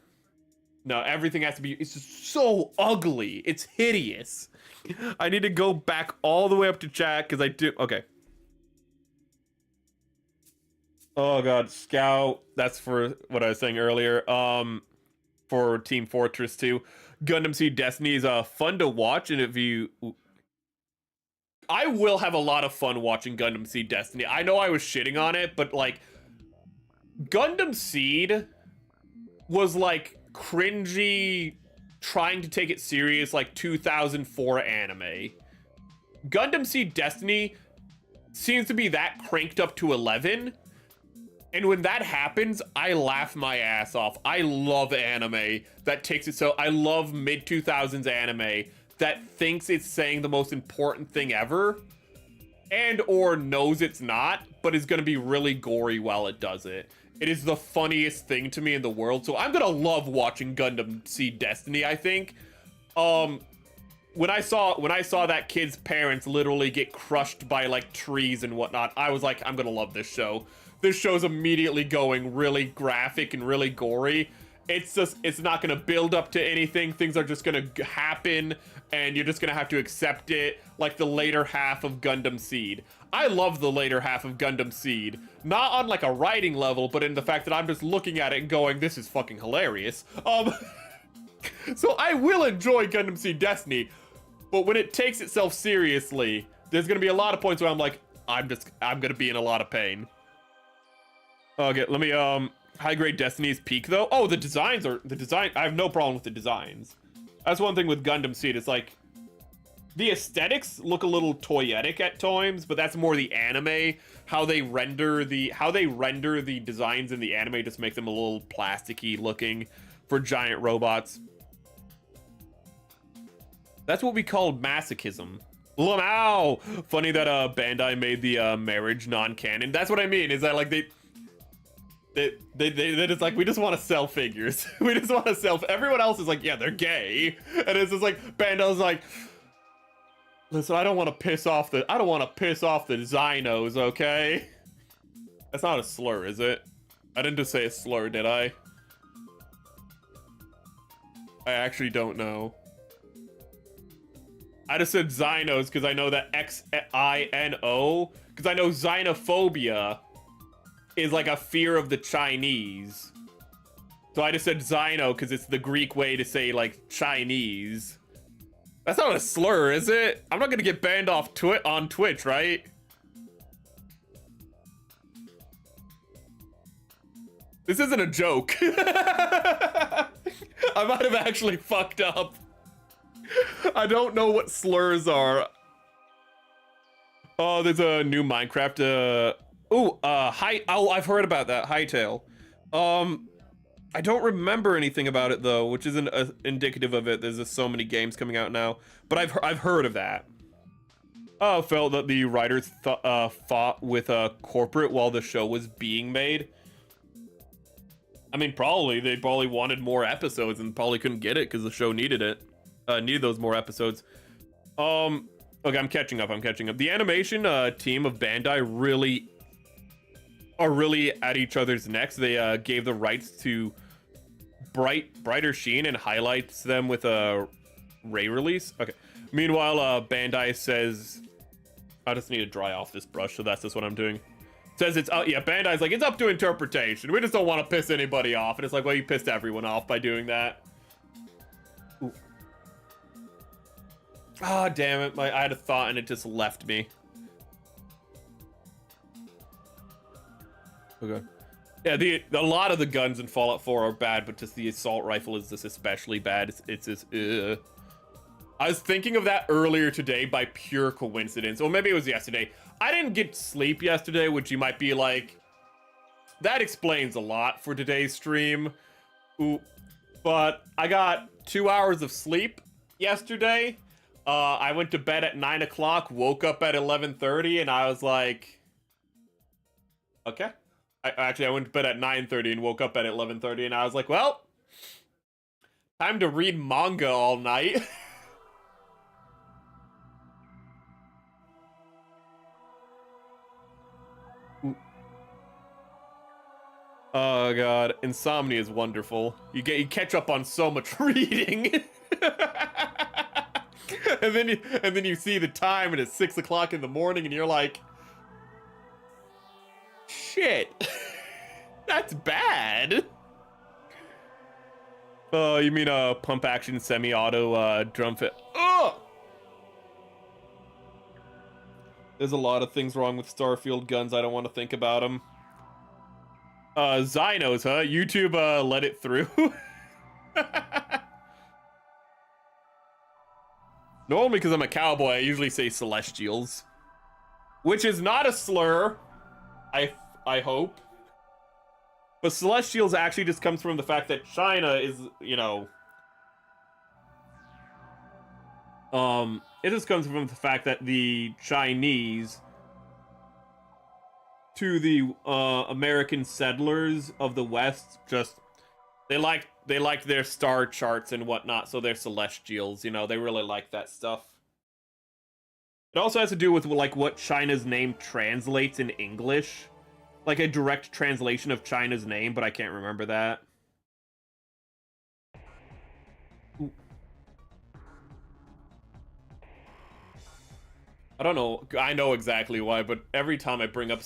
Speaker 1: everything has to be, it's just so ugly. It's hideous. I need to go back all the way up to chat because I do, okay. Oh God, Scout, that's for what I was saying earlier. For Team Fortress 2. Gundam Seed Destiny is fun to watch, and if you... I will have a lot of fun watching Gundam Seed Destiny. I know I was shitting on it, but like... Gundam Seed was like cringy, trying to take it serious, like 2004 anime. Gundam Seed Destiny seems to be that cranked up to 11. And when that happens, I laugh my ass off. I love anime that takes it so... I love mid-2000s anime that thinks it's saying the most important thing ever. And or knows it's not, but is going to be really gory while it does it. It is the funniest thing to me in the world. So I'm going to love watching Gundam Seed Destiny, I think. When I saw that kid's parents literally get crushed by like trees and whatnot, I was like, I'm going to love this show. This show's immediately going really graphic and really gory. It's not going to build up to anything. Things are just going to happen, and you're just going to have to accept it, like the later half of Gundam Seed. I love the later half of Gundam Seed. Not on like a writing level, but in the fact that I'm just looking at it and going, this is fucking hilarious. So I will enjoy Gundam Seed Destiny, but when it takes itself seriously, there's going to be a lot of points where I'm like, I'm going to be in a lot of pain. Okay, let me, high grade Destiny's peak though. Oh, the designs, I have no problem with the designs. That's one thing with Gundam Seed. It's like, the aesthetics look a little toyetic at times, but that's more the anime. How they render the designs in the anime just make them a little plasticky looking for giant robots. That's what we call masochism. Lamau! Funny that Bandai made the marriage non-canon. That's what I mean, is that like they just like, we just want to sell figures. We just want to sell. Everyone else is like, yeah, they're gay. And it's just like, Bandai's like, listen, I don't want to piss off the Xinos, okay? That's not a slur, is it? I didn't just say a slur, did I? I actually don't know. I just said Xinos because I know that X-I-N-O, because I know xenophobia is like a fear of the Chinese. So I just said Xino because it's the Greek way to say like Chinese. That's not a slur, is it? I'm not gonna get banned off on Twitch, right? This isn't a joke. I might have actually fucked up. I don't know what slurs are. Oh, there's a new Minecraft. Oh, I've heard about that. Hightail. I don't remember anything about it though, which isn't indicative of it. There's just so many games coming out now, but I've heard of that. Felt that the writers fought with corporate while the show was being made. I mean, they probably wanted more episodes and probably couldn't get it because the show needed it. Needed those more episodes. Okay, I'm catching up. The animation team of Bandai are really at each other's necks. They gave the rights to brighter sheen and highlights them with a ray release. Okay. Meanwhile, Bandai says, I just need to dry off this brush, so that's just what I'm doing. Says it's yeah, Bandai's like, it's up to interpretation. We just don't want to piss anybody off. And it's like, well, you pissed everyone off by doing that. Ooh. Ah, damn it. I had a thought and it just left me. Okay. Yeah, a lot of the guns in Fallout 4 are bad, but just the assault rifle is just especially bad. It's just, I was thinking of that earlier today by pure coincidence. Or maybe it was yesterday. I didn't get sleep yesterday, which you might be like, that explains a lot for today's stream. Ooh. But I got 2 hours of sleep yesterday. I went to bed at 9 o'clock, woke up at 11:30, and I was like, okay. I went to bed at 9:30 and woke up at 11:30, and I was like, well, time to read manga all night. Oh god, insomnia is wonderful. You catch up on so much reading. and then you see the time and it's 6 o'clock in the morning and you're like, shit. That's bad. Oh, you mean a pump action semi-auto drum fit? Ugh! There's a lot of things wrong with Starfield guns. I don't want to think about them. Zynos, huh? YouTube let it through. Normally, because I'm a cowboy, I usually say Celestials, which is not a slur. I hope. But Celestials actually just comes from the fact that China is, you know, it just comes from the fact that the Chinese to the American settlers of the West, just they like their star charts and whatnot, so they're Celestials, you know, they really like that stuff. It also has to do with like what China's name translates in English, like a direct translation of China's name, but I can't remember that. Ooh. I don't know. I know exactly why, but every time I bring up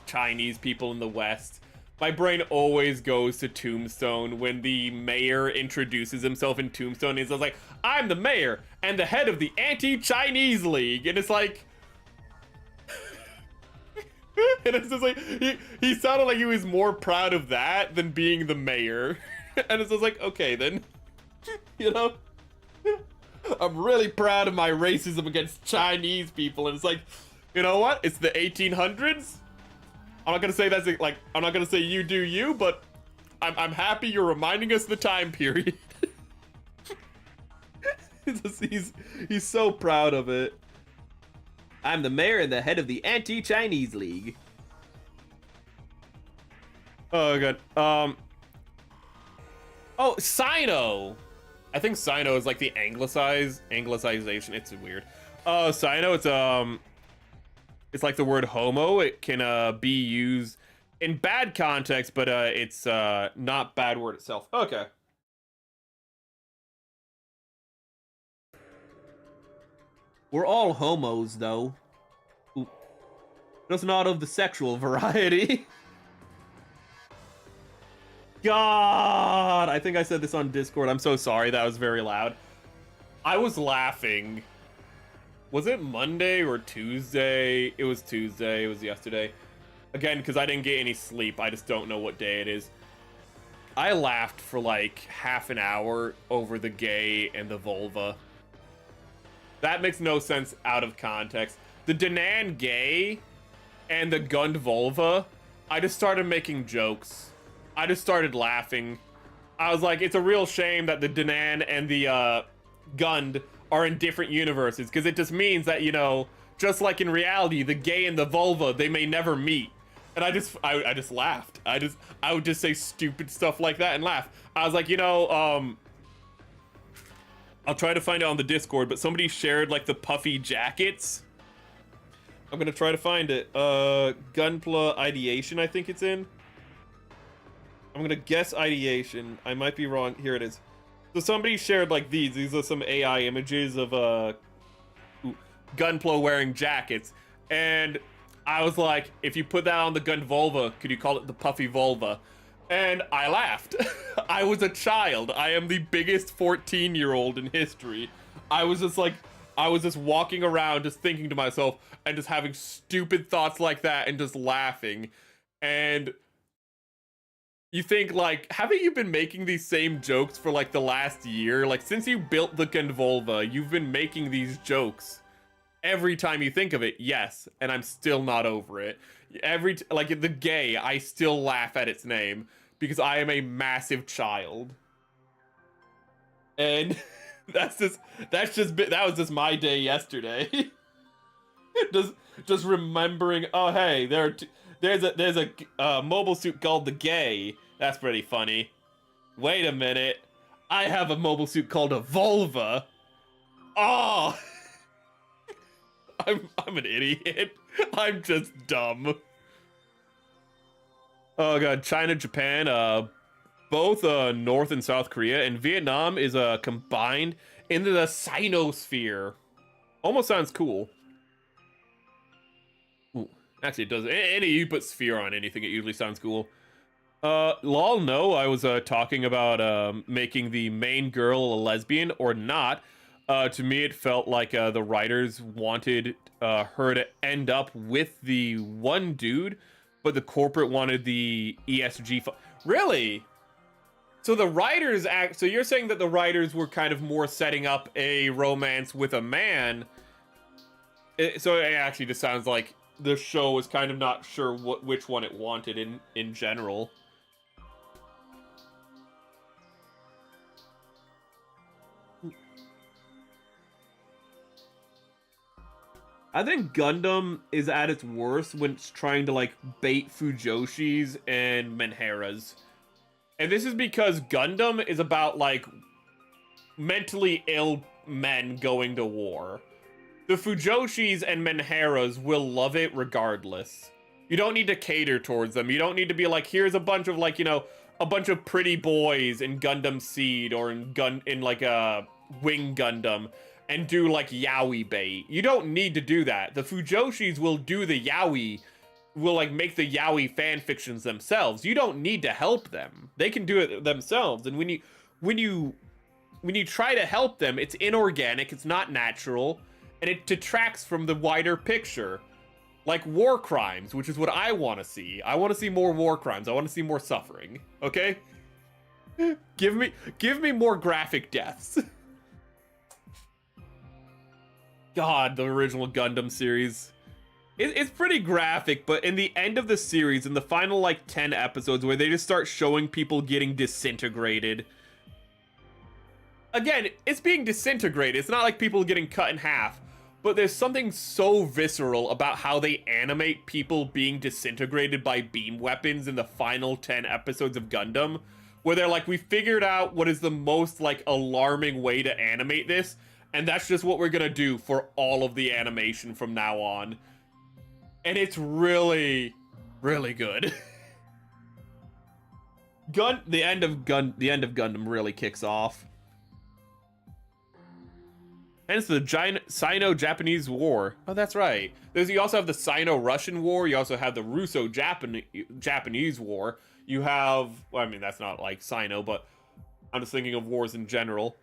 Speaker 1: Chinese people in the West, my brain always goes to Tombstone when the mayor introduces himself in Tombstone. He's like, I'm the mayor and the head of the Anti-Chinese League. And it's like... and it's just like, he sounded like he was more proud of that than being the mayor. And it's just like, okay, then. You know? I'm really proud of my racism against Chinese people, and it's like, you know what? It's the 1800s. I'm not gonna say that's like, I'm not gonna say you do you, but I'm happy you're reminding us the time period. He's so proud of it. I'm the mayor and the head of the Anti-Chinese League. Oh god. Oh, Sino. I think Sino is like the anglicization. It's weird. Sino, it's like the word homo. It can be used in bad context, but it's not bad word itself. Okay. We're all homos, though. Ooh. Just not of the sexual variety. God, I think I said this on Discord. I'm so sorry. That was very loud. I was laughing. Was it Monday or Tuesday? It was Tuesday. It was yesterday. Again, because I didn't get any sleep. I just don't know what day it is. I laughed for like half an hour over the gay and the vulva. That makes no sense out of context. The Danan gay and the Gund vulva, I just started making jokes. I just started laughing. I was like, it's a real shame that the Danan and the Gund are in different universes, because it just means that, you know, just like in reality, the gay and the vulva, they may never meet. And I just laughed. I would just say stupid stuff like that and laugh. I was like, you know, I'll try to find it on the Discord, but somebody shared like the puffy jackets. I'm gonna try to find it. Gunpla Ideation, I think it's in. I'm gonna guess Ideation. I might be wrong. Here it is. So somebody shared like these. These are some AI images of Gunpla wearing jackets. And I was like, if you put that on the Gun vulva, could you call it the puffy vulva? And I laughed. I was a child. I am the biggest 14-year-old in history. I was just walking around just thinking to myself and just having stupid thoughts like that and just laughing. And you think, like, haven't you been making these same jokes for like the last year? Like, since you built the Gunvulva, you've been making these jokes every time you think of it. Yes, and I'm still not over it. Like the gay, I still laugh at its name because I am a massive child. And that was just my day yesterday. just remembering, oh hey, there's a mobile suit called the Gay. That's pretty funny. Wait a minute, I have a mobile suit called a Vulva. Oh, I'm an idiot. I'm just dumb. Oh god, China, Japan, both North and South Korea, and Vietnam is combined into the Sinosphere. Almost sounds cool. Ooh, actually, it doesn't. Any you put sphere on anything, it usually sounds cool. Lol, no, I was talking about making the main girl a lesbian or not. To me, it felt like the writers wanted her to end up with the one dude, but the corporate wanted the ESG. Really? So the writers so you're saying that the writers were kind of more setting up a romance with a man. So it actually just sounds like the show was kind of not sure which one it wanted in general. I think Gundam is at its worst when it's trying to like bait Fujoshis and Menheras. And this is because Gundam is about like mentally ill men going to war. The Fujoshis and Menheras will love it regardless. You don't need to cater towards them. You don't need to be like, here's a bunch of like, you know, a bunch of pretty boys in Gundam Seed or in like a Wing Gundam and do like yaoi bait. You don't need to do that. The Fujoshis will do the yaoi, will like make the yaoi fan fictions themselves. You don't need to help them. They can do it themselves. And when you try to help them, it's inorganic, it's not natural, and it detracts from the wider picture. Like war crimes, which is what I want to see. I want to see more war crimes. I want to see more suffering. Okay? Give me more graphic deaths. God, the original Gundam series. It's pretty graphic, but in the end of the series, in the final like 10 episodes where they just start showing people getting disintegrated. Again, it's being disintegrated. It's not like people getting cut in half. But there's something so visceral about how they animate people being disintegrated by beam weapons in the final 10 episodes of Gundam. Where they're like, we figured out what is the most like alarming way to animate this. And that's just what we're gonna do for all of the animation from now on. And it's really, really good. The end of Gundam really kicks off. And it's the Sino-Japanese War. Oh, that's right. You also have the Sino-Russian War. You also have the Russo-Japanese War. You have, well, I mean, that's not like Sino, but I'm just thinking of wars in general.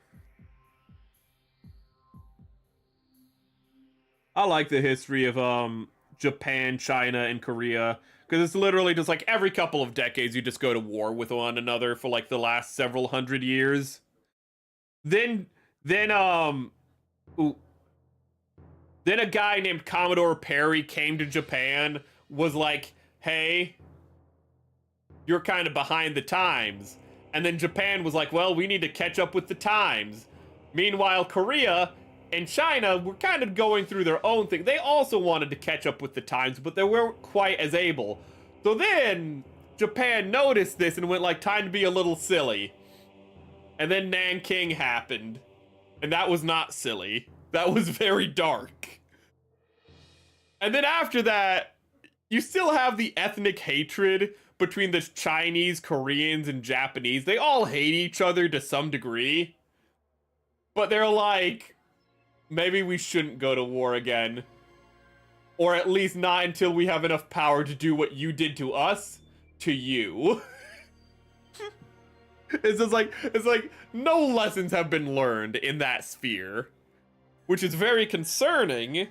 Speaker 1: I like the history of Japan, China, and Korea, because it's literally just like every couple of decades you just go to war with one another for like the last several hundred years. Then then ooh, then a guy named Commodore Perry came to Japan, was like, "Hey, you're kind of behind the times." And then Japan was like, "Well, we need to catch up with the times." Meanwhile, Korea and China were kind of going through their own thing. They also wanted to catch up with the times, but they weren't quite as able. So then Japan noticed this and went like, time to be a little silly. And then Nanking happened. And that was not silly. That was very dark. And then after that, you still have the ethnic hatred between the Chinese, Koreans, and Japanese. They all hate each other to some degree. But they're like, maybe we shouldn't go to war again. Or at least not until we have enough power to do what you did to us, to you. It's just like, it's like no lessons have been learned in that sphere. Which is very concerning,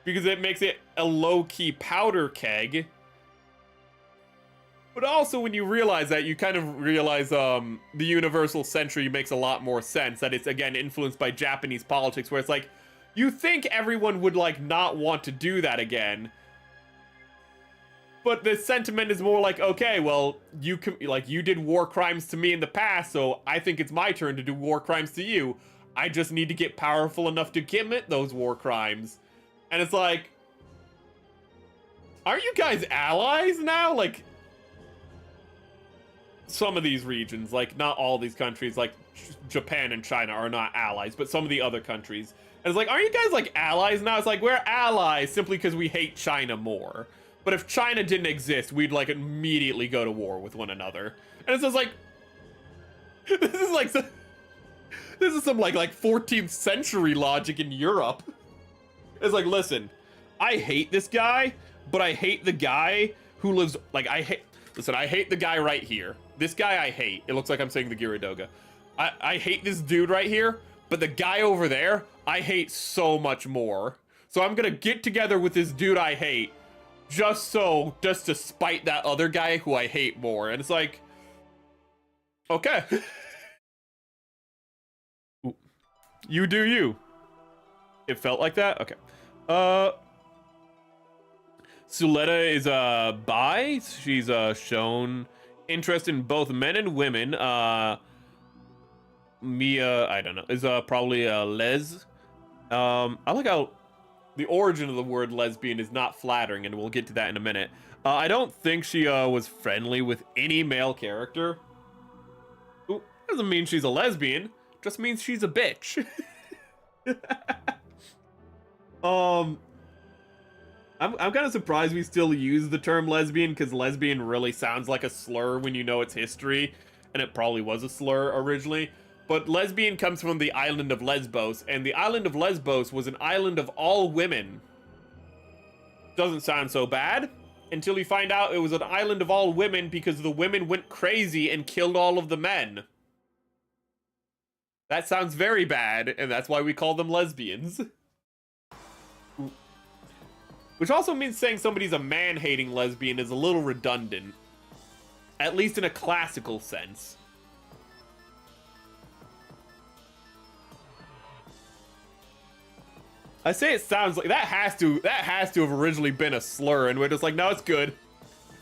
Speaker 1: because it makes it a low-key powder keg. But also when you realize that, you kind of realize the universal century makes a lot more sense. That it's, again, influenced by Japanese politics, where it's like, you think everyone would, like, not want to do that again. But the sentiment is more like, okay, well, you did war crimes to me in the past, so I think it's my turn to do war crimes to you. I just need to get powerful enough to commit those war crimes. And it's like, aren't you guys allies now? Like, some of these regions, like, not all these countries, like Japan and China are not allies, but some of the other countries. And it's like, aren't you guys, like, allies now? It's like, we're allies simply because we hate China more. But if China didn't exist, we'd, like, immediately go to war with one another. And it's just like, this is like, this is some, like 14th century logic in Europe. It's like, listen, I hate this guy, but I hate the guy who lives, like, I hate the guy right here. This guy I hate. It looks like I'm saying the Geara Doga. I hate this dude right here, but the guy over there, I hate so much more. So I'm gonna get together with this dude I hate, just to spite that other guy who I hate more. And it's like, okay. You do you. It felt like that? Okay. Suletta is bi. She's shown interest in both men and women. Mia, I don't know, is probably a les. I like how the origin of the word lesbian is not flattering, and we'll get to that in a minute. I don't think she was friendly with any male character. Ooh, doesn't mean she's a lesbian, just means she's a bitch. I'm kind of surprised we still use the term lesbian, because lesbian really sounds like a slur when you know its history, and it probably was a slur originally. But lesbian comes from the island of Lesbos, and the island of Lesbos was an island of all women. Doesn't sound so bad, until you find out it was an island of all women because the women went crazy and killed all of the men. That sounds very bad, and that's why we call them lesbians. Which also means saying somebody's a man-hating lesbian is a little redundant. At least in a classical sense. I say it sounds like that has to have originally been a slur, and we're just like, no, it's good.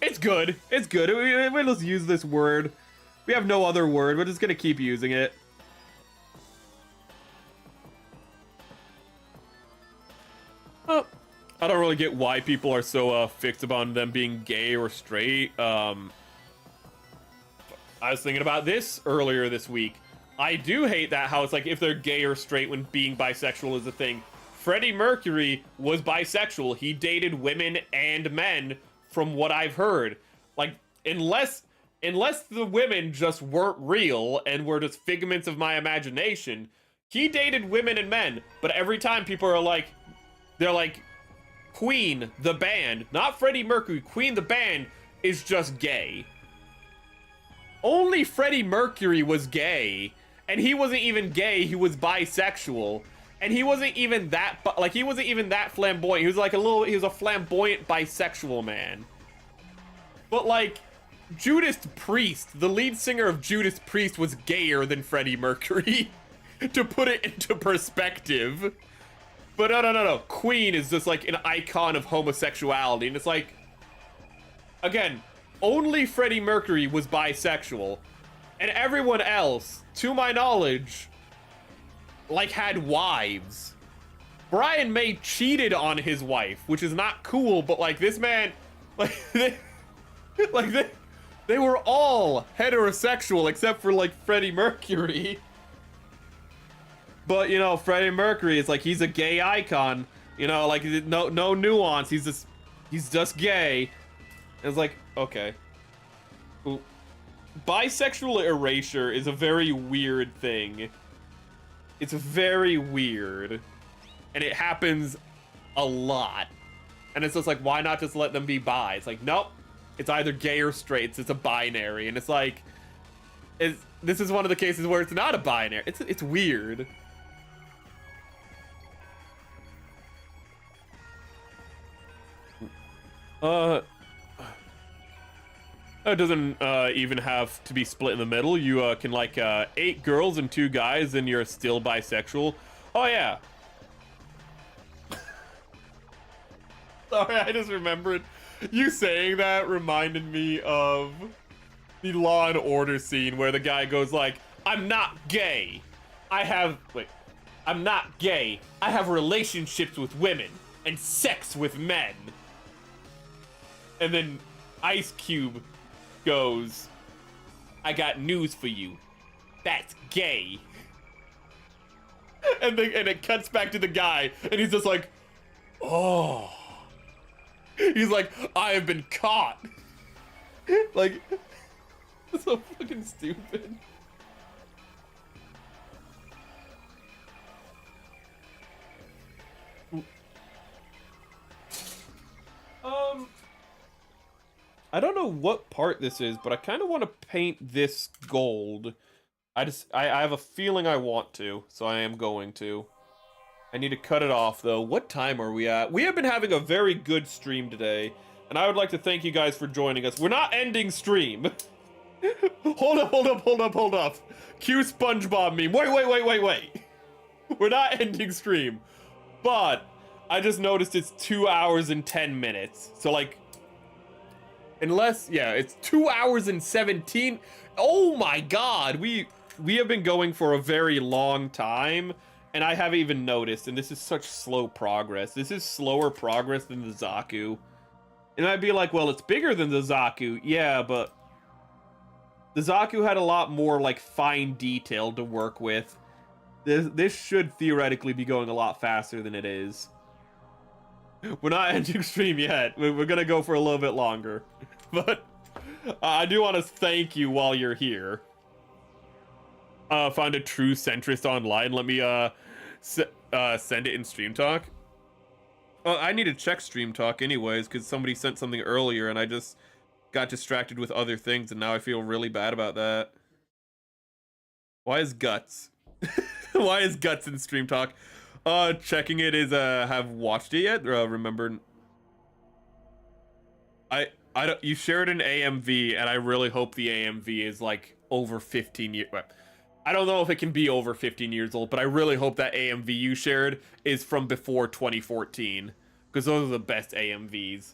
Speaker 1: It's good. It's good. We'll just use this word. We have no other word. We're just gonna keep using it. Oh, I don't really get why people are so fixed upon them being gay or straight. I was thinking about this earlier this week. I do hate that how it's like if they're gay or straight when being bisexual is a thing. Freddie Mercury was bisexual. He dated women and men, from what I've heard. Like, unless the women just weren't real and were just figments of my imagination, he dated women and men. But every time people are like, they're like, Queen, the band, not Freddie Mercury, Queen, the band, is just gay. Only Freddie Mercury was gay, and he wasn't even gay, he was bisexual. And he wasn't even that, like, he wasn't even that flamboyant. He was like he was a flamboyant bisexual man. But like, Judas Priest, the lead singer of Judas Priest, was gayer than Freddie Mercury, to put it into perspective. But no. Queen is just like an icon of homosexuality, and it's like, again, only Freddie Mercury was bisexual, and everyone else, to my knowledge, like, had wives. Brian May cheated on his wife, which is not cool, but like, this man, like, they were all heterosexual except for like Freddie Mercury. But you know, Freddie Mercury is like, he's a gay icon, you know, like, no nuance. He's just gay. And it's like, okay. Ooh. Bisexual erasure is a very weird thing. It's very weird. And it happens a lot. And it's just like, why not just let them be bi? It's like, nope. It's either gay or straight. It's a binary. And it's like, this is one of the cases where it's not a binary. It's weird. It doesn't even have to be split in the middle. You can like 8 girls and 2 guys, and you're still bisexual. Oh yeah. Sorry, I just remembered. You saying that reminded me of the Law and Order scene where the guy goes like, I'm not gay. I'm not gay. I have relationships with women and sex with men. And then Ice Cube goes, I got news for you. That's gay. And it cuts back to the guy, and he's just like, oh. He's like, I have been caught. Like, that's so fucking stupid. I don't know what part this is, but I kind of want to paint this gold. I have a feeling I want to, so I am going to. I need to cut it off, though. What time are we at? We have been having a very good stream today, and I would like to thank you guys for joining us. We're not ending stream. Hold up. Cue SpongeBob meme. Wait. We're not ending stream. But I just noticed it's 2 hours and 10 minutes. So, like, unless, yeah, it's 2 hours and 17. Oh my god, we have been going for a very long time, and I haven't even noticed, and this is such slow progress. This is slower progress than the Zaku. And I'd be like, well, it's bigger than the Zaku. Yeah, but the Zaku had a lot more, like, fine detail to work with. This should theoretically be going a lot faster than it is. We're not ending stream yet. We're gonna go for a little bit longer. But I do want to thank you while you're here. Found a true centrist online. Let me send it in Stream Talk. I need to check Stream Talk anyways, because somebody sent something earlier and I just got distracted with other things, and now I feel really bad about that. Why is Guts? Why is Guts in Stream Talk? Checking it is, have watched it yet? Remember, I don't, you shared an AMV, and I really hope the AMV is like over 15 years. I don't know if it can be over 15 years old, but I really hope that AMV you shared is from before 2014, because those are the best AMVs.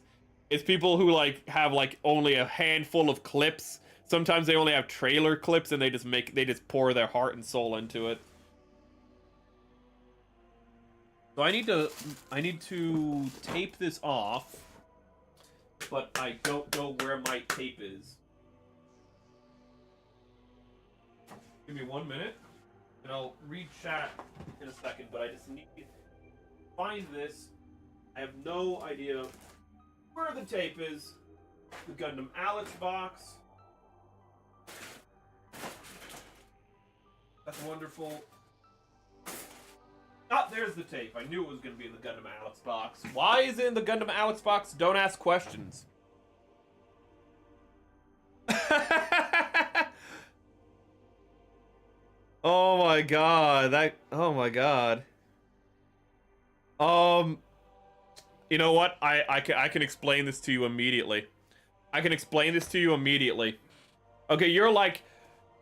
Speaker 1: It's people who like have like only a handful of clips. Sometimes they only have trailer clips, and they just pour their heart and soul into it. So I need to tape this off, but I don't know where my tape is. Give me 1 minute, and I'll read chat in a second, but I just need to find this. I have no idea where the tape is. The Gundam Alex box. That's wonderful. Ah, there's the tape. I knew it was going to be in the Gundam Alex box. Why is it in the Gundam Alex box? Don't ask questions. Oh my god. Oh my god. You know what? I can explain this to you immediately. I can explain this to you immediately. Okay, you're like,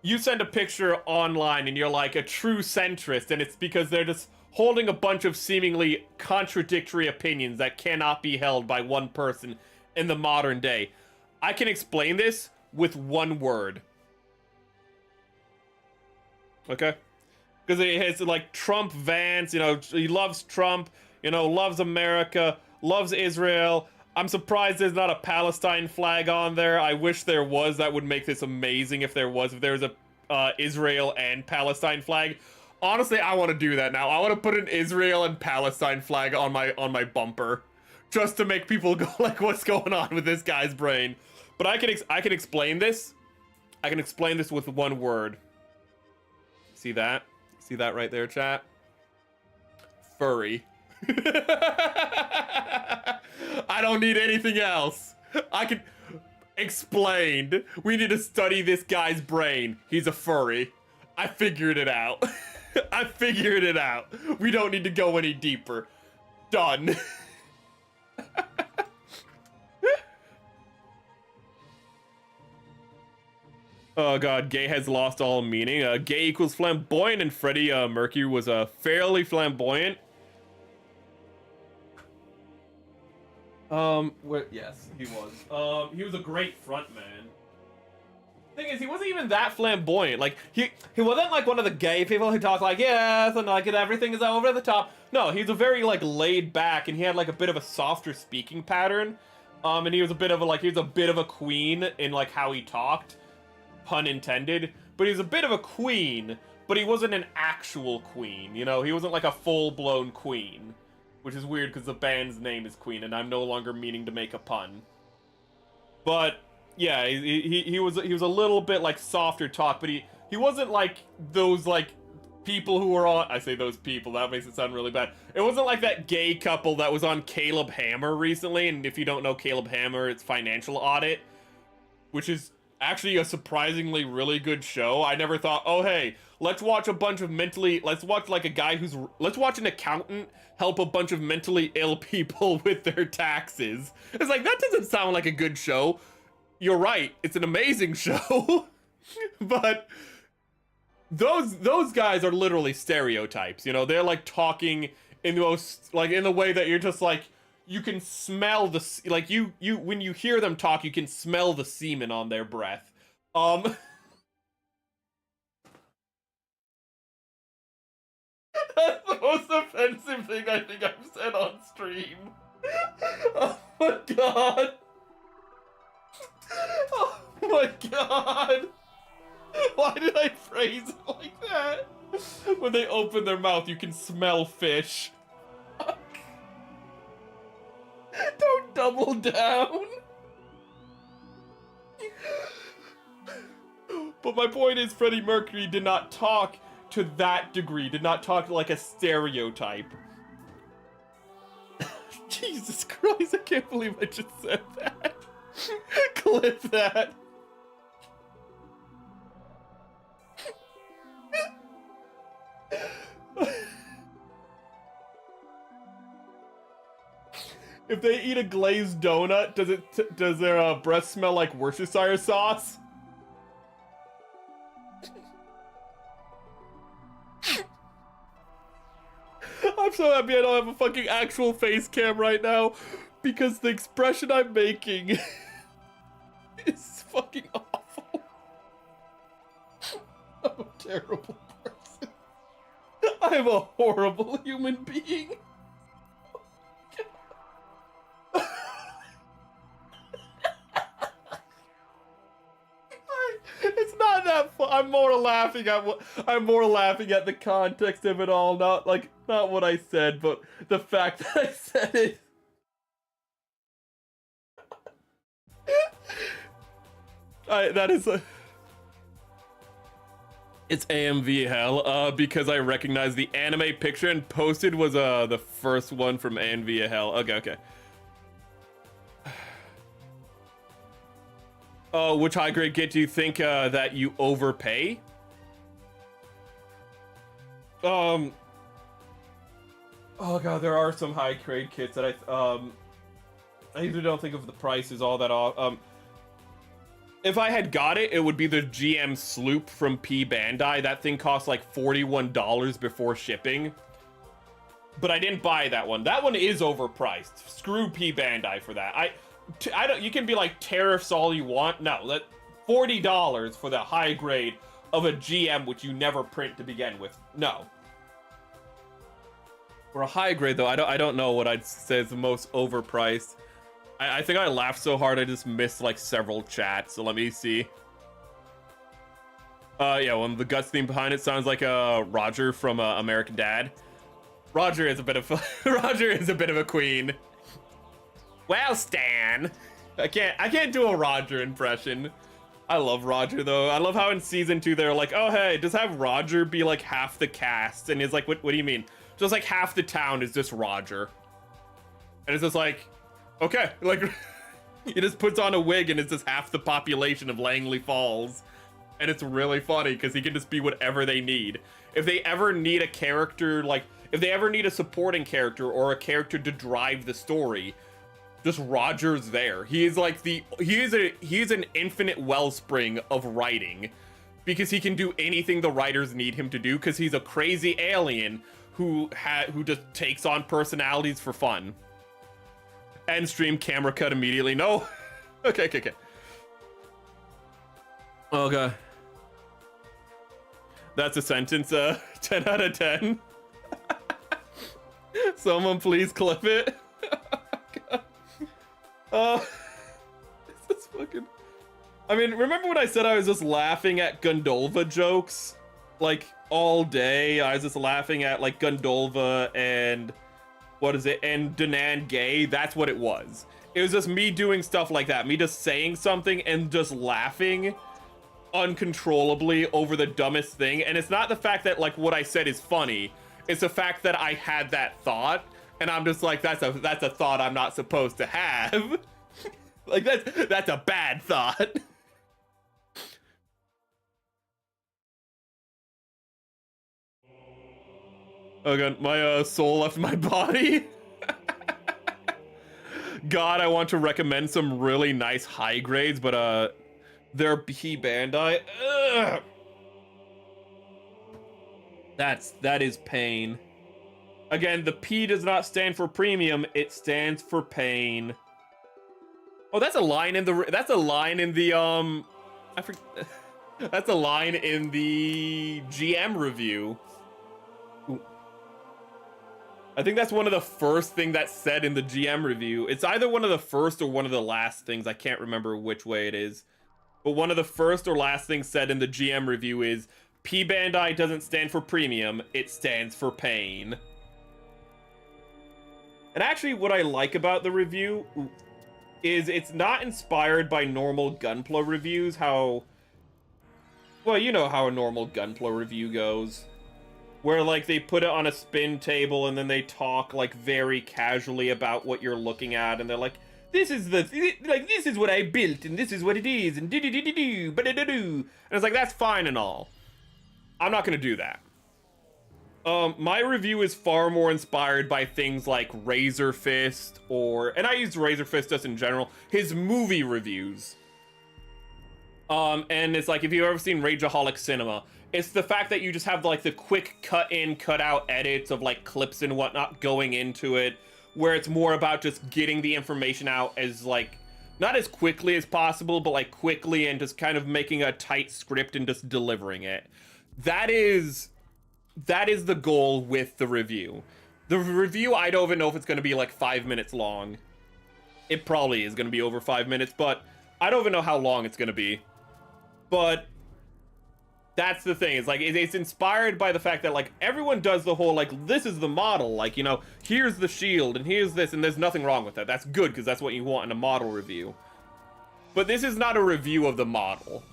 Speaker 1: you send a picture online and you're like a true centrist, and it's because they're just holding a bunch of seemingly contradictory opinions that cannot be held by one person in the modern day. I can explain this with one word. Okay? Because it has like Trump Vance, you know, he loves Trump, you know, loves America, loves Israel. I'm surprised there's not a Palestine flag on there. I wish there was. That would make this amazing if there was. If there was a Israel and Palestine flag. Honestly, I want to do that now. I want to put an Israel and Palestine flag on my bumper, just to make people go like, "What's going on with this guy's brain?" But I can explain this. I can explain this with one word. See that? See that right there, chat? Furry. I don't need anything else. I can explained. We need to study this guy's brain. He's a furry. I figured it out. I figured it out. We don't need to go any deeper. Done. Oh god, gay has lost all meaning. Gay equals flamboyant, and Freddie Mercury was fairly flamboyant. Yes, he was. He was a great frontman. Thing is, he wasn't even that flamboyant. Like, he wasn't like one of the gay people who talk like, yes, and like, everything is over the top. No, he's a very, like, laid back, and he had, like, a bit of a softer speaking pattern. And he was a bit of a queen in, like, how he talked. Pun intended. But he's a bit of a queen, but he wasn't an actual queen, you know? He wasn't, like, a full-blown queen. Which is weird, because the band's name is Queen, and I'm no longer meaning to make a pun. But yeah, he was a little bit like softer talk, but he wasn't like those like people who were on. I say those people, that makes it sound really bad. It wasn't like that gay couple that was on Caleb Hammer recently. And if you don't know Caleb Hammer, it's Financial Audit, which is actually a surprisingly really good show. I never thought, oh hey, let's watch like a guy let's watch an accountant help a bunch of mentally ill people with their taxes. It's like, that doesn't sound like a good show. You're right, it's an amazing show. But those guys are literally stereotypes, you know? They're like talking in the most, like, in the way that you're just like, you can smell the, like, you when you hear them talk, you can smell the semen on their breath. That's the most offensive thing I think I've said on stream. Oh my god. Oh my god. Why did I phrase it like that? When they open their mouth, you can smell fish. Don't double down. But my point is, Freddie Mercury did not talk to that degree, did not talk like a stereotype. Jesus Christ, I can't believe I just said that. Clip that. If they eat a glazed donut, does their breath smell like Worcestershire sauce? I'm so happy I don't have a fucking actual face cam right now, because the expression I'm making is fucking awful. I'm a terrible person. I'm a horrible human being. It's not that fun. I'm more laughing at the context of it all, not what I said, but the fact that I said it. It's AMV hell, because I recognize the anime picture and posted was the first one from AMV hell. Okay. Which high grade git do you think that you overpay? Oh god, there are some high grade kits that I usually don't think of the prices all that off. If I had got it, it would be the GM Sloop from P Bandai. That thing cost like $41 before shipping. But I didn't buy that one. That one is overpriced. Screw P Bandai for that. I don't. You can be like tariffs all you want. No, that $40 for the high grade of a GM which you never print to begin with. No. For a high grade though, I don't know what I'd say is the most overpriced. I think I laughed so hard I just missed like several chats. So let me see. Yeah, well, the guts theme behind it sounds like Roger from American Dad. Roger is a bit of Roger is a bit of a queen. Well, Stan, I can't do a Roger impression. I love Roger though. I love how in season 2 they're like, oh hey, just have Roger be like half the cast, and he's like, what do you mean? Just like half the town is just Roger, and it's just like, okay, like he just puts on a wig and it's just half the population of Langley Falls, and it's really funny because he can just be whatever they need. If they ever need a character, like if they ever need a supporting character or a character to drive the story, just Roger's there. He is like he is an infinite wellspring of writing, because he can do anything the writers need him to do, because he's a crazy alien who just takes on personalities for fun. End stream, camera cut immediately. No. Okay. Okay. That's a sentence. 10 out of 10. Someone please clip it. This is fucking... I mean, remember when I said I was just laughing at Gundolva jokes? Like, all day, I was just laughing at, like, Gundolva and... what is it? And Danan Gay. That's what it was. It was just me doing stuff like that. Me just saying something and just laughing uncontrollably over the dumbest thing. And it's not the fact that, like, what I said is funny. It's the fact that I had that thought, and I'm just like, that's a thought I'm not supposed to have. Like, that's a bad thought. Oh god, my soul left my body. God, I want to recommend some really nice high grades, but they're P Bandai. Ugh. That is pain. Again, the P does not stand for premium, it stands for pain. Oh, that's a line in the that's a line in the that's a line in the GM review. Ooh. I think that's one of the first things that's said in the GM review. It's either one of the first or one of the last things. I can't remember which way it is. But one of the first or last things said in the GM review is, P Bandai doesn't stand for premium, it stands for pain. And actually what I like about the review is it's not inspired by normal Gunpla reviews, how... well, you know how a normal Gunpla review goes. Where, like, they put it on a spin table and then they talk, like, very casually about what you're looking at, and they're like, this is what I built, and this is what it is, and do-do-do-do-do, ba-da-da-do. And it's like, that's fine and all. I'm not gonna do that. My review is far more inspired by things like Razor Fist, and I use Razor Fist just in general, his movie reviews. And it's like, if you've ever seen Rageaholic Cinema, it's the fact that you just have like the quick cut in, cut out edits of like clips and whatnot going into it, where it's more about just getting the information out as like, not as quickly as possible, but like quickly, and just kind of making a tight script and just delivering it. That is the goal with the review. The review, I don't even know if it's going to be like 5 minutes long. It probably is going to be over 5 minutes, but I don't even know how long it's going to be. But that's the thing. It's like, it's inspired by the fact that like everyone does the whole like, this is the model, like, you know, here's the shield and here's this, and there's nothing wrong with that. That's good, because that's what you want in a model review. But this is not a review of the model.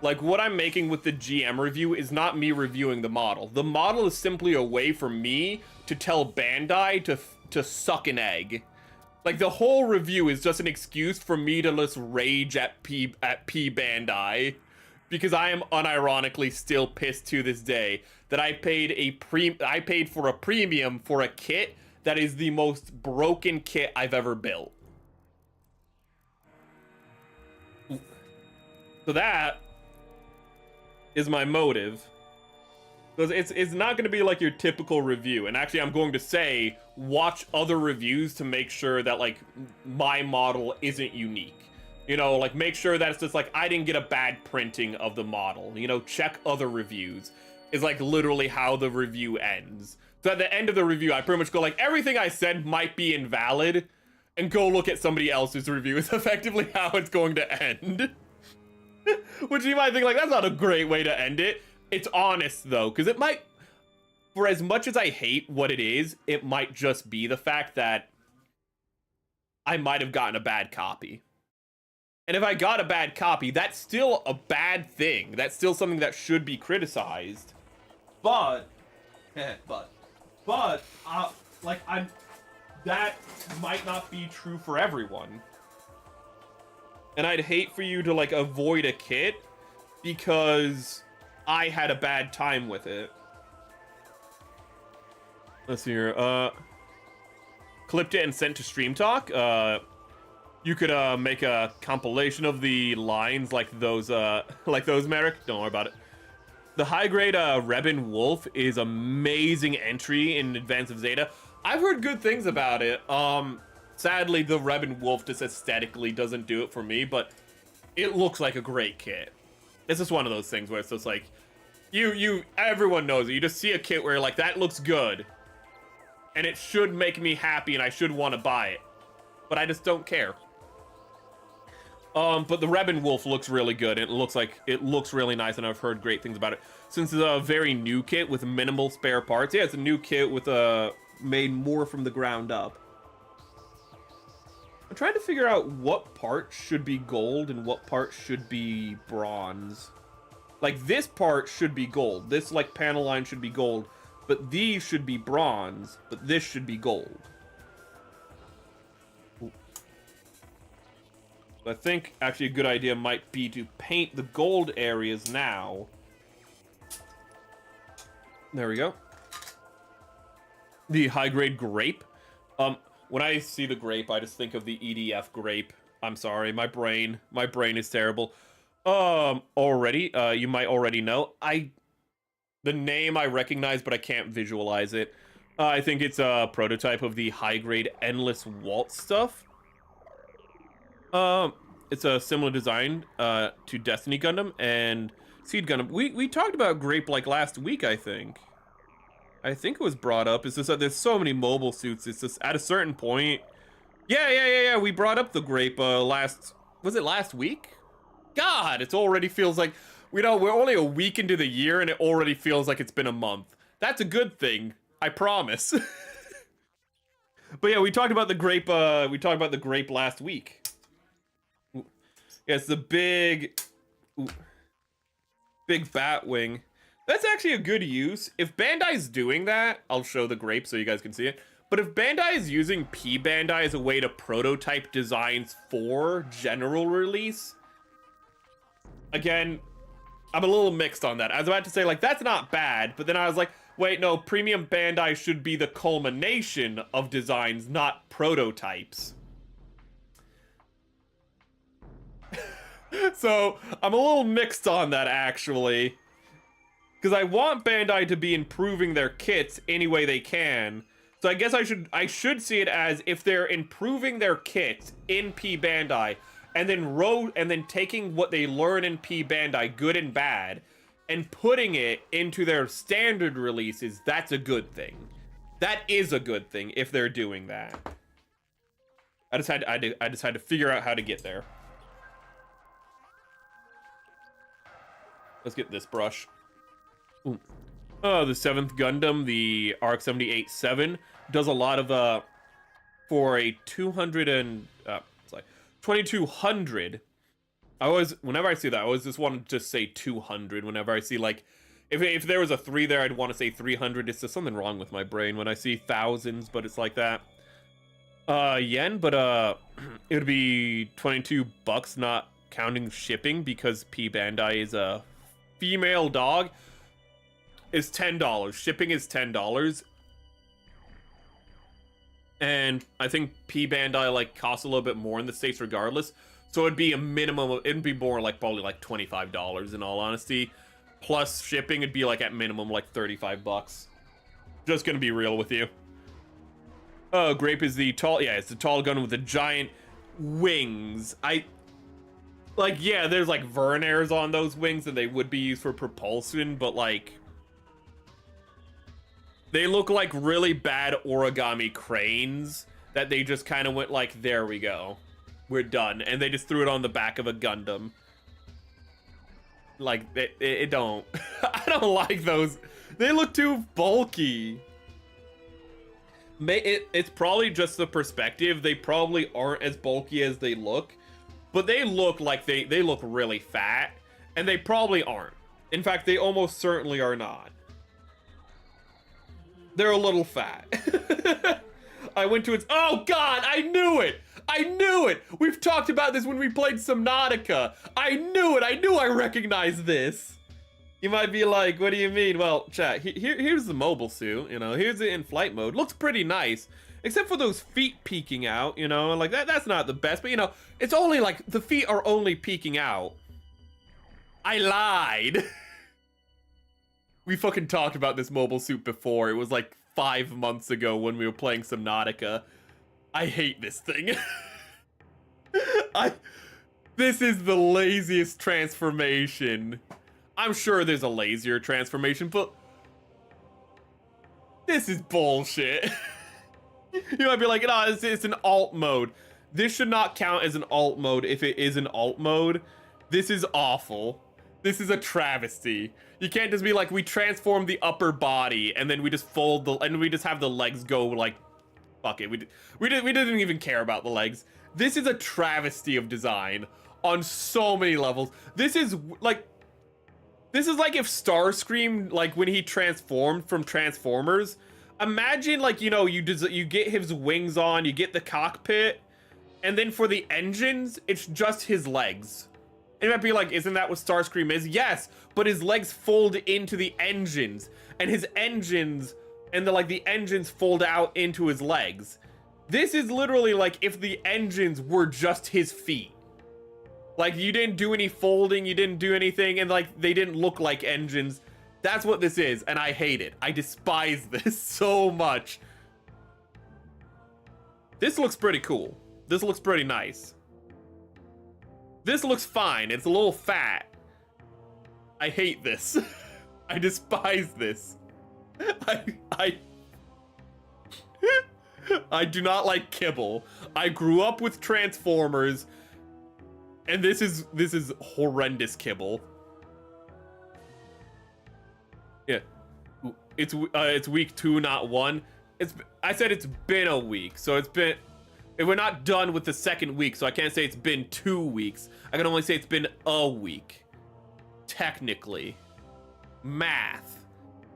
Speaker 1: Like, what I'm making with the GM review is not me reviewing the model. The model is simply a way for me to tell Bandai to suck an egg. Like, the whole review is just an excuse for me to just rage at P Bandai, because I am unironically still pissed to this day that I paid for a premium for a kit that is the most broken kit I've ever built. So that is my motive. Because it's not going to be like your typical review. And actually, I'm going to say, watch other reviews to make sure that, like, my model isn't unique. You know, like, make sure that it's just like, I didn't get a bad printing of the model. You know, check other reviews. Is like literally how the review ends. So at the end of the review, I pretty much go like, everything I said might be invalid, and go look at somebody else's review. Is effectively how it's going to end. Which you might think, like, that's not a great way to end it. It's honest, though, because it might, for as much as I hate what it is, it might just be the fact that I might have gotten a bad copy. And if I got a bad copy, that's still a bad thing. That's still something that should be criticized. But, like, that might not be true for everyone. And I'd hate for you to, like, avoid a kit because I had a bad time with it. Let's see here. Clipped it and sent to Stream Talk. You could make a compilation of the lines like those Merrick. Don't worry about it. The high grade Rebin Wolf is amazing entry in Advance of Zeta. I've heard good things about it. Sadly, the Rebin Wolf just aesthetically doesn't do it for me, but it looks like a great kit. It's just one of those things where it's just like, everyone knows it. You just see a kit where you're like, that looks good. And it should make me happy and I should want to buy it. But I just don't care. But the Rebin Wolf looks really good. It looks really nice, and I've heard great things about it. Since it's a very new kit with minimal spare parts. Yeah, it's a new kit with made more from the ground up. I'm trying to figure out what part should be gold and what part should be bronze. Like, this part should be gold. This, like, panel line should be gold. But these should be bronze. But this should be gold. I think, actually, a good idea might be to paint the gold areas now. There we go. The high-grade grape. When I see the grape, I just think of the EDF grape. I'm sorry, my brain is terrible. Already, you might already know. The name I recognize, but I can't visualize it. I think it's a prototype of the high-grade Endless Waltz stuff. It's a similar design, to Destiny Gundam and Seed Gundam. We talked about grape, like, last week, I think. I think it was brought up. It's just that there's so many mobile suits. It's just at a certain point. Yeah. We brought up the grape was it last week? God, it already feels like, we're only a week into the year and it already feels like it's been a month. That's a good thing. I promise. But yeah, we talked about the grape last week. Ooh. Yeah, it's the big bat wing. That's actually a good use. If Bandai's doing that, I'll show the grape so you guys can see it. But if Bandai is using P Bandai as a way to prototype designs for general release, again, I'm a little mixed on that. I was about to say, like, that's not bad, but then I was like, wait, no, Premium Bandai should be the culmination of designs, not prototypes. So, I'm a little mixed on that, actually. Because I want Bandai to be improving their kits any way they can. So I guess I should see it as if they're improving their kits in P Bandai and then taking what they learn in P Bandai, good and bad, and putting it into their standard releases. That's a good thing. That is a good thing if they're doing that. I just had to figure out how to get there. Let's get this brush. Ooh. The 7th Gundam, the RX-78-7, does a lot of, for a 2200, whenever I see that, I always just want to just say 200, whenever I see, like, if there was a 3 there, I'd want to say 300, it's just something wrong with my brain when I see thousands, but it's like that. Yen, but, it would be $22, not counting shipping, because P Bandai is a female dog. Is $10. Shipping is $10. And I think P Bandai like costs a little bit more in the States regardless. So it'd be a minimum of, it'd be more like probably like $25 in all honesty. Plus shipping, it'd be like at minimum like 35 bucks. Just gonna be real with you. Oh, Grape is the tall, yeah, it's the tall gun with the giant wings. Like, yeah, there's like Vernairs on those wings and they would be used for propulsion, but like, they look like really bad origami cranes that they just kind of went like, there we go, we're done. And they just threw it on the back of a Gundam. Like, it don't, I don't like those. They look too bulky. It's probably just the perspective. They probably aren't as bulky as they look, but they look like they look really fat, and they probably aren't. In fact, they almost certainly are not. They're a little fat. I went to its, oh god, I knew it! I knew it! We've talked about this when we played Subnautica. I knew it! I knew I recognized this! You might be like, what do you mean? Well, chat, here's the mobile suit, you know, here's it in flight mode. Looks pretty nice, except for those feet peeking out, you know, like that's not the best, but you know, it's only like, the feet are only peeking out. I lied. We fucking talked about this mobile suit before. It was like 5 months ago when we were playing Subnautica. I hate this thing. This is the laziest transformation. I'm sure there's a lazier transformation, but this is bullshit. You might be like, no, it's an alt mode. This should not count as an alt mode if it is an alt mode. This is awful. This is a travesty. You can't just be like, we transform the upper body and then we just fold the, and we just have the legs go like, fuck it. We didn't even care about the legs. This is a travesty of design on so many levels. This is like if Starscream, like when he transformed from Transformers, imagine like, you know, you get his wings on, you get the cockpit, and then for the engines, it's just his legs. And you might be like, isn't that what Starscream is? Yes, but his legs fold into the engines, and his engines, and the engines fold out into his legs. This is literally like if the engines were just his feet. Like, you didn't do any folding, you didn't do anything, and like, they didn't look like engines. That's what this is, and I hate it. I despise this so much. This looks pretty cool. This looks pretty nice. This looks fine. It's a little fat. I hate this. I despise this. I do not like kibble. I grew up with Transformers, and this is horrendous kibble. Yeah, it's week 2, not 1. I said it's been a week, so it's been. We're not done with the second week, so I can't say it's been 2 weeks. I can only say it's been a week. Technically. Math.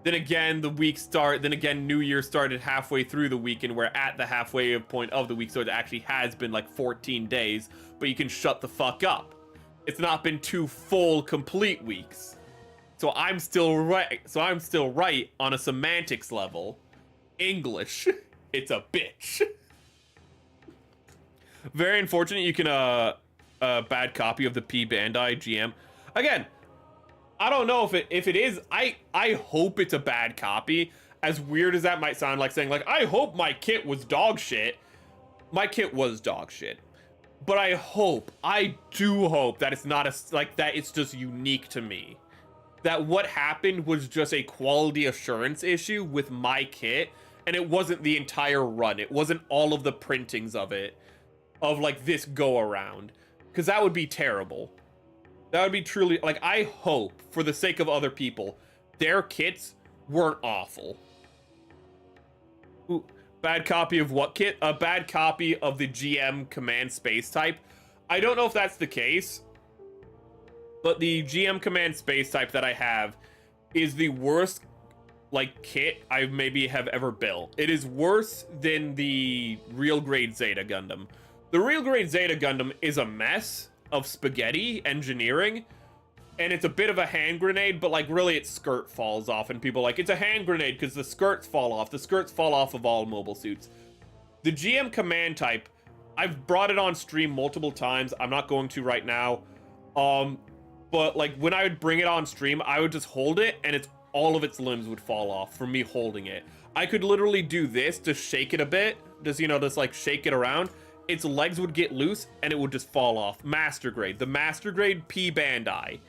Speaker 1: Then again, New Year started halfway through the week, and we're at the halfway point of the week, so it actually has been like 14 days, but you can shut the fuck up. It's not been 2 full, complete weeks. So I'm still right on a semantics level. English. It's a bitch. Very unfortunate you can a bad copy of the P Bandai GM. Again, I don't know if it is. I hope it's a bad copy. As weird as that might sound, like saying like, I hope my kit was dog shit. My kit was dog shit. But I do hope that it's not that it's just unique to me. That what happened was just a quality assurance issue with my kit, and it wasn't the entire run. It wasn't all of the printings of it. Of like this go around, because that would be terrible. That would be truly, like, I hope for the sake of other people their kits weren't awful. Ooh, bad copy of what kit? A bad copy of the GM command space type. I don't know if that's the case, but the GM command space type that I have is the worst like kit I maybe have ever built. It is worse than the real grade Zeta Gundam. The real grade Zeta Gundam is a mess of spaghetti engineering, and it's a bit of a hand grenade, but like really its skirt falls off, and people are like, it's a hand grenade because the skirts fall off. The skirts fall off of all mobile suits. The GM command type, I've brought it on stream multiple times. I'm not going to right now. But like when I would bring it on stream, I would just hold it and all of its limbs would fall off from me holding it. I could literally do this to shake it a bit, just, you know, just like shake it around. Its legs would get loose and it would just fall off. Master grade, the master grade P Bandai,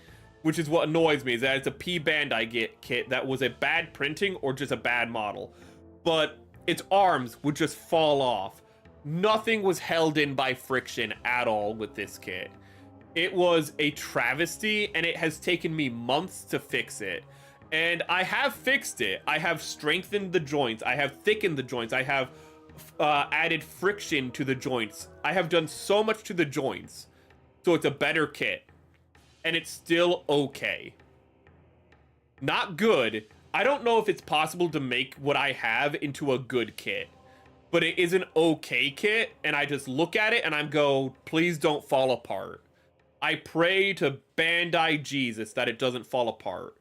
Speaker 1: which is what annoys me, is that it's a P Bandai kit that was a bad printing or just a bad model. But its arms would just fall off. Nothing was held in by friction at all with this kit. It was a travesty, and it has taken me months to fix it. And I have fixed it. I have strengthened the joints. I have thickened the joints. I have added friction to the joints. I have done so much to the joints. So it's a better kit. And it's still okay. Not good. I don't know if it's possible to make what I have into a good kit. But it is an okay kit, and I just look at it and I go, please don't fall apart. I pray to Bandai Jesus that it doesn't fall apart.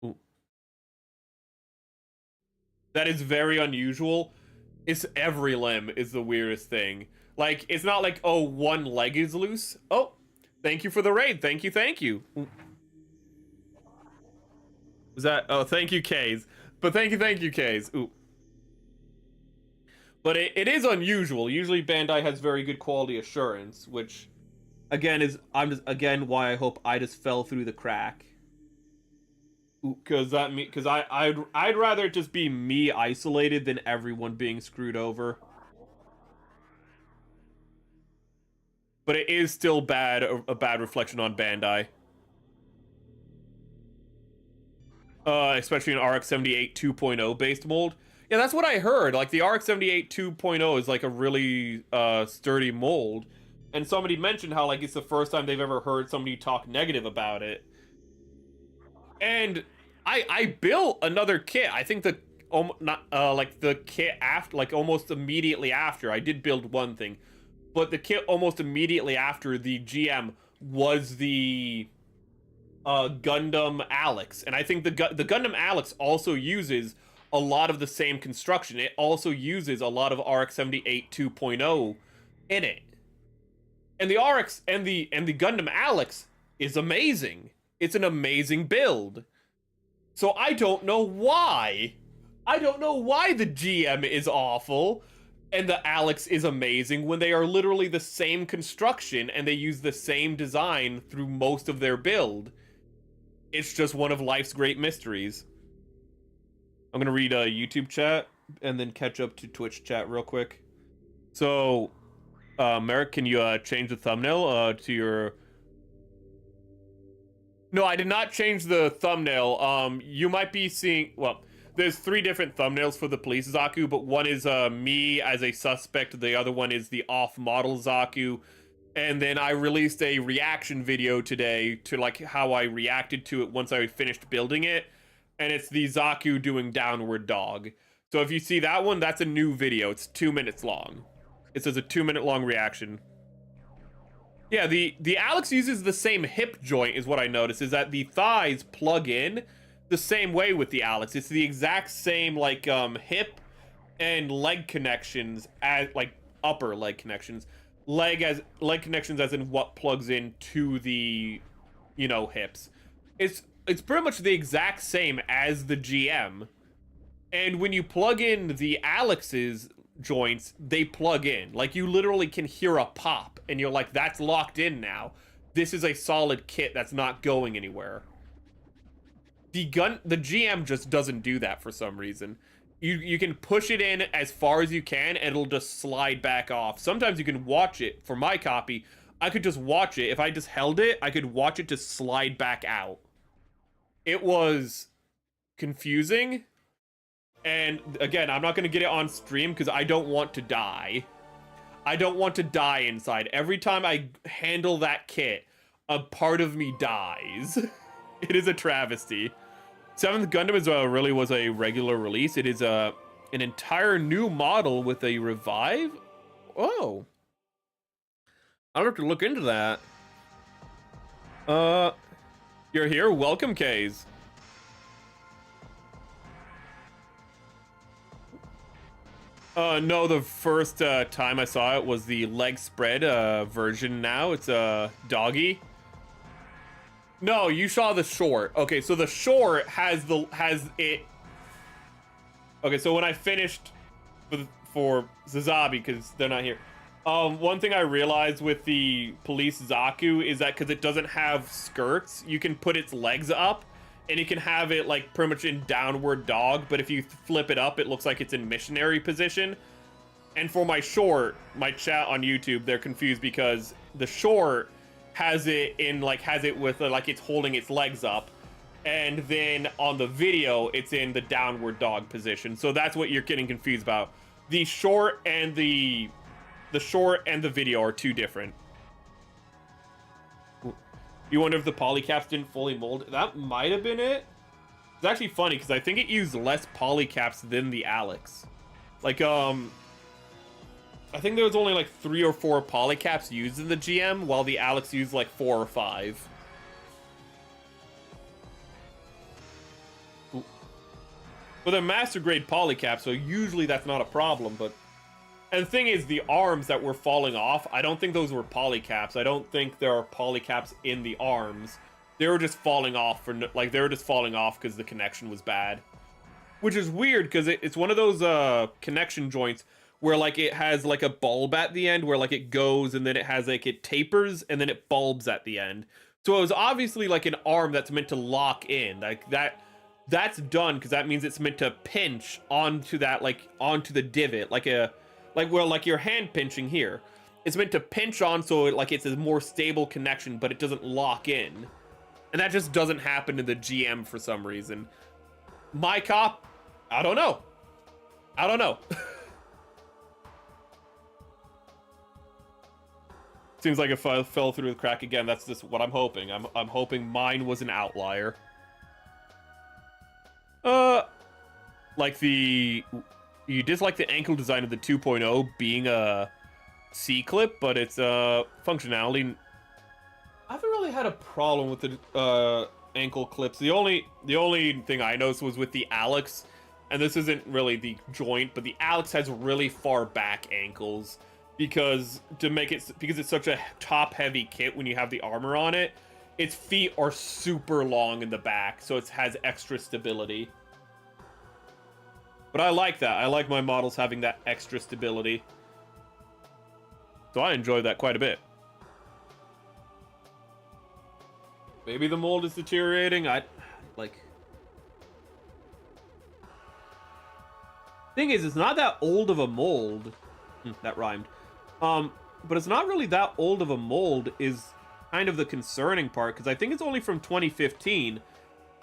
Speaker 1: Ooh. That is very unusual. It's every limb is the weirdest thing. Like, it's not like, oh, one leg is loose. Oh, thank you for the raid. Thank you, thank you. Ooh. Was that? Oh, thank you, Kays. But thank you, Kays. Ooh. But it is unusual. Usually Bandai has very good quality assurance, which again is why I hope I just fell through the crack. Because I'd rather it just be me isolated than everyone being screwed over. But it is still a bad reflection on Bandai. Especially an RX-78 2.0 based mold. Yeah, that's what I heard. Like, the RX-78 2.0 is like a really sturdy mold. And somebody mentioned how, like, it's the first time they've ever heard somebody talk negative about it. And I built another kit. I think the kit after, like, almost immediately after. I did build one thing. But the kit almost immediately after the GM was the Gundam Alex. And I think the Gundam Alex also uses a lot of the same construction. It also uses a lot of RX-78 2.0 in it. And the RX and the Gundam Alex is amazing. It's an amazing build. So I don't know why. I don't know why the GM is awful and the Alex is amazing when they are literally the same construction and they use the same design through most of their build. It's just one of life's great mysteries. I'm gonna read YouTube chat and then catch up to Twitch chat real quick. So, Merrick, can you change the thumbnail to your... No, I did not change the thumbnail. You might be seeing... Well, there's 3 different thumbnails for the police Zaku, but one is me as a suspect. The other one is the off-model Zaku. And then I released a reaction video today to, like, how I reacted to it once I finished building it. And it's the Zaku doing downward dog. So if you see that one, that's a new video. It's 2 minutes long. It says a 2-minute long reaction. Yeah, the Alex uses the same hip joint is what I noticed, is that the thighs plug in the same way with the Alex. It's the exact same, like, hip and leg connections as, like, upper leg connections. Leg connections as in what plugs in to the, you know, hips. It's pretty much the exact same as the GM. And when you plug in the Alex's joints, they plug in. Like, you literally can hear a pop, and you're like, that's locked in now. This is a solid kit that's not going anywhere. The GM just doesn't do that for some reason. You can push it in as far as you can, and it'll just slide back off. Sometimes you can watch it. For my copy, I could just watch it. If I just held it, I could watch it just slide back out. It was confusing. And again, I'm not going to get it on stream because I don't want to die. I don't want to die inside. Every time I handle that kit, a part of me dies. It is a travesty. 7th Gundam is really was a regular release. It is an entire new model with a revive. Oh. I'll have to look into that. You're here? Welcome, Kays. No, the first time I saw it was the leg spread version. Now it's doggy. No, you saw the short. Okay, so the short has it. Okay, so when I finished for Zazabi, because they're not here. One thing I realized with the police Zaku is that because it doesn't have skirts, you can put its legs up, and you can have it like pretty much in downward dog, but if you flip it up, it looks like it's in missionary position. And for my short, my chat on YouTube, they're confused because the short has it with like it's holding its legs up, and then on the video, it's in the downward dog position. So that's what you're getting confused about. The short and the video are two different. You wonder if the polycaps didn't fully mold? That might have been it. It's actually funny because I think it used less polycaps than the Alex. Like, I think there was only like 3 or 4 polycaps used in the GM, while the Alex used like 4 or 5. Ooh. But they're master grade polycaps, so usually that's not a problem, but... And the thing is, the arms that were falling off, I don't think those were polycaps. I don't think there are polycaps in the arms. They were just falling off because the connection was bad. Which is weird, because it's one of those connection joints where like it has like a bulb at the end where like it goes and then it has like it tapers and then it bulbs at the end. So it was obviously like an arm that's meant to lock in. Like that's done because that means it's meant to pinch onto that, like onto the divot, like your hand pinching here. It's meant to pinch on so it's a more stable connection, but it doesn't lock in. And that just doesn't happen in the GM for some reason. My cop, I don't know. Seems like if I fell through the crack again, that's just what I'm hoping. I'm hoping mine was an outlier. You dislike the ankle design of the 2.0 being a C-clip, but its functionality... I haven't really had a problem with the ankle clips. The only thing I noticed was with the Alex, and this isn't really the joint, but the Alex has really far back ankles because it's such a top-heavy kit when you have the armor on it. Its feet are super long in the back, so it has extra stability. But I like that. I like my models having that extra stability. So I enjoy that quite a bit. Maybe the mold is deteriorating. Thing is, it's not that old of a mold. That rhymed. But it's not really that old of a mold is kind of the concerning part, because I think it's only from 2015.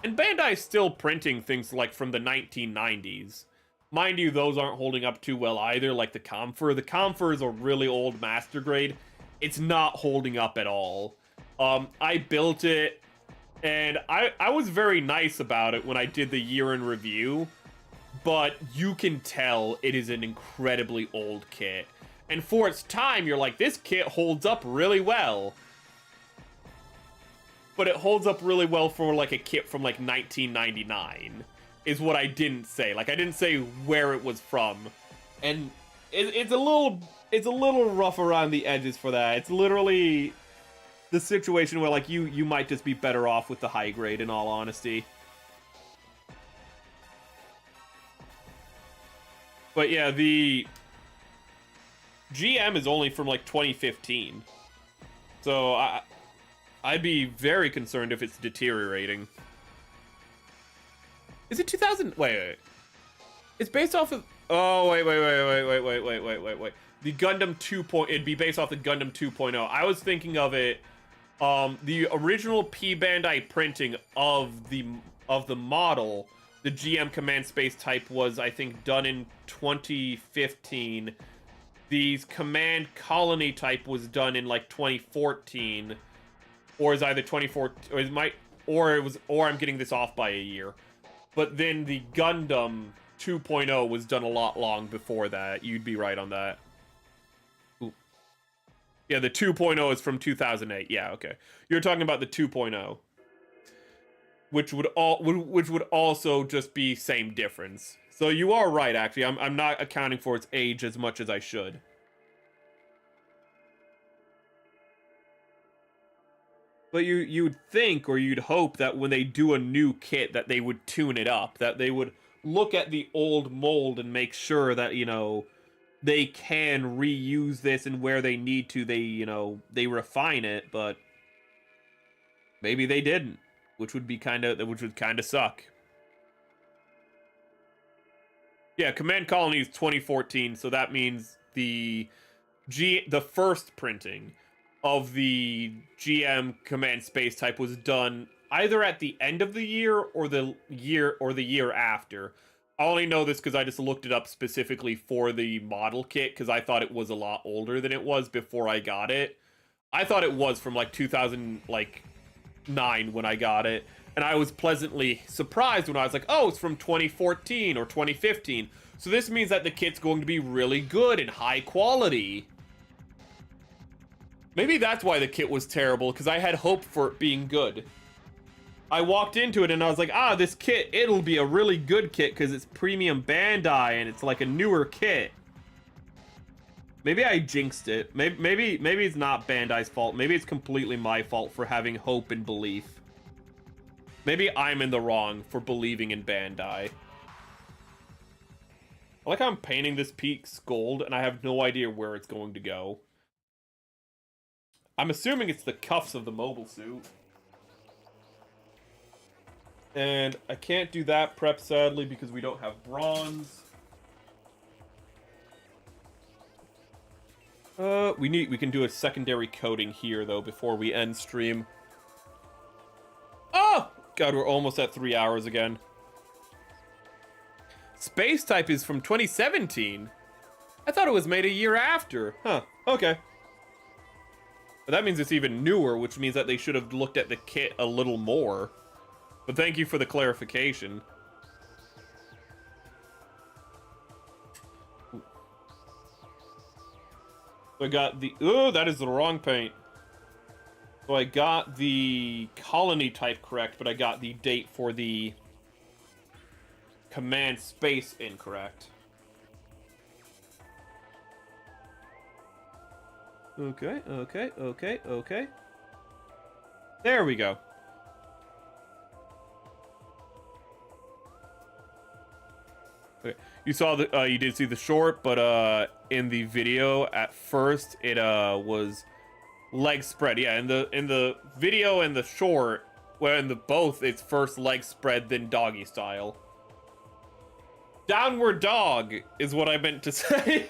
Speaker 1: And Bandai is still printing things like from the 1990s. Mind you, those aren't holding up too well either, like the Comfer. The Comfer is a really old master grade. It's not holding up at all. I built it, and I was very nice about it when I did the year in review, but you can tell it is an incredibly old kit. And for its time, you're like, this kit holds up really well. But it holds up really well for like a kit from like 1999. Is what I didn't say. Like, I didn't say where it was from. And it's a little rough around the edges for that. It's literally the situation where like you might just be better off with the high grade, in all honesty. But yeah, the GM is only from like 2015. So I'd be very concerned if it's deteriorating. Is it 2000? Wait. It's based off of... Oh, wait. The Gundam 2. It'd be based off the Gundam 2.0. I was thinking of it... the original P Bandai printing of the model, the GM command space type was, I think, done in 2015. The command colony type was done in like 2014, or is either 2014 or I'm getting this off by a year. But then the Gundam 2.0 was done a lot long before that. You'd be right on that. Ooh. Yeah, the 2.0 is from 2008. Yeah, okay. You're talking about the 2.0, which would also just be same difference. So you are right, actually. I'm not accounting for its age as much as I should. But you'd think, or you'd hope, that when they do a new kit that they would tune it up, that they would look at the old mold and make sure that, you know, they can reuse this, and where they need to, they, you know, they refine it, but maybe they didn't, which would kind of suck. Yeah, Command Colony is 2014, so that means the first printing of the GM command space type was done either at the end of the year or the year after. I only know this because I just looked it up specifically for the model kit, because I thought it was a lot older than it was before I got it. I thought it was from like 2009 when I got it, and I was pleasantly surprised when I was like, oh, it's from 2014 or 2015. So this means that the kit's going to be really good and high quality. Maybe that's why the kit was terrible, because I had hope for it being good. I walked into it and I was like, this kit, it'll be a really good kit because it's premium Bandai and it's like a newer kit. Maybe I jinxed it. Maybe it's not Bandai's fault. Maybe it's completely my fault for having hope and belief. Maybe I'm in the wrong for believing in Bandai. I like how I'm painting this piece gold and I have no idea where it's going to go. I'm assuming it's the cuffs of the mobile suit. And I can't do that prep, sadly, because we don't have bronze. We can do a secondary coating here, though, before we end stream. Oh! God, we're almost at 3 hours again. Space type is from 2017. I thought it was made a year after. Huh, okay. But that means it's even newer, which means that they should have looked at the kit a little more. But thank you for the clarification. Ooh. So I got the... Oh, that is the wrong paint. So I got the colony type correct, but I got the date for the command space incorrect. Okay. There we go. Okay. You saw the you did see the short, but in the video at first it was leg spread. Yeah, in the video and the short, well, in the both, it's first leg spread then doggy style. Downward dog is what I meant to say.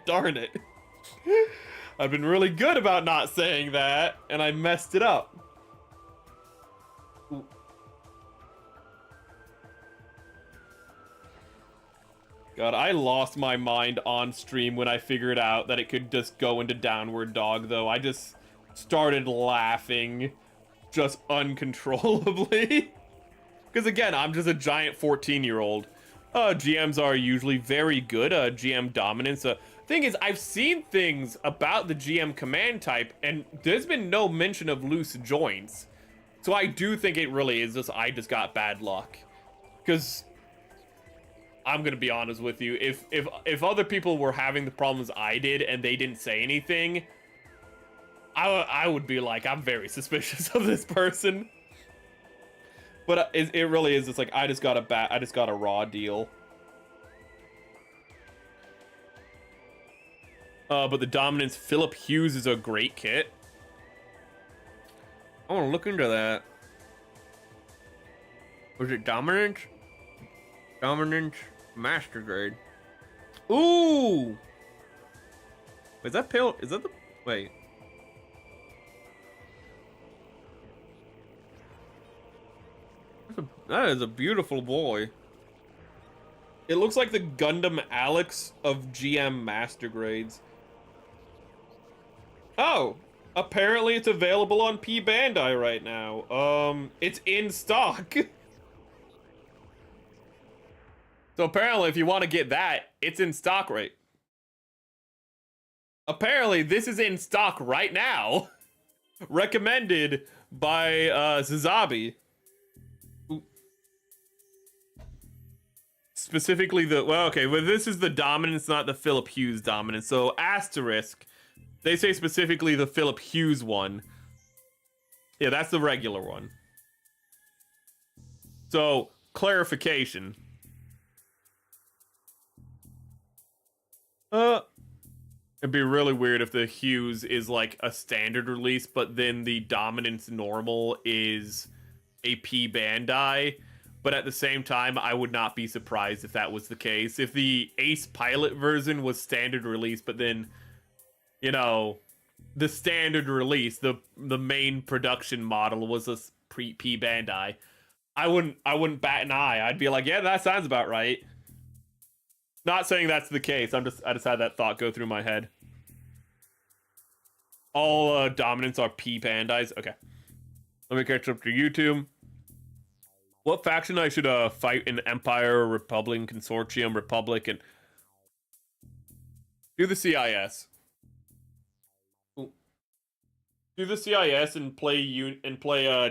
Speaker 1: Darn it. I've been really good about not saying that, and I messed it up. Ooh. God, I lost my mind on stream when I figured out that it could just go into downward dog, though. I just started laughing just uncontrollably. Because again, I'm just a giant 14-year-old. GMs are usually very good, GM dominance. Thing is, I've seen things about the GM command type, and there's been no mention of loose joints. So I do think it really is just, I just got bad luck. Because I'm gonna be honest with you, if other people were having the problems I did and they didn't say anything, I would be like, I'm very suspicious of this person. But it really is just like, I just got a raw deal. But the Dominance Philip Hughes is a great kit. I want to look into that. Was it Dominance? Dominance Master Grade. Ooh! Is that pale? Is that the... Wait. That is a beautiful boy. It looks like the Gundam Alex of GM Master Grades. Oh! Apparently it's available on P Bandai right now. It's in stock. So apparently if you want to get that, it's in stock right. Apparently this is in stock right now. Recommended by Zazabi. specifically the, well, okay, well, this is the dominance, not the Philip Hughes dominance. So asterisk, they say specifically the Philip Hughes one. Yeah, that's the regular one. So, clarification. It'd be really weird if the Hughes is like a standard release, but then the Dominance normal is a P Bandai. But at the same time, I would not be surprised if that was the case. If the Ace Pilot version was standard release, but then, you know, the standard release, the main production model was a P Bandai, I wouldn't bat an eye. I'd be like, yeah, that sounds about right. Not saying that's the case. I just had that thought go through my head. All dominants are P Bandais. Okay. Let me catch up to YouTube. What faction I should fight in Empire, Republic, Consortium, Republic, and do the CIS. Ooh. Do the CIS and play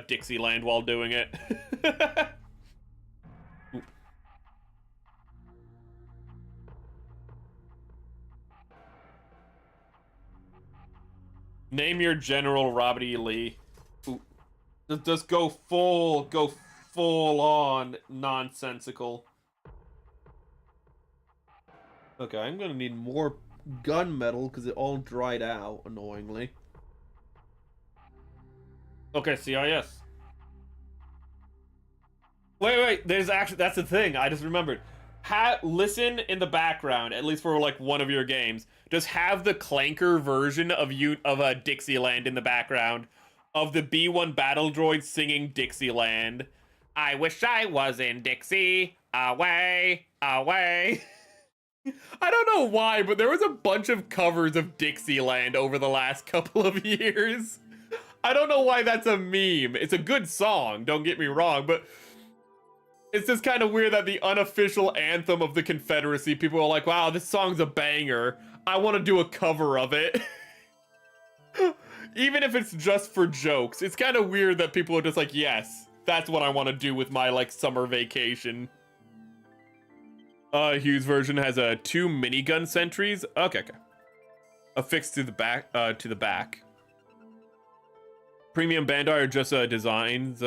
Speaker 1: Dixieland while doing it. Name your general, Robert E. Lee. Ooh. Just go full on nonsensical. Okay, I'm gonna need more gunmetal because it all dried out, annoyingly. Okay, CIS. Wait, there's actually, that's the thing, I just remembered. Listen in the background, at least for like one of your games. Just have the clanker version of Dixieland in the background of the B1 battle droid singing Dixieland. I wish I was in Dixie, away, away. I don't know why, but there was a bunch of covers of Dixieland over the last couple of years. I don't know why that's a meme. It's a good song, don't get me wrong, but it's just kind of weird that the unofficial anthem of the Confederacy, people are like, wow, this song's a banger. I want to do a cover of it. Even if it's just for jokes. It's kind of weird that people are just like, yes, that's what I want to do with my, like, summer vacation. Hughes version has 2 minigun sentries. Okay. Affixed to the back. Premium Bandai are just designs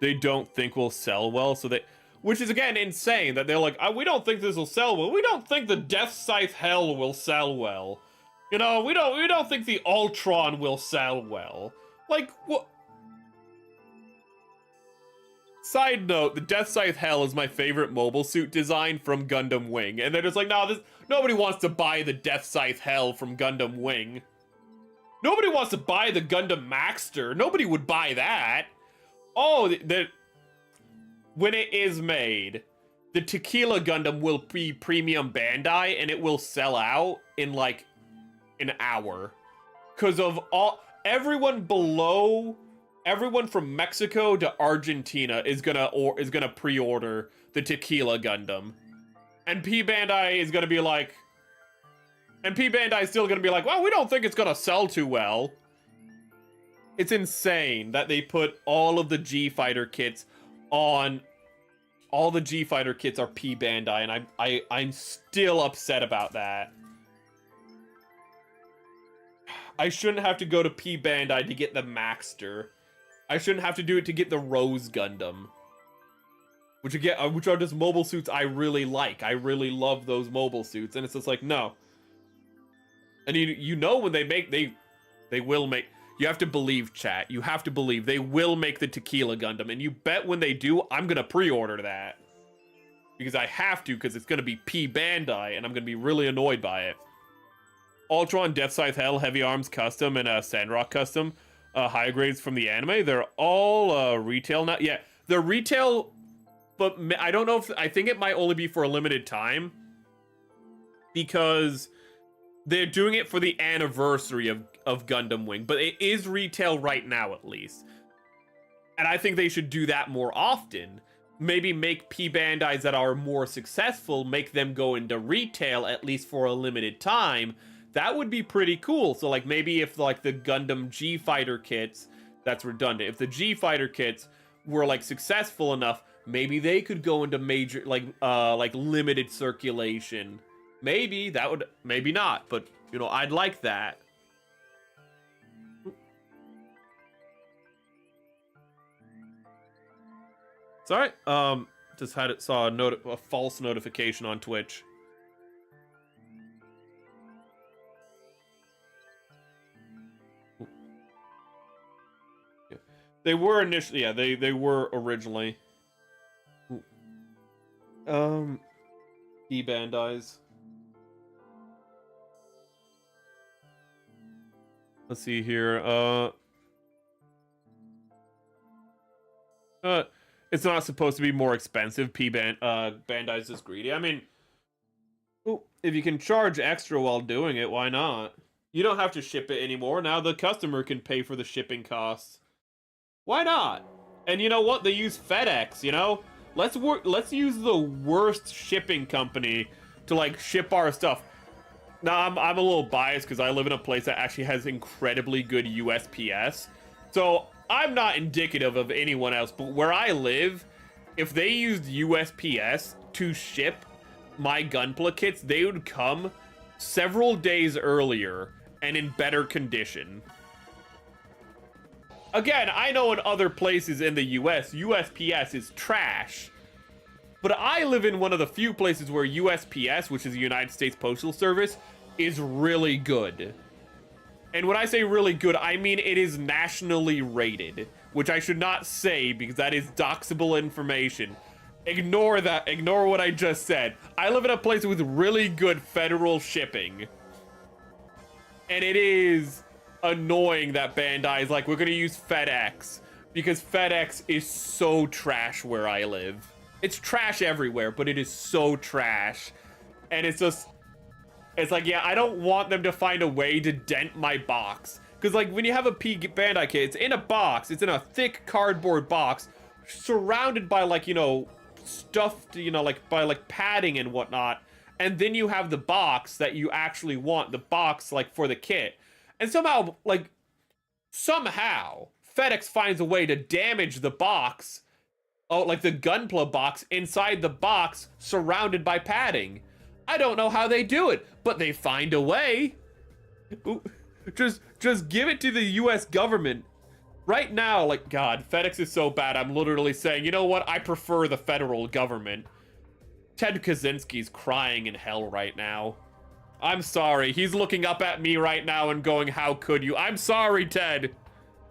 Speaker 1: they don't think will sell well, so they, which is again insane that they're like, we don't think this will sell well. We don't think the Death Scythe Hell will sell well. You know, we don't think the Ultron will sell well. Like, what? Side note, the Death Scythe Hell is my favorite mobile suit design from Gundam Wing, and they're just like, nah, nobody wants to buy the Death Scythe Hell from Gundam Wing. Nobody wants to buy the Gundam Maxter. Nobody would buy that. Oh, when it is made, the Tequila Gundam will be Premium Bandai, and it will sell out in like an hour, because of everyone from Mexico to Argentina is gonna pre-order the Tequila Gundam, and P Bandai is gonna be like, still gonna be like, well, we don't think it's gonna sell too well. It's insane that they put all of the G-Fighter kits on. All the G-Fighter kits are P Bandai, and I'm still upset about that. I shouldn't have to go to P Bandai to get the Maxter. I shouldn't have to do it to get the Rose Gundam. Which are just mobile suits I really like. I really love those mobile suits, and it's just like, no. And you know when they will make. You have to believe, chat. You have to believe they will make the Tequila Gundam, and you bet when they do, I'm gonna pre-order that. Because I have to, because it's gonna be P Bandai, and I'm gonna be really annoyed by it. Ultron, Death Scythe Hell, Heavy Arms Custom, and Sandrock Custom, high grades from the anime. They're all retail now. Yeah, they're retail, but I don't know if, I think it might only be for a limited time. Because they're doing it for the anniversary of Gundam Wing, but it is retail right now at least. And I think they should do that more often. Maybe make P Bandais that are more successful, make them go into retail at least for a limited time. That would be pretty cool. So like maybe if like the Gundam G-Fighter kits, that's redundant. If the G-Fighter kits were like successful enough, maybe they could go into major, like limited circulation. Maybe that would, maybe not, but you know, I'd like that. Sorry, just saw a false notification on Twitch. They were initially, yeah, they were originally. E-Bandais. Let's see here. It's not supposed to be more expensive. Bandai's is greedy. I mean, if you can charge extra while doing it, why not? You don't have to ship it anymore. Now the customer can pay for the shipping costs. Why not? And you know what? They use FedEx, you know? Let's use the worst shipping company to like ship our stuff. Now I'm a little biased because I live in a place that actually has incredibly good USPS. So I'm not indicative of anyone else, but where I live, if they used USPS to ship my Gunpla kits, they would come several days earlier and in better condition. Again, I know in other places in the US, USPS is trash. But I live in one of the few places where USPS, which is the United States Postal Service, is really good. And when I say really good, I mean it is nationally rated, which I should not say because that is doxable information. Ignore that. Ignore what I just said. I live in a place with really good federal shipping. And it is annoying that Bandai is like, we're gonna use FedEx because FedEx is so trash where I live. It's trash everywhere, but it is so trash. And it's just, it's like, yeah, I don't want them to find a way to dent my box. Because like when you have a Bandai kit, it's in a box, it's in a thick cardboard box surrounded by like, you know, stuffed, you know, like by like padding and whatnot. And then you have the box that you actually want, the box like for the kit. And somehow FedEx finds a way to damage the box, like the Gunpla box inside the box surrounded by padding. I don't know how they do it, but they find a way. Just give it to the US government. Right now, like, God, FedEx is so bad, I'm literally saying, you know what, I prefer the federal government. Ted Kaczynski's crying in hell right now. I'm sorry. He's looking up at me right now and going, how could you? I'm sorry, Ted.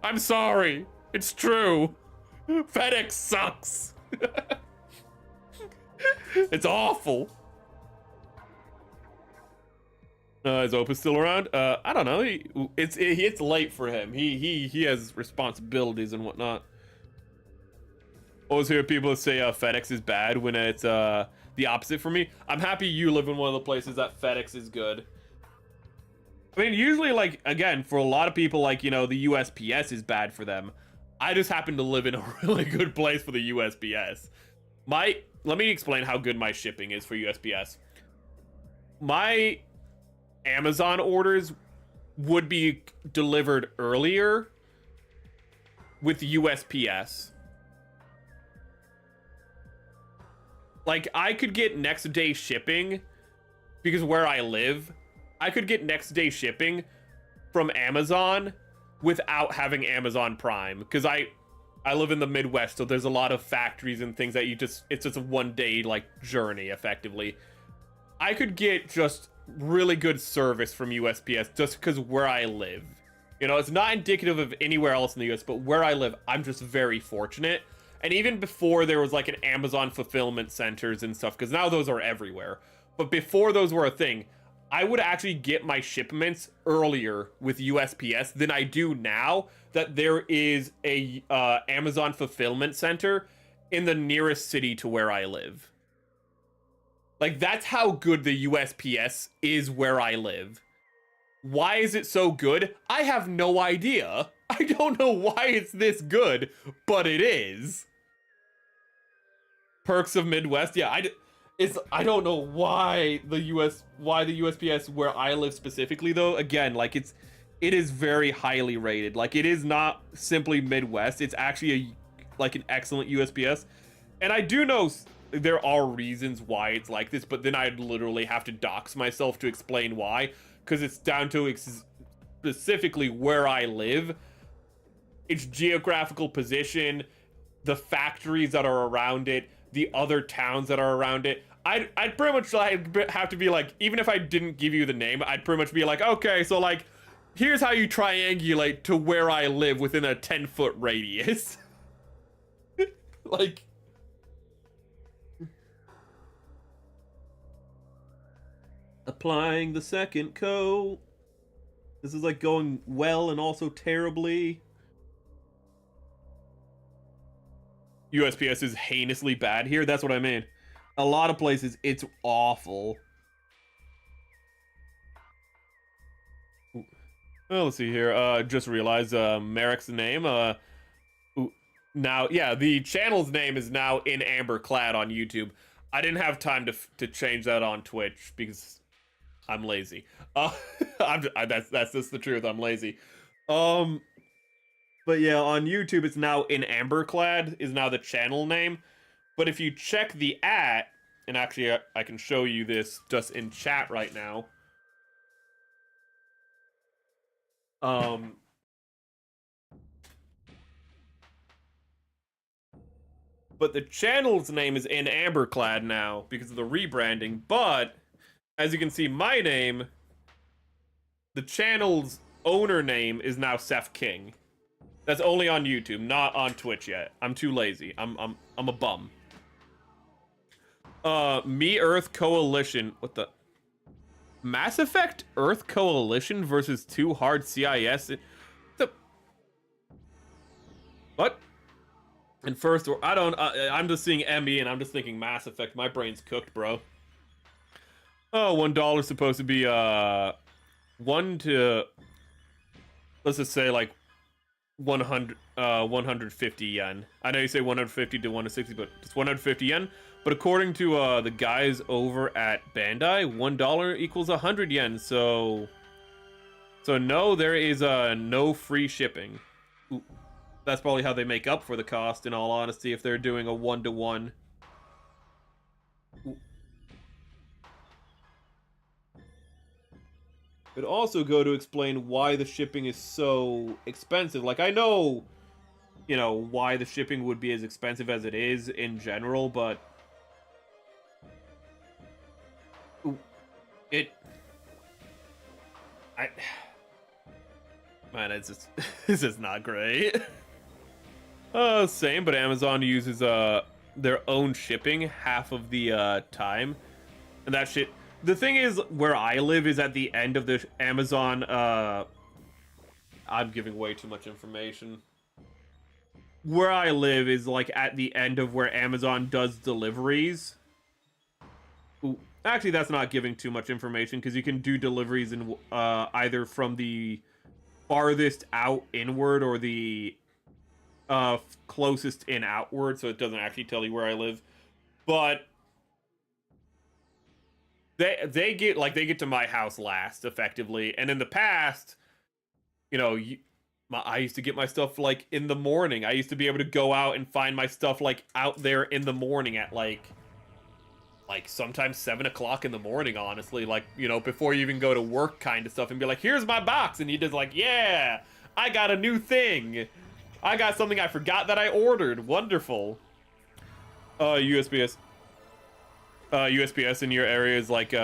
Speaker 1: I'm sorry. It's true. FedEx sucks. It's awful. Is Opus still around? I don't know. It's late for him. He has responsibilities and whatnot. Always hear people say FedEx is bad when it's the opposite for me. I'm happy you live in one of the places that FedEx is good. I mean, usually, like, again, for a lot of people, like, you know, the USPS is bad for them. I just happen to live in a really good place for the USPS. Let me explain how good my shipping is for USPS. My Amazon orders would be delivered earlier with USPS. Like, I could get next day shipping because where I live, I could get next day shipping from Amazon without having Amazon Prime because I live in the Midwest, so there's a lot of factories and things that it's just a one day like journey effectively. I could get just really good service from USPS just because where I live. You know, it's not indicative of anywhere else in the US, but where I live, I'm just very fortunate. And even before there was like an Amazon fulfillment centers and stuff, because now those are everywhere. But before those were a thing, I would actually get my shipments earlier with USPS than I do now that there is a Amazon fulfillment center in the nearest city to where I live. Like, that's how good the USPS is where I live. Why is it so good? I have no idea. I don't know why it's this good, but it is. Perks of Midwest, yeah, I don't know why the USPS where I live specifically though. Again, like it is very highly rated. Like, it is not simply Midwest. It's actually like an excellent USPS. And I do know there are reasons why it's like this, but then I'd literally have to dox myself to explain why, because it's down to specifically where I live, its geographical position, the factories that are around it, the other towns that are around it. I'd pretty much have to be like, even if I didn't give you the name, I'd pretty much be like, okay, so like, here's how you triangulate to where I live within a 10-foot radius. Like, applying the second coat. This is like going well and also terribly. USPS is heinously bad here. That's what I mean. A lot of places, it's awful. Well, let's see here. Just realized Merrick's name. Now, yeah, the channel's name is now in Amber Clad on YouTube. I didn't have time to change that on Twitch because I'm lazy. That's just the truth. I'm lazy. But yeah, on YouTube, it's now in Amber Clad is now the channel name. But if you check the @ and actually I can show you this just in chat right now. But the channel's name is in Amberclad now because of the rebranding. But as you can see, my name, the channel's owner name is now Seth King. That's only on YouTube, not on Twitch yet. I'm too lazy. I'm a bum. Me Earth Coalition. What the? Mass Effect Earth Coalition versus 2 Hard CIS. What? And first, I'm just seeing ME and I'm just thinking Mass Effect. My brain's cooked, bro. Oh, $1 supposed to be, 1 to, let's just say like 150 yen. I know you say 150 to 160, but it's 150 yen. But according to, the guys over at Bandai, $1 equals 100 yen. So no, there is, no free shipping. Ooh. That's probably how they make up for the cost, in all honesty, if they're doing a 1-to-1. Could also go to explain why the shipping is so expensive. Like, I know, you know, why the shipping would be as expensive as it is in general, but man, it's just, this is not great. Same, but Amazon uses their own shipping half of the time, and that shit. The thing is, where I live is at the end of the Amazon. I'm giving way too much information. Where I live is like at the end of where Amazon does deliveries. Ooh, actually, that's not giving too much information because you can do deliveries in either from the farthest out inward or the closest in outward, so it doesn't actually tell you where I live. But they get to my house last, effectively. And in the past, you know, I used to get my stuff like in the morning. I used to be able to go out and find my stuff like out there in the morning at like sometimes 7 o'clock in the morning, honestly, like, you know, before you even go to work kind of stuff, and be like, here's my box, and you just like, yeah, I got a new thing. I got something I forgot that I ordered. Wonderful. USPS in your area is like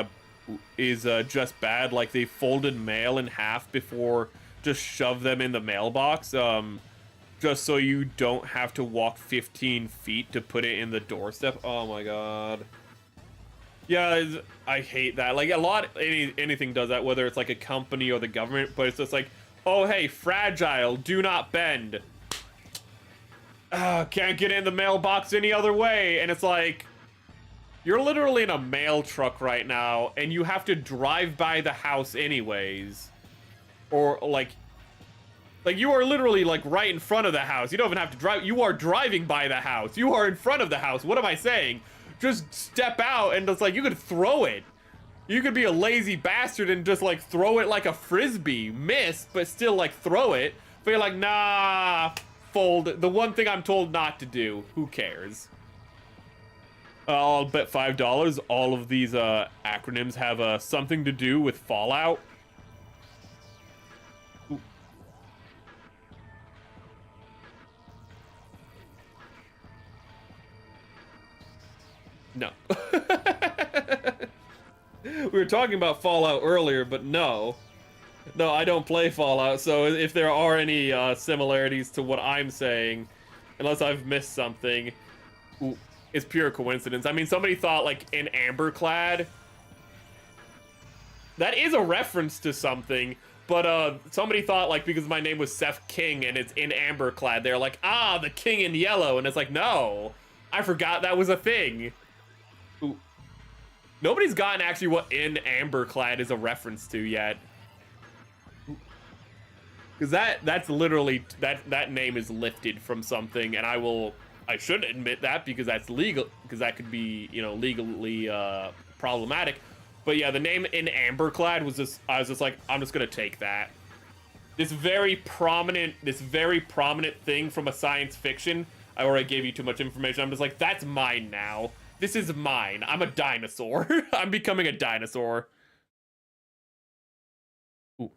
Speaker 1: just bad. Like, they folded mail in half before just shove them in the mailbox, just so you don't have to walk 15 feet to put it in the doorstep. Oh my god. Yeah, I hate that. Like, anything does that, whether it's like a company or the government, but it's just like, oh hey, fragile, do not bend. Can't get in the mailbox any other way. And it's like, you're literally in a mail truck right now, and you have to drive by the house anyways. Or like you are literally like right in front of the house. You don't even have to drive. You are driving by the house. You are in front of the house. What am I saying? Just step out and it's like, you could throw it. You could be a lazy bastard and just like throw it like a frisbee. Miss, but still like throw it. But you're like, nah, fold. The one thing I'm told not to do. Who cares? I'll bet $5 all of these acronyms have something to do with Fallout. Ooh. No. We were talking about Fallout earlier, but no. No, I don't play Fallout, so if there are any similarities to what I'm saying, unless I've missed something, ooh, it's pure coincidence. I mean, somebody thought, like, in Amberclad, that is a reference to something, but somebody thought, like, because my name was Seth King and it's in Amberclad, they're like, ah, the king in yellow, and it's like, no, I forgot that was a thing. Ooh. Nobody's gotten actually what in Amberclad is a reference to yet. Because that's literally, that name is lifted from something, and I should admit that because that's legal, because that could be, you know, legally problematic. But yeah, the name in Amberclad was just, I was just like, I'm just gonna take that. This very prominent thing from a science fiction, I already gave you too much information, I'm just like, that's mine now. This is mine. I'm a dinosaur. I'm becoming a dinosaur. Ooh.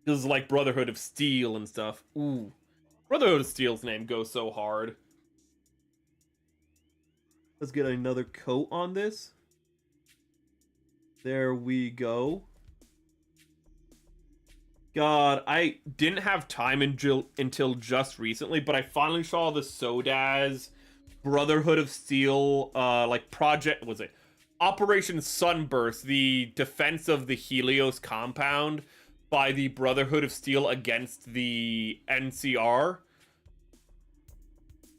Speaker 1: This is like Brotherhood of Steel and stuff. Ooh. Brotherhood of Steel's name goes so hard. Let's get another coat on this. There we go. God, I didn't have time until just recently, but I finally saw the Sodaz Brotherhood of Steel, like project, was it? Operation Sunburst, the defense of the Helios compound by the Brotherhood of Steel against the NCR.